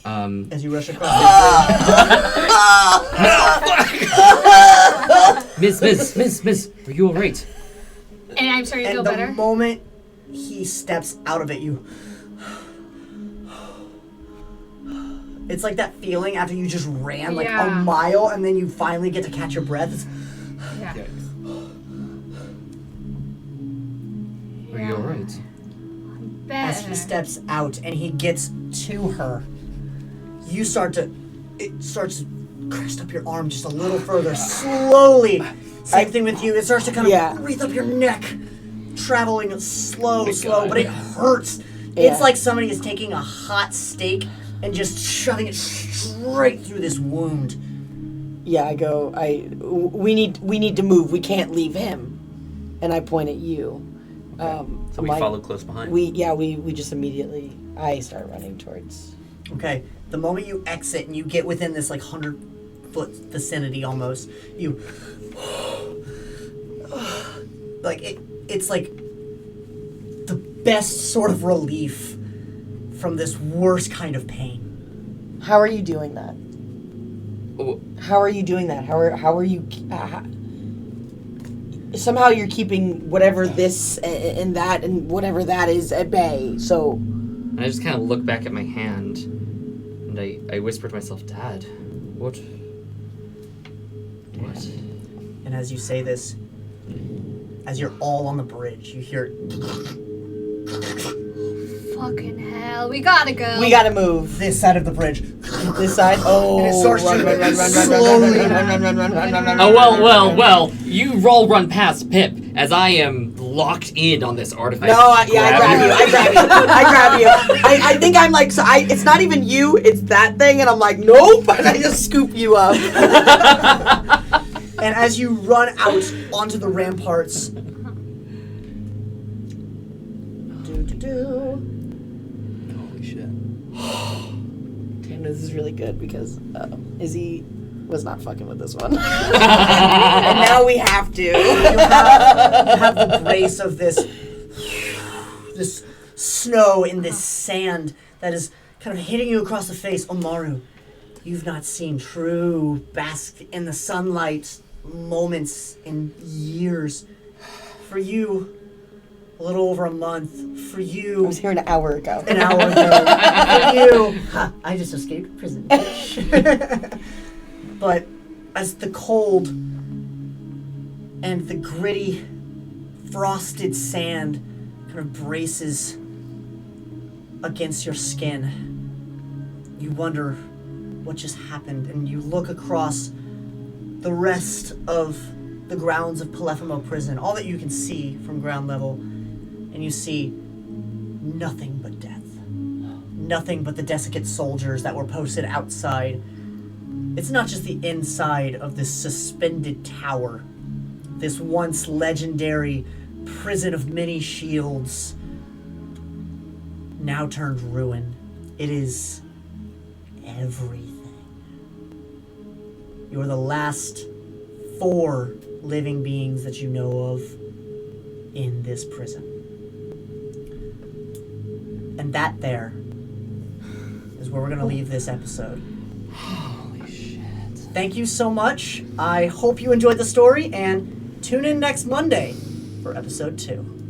As you rush across Miss, are you alright? And I'm starting to feel and the better. moment he steps out of it, you. It's like that feeling after you just ran like a Yeah. mile and then you finally get to catch your breath. It's, Yeah. Are you alright? as he steps out and he gets to her, it starts to crest up your arm just a little further, slowly. Same thing with you. It starts to kind of wreath up your neck, traveling slow, but it hurts. Yeah. It's like somebody is taking a hot steak and just shoving it straight through this wound. Yeah, I go. We need to move. We can't leave him. And I point at you. So I'm we like, follow close behind. We just immediately. I start running towards. Okay, the moment you exit and you get within this like 100-foot vicinity almost, you like it's like the best sort of relief from this worst kind of pain. How are you doing that? Oh, How are you doing that? How are you? Somehow you're keeping whatever this and that and whatever that is at bay. So I just kind of look back at my hand, and I whisper to myself, "Dad, what?" And as you say this, as you're all on the bridge, you hear Fucking hell, we gotta go. we gotta move this side of the bridge. this side. Oh, And it starts run, to run, run, run, slowly- run, run, run, run, run, run, run, run, Oh, run. well, you roll run past Pip, as I am locked in on this artifact. No, I grab you. I think I'm like, so it's not even you, it's that thing, and I'm like, nope, and I just scoop you up. And as you run out onto the ramparts, Holy shit. Damn, this is really good because Izzy was not fucking with this one. And now we have to. you have the grace of this snow in this sand that is kind of hitting you across the face. Omaru, you've not seen true bask in the sunlight moments in years. For you, a little over a month. For I you, was here an hour ago. an hour ago. For you, I just escaped prison. Bitch. But as the cold and the gritty, frosted sand kind of braces against your skin, you wonder what just happened, and you look across the rest of the grounds of Polyphemo prison, all that you can see from ground level, and you see nothing but death. Nothing but the desiccant soldiers that were posted outside. It's not just the inside of this suspended tower, this once legendary prison of many shields, now turned ruin. It is everything. You are the last 4 living beings that you know of in this prison. And that there is where we're going to leave this episode. Holy shit. Thank you so much. I hope you enjoyed the story, and tune in next Monday for episode 2.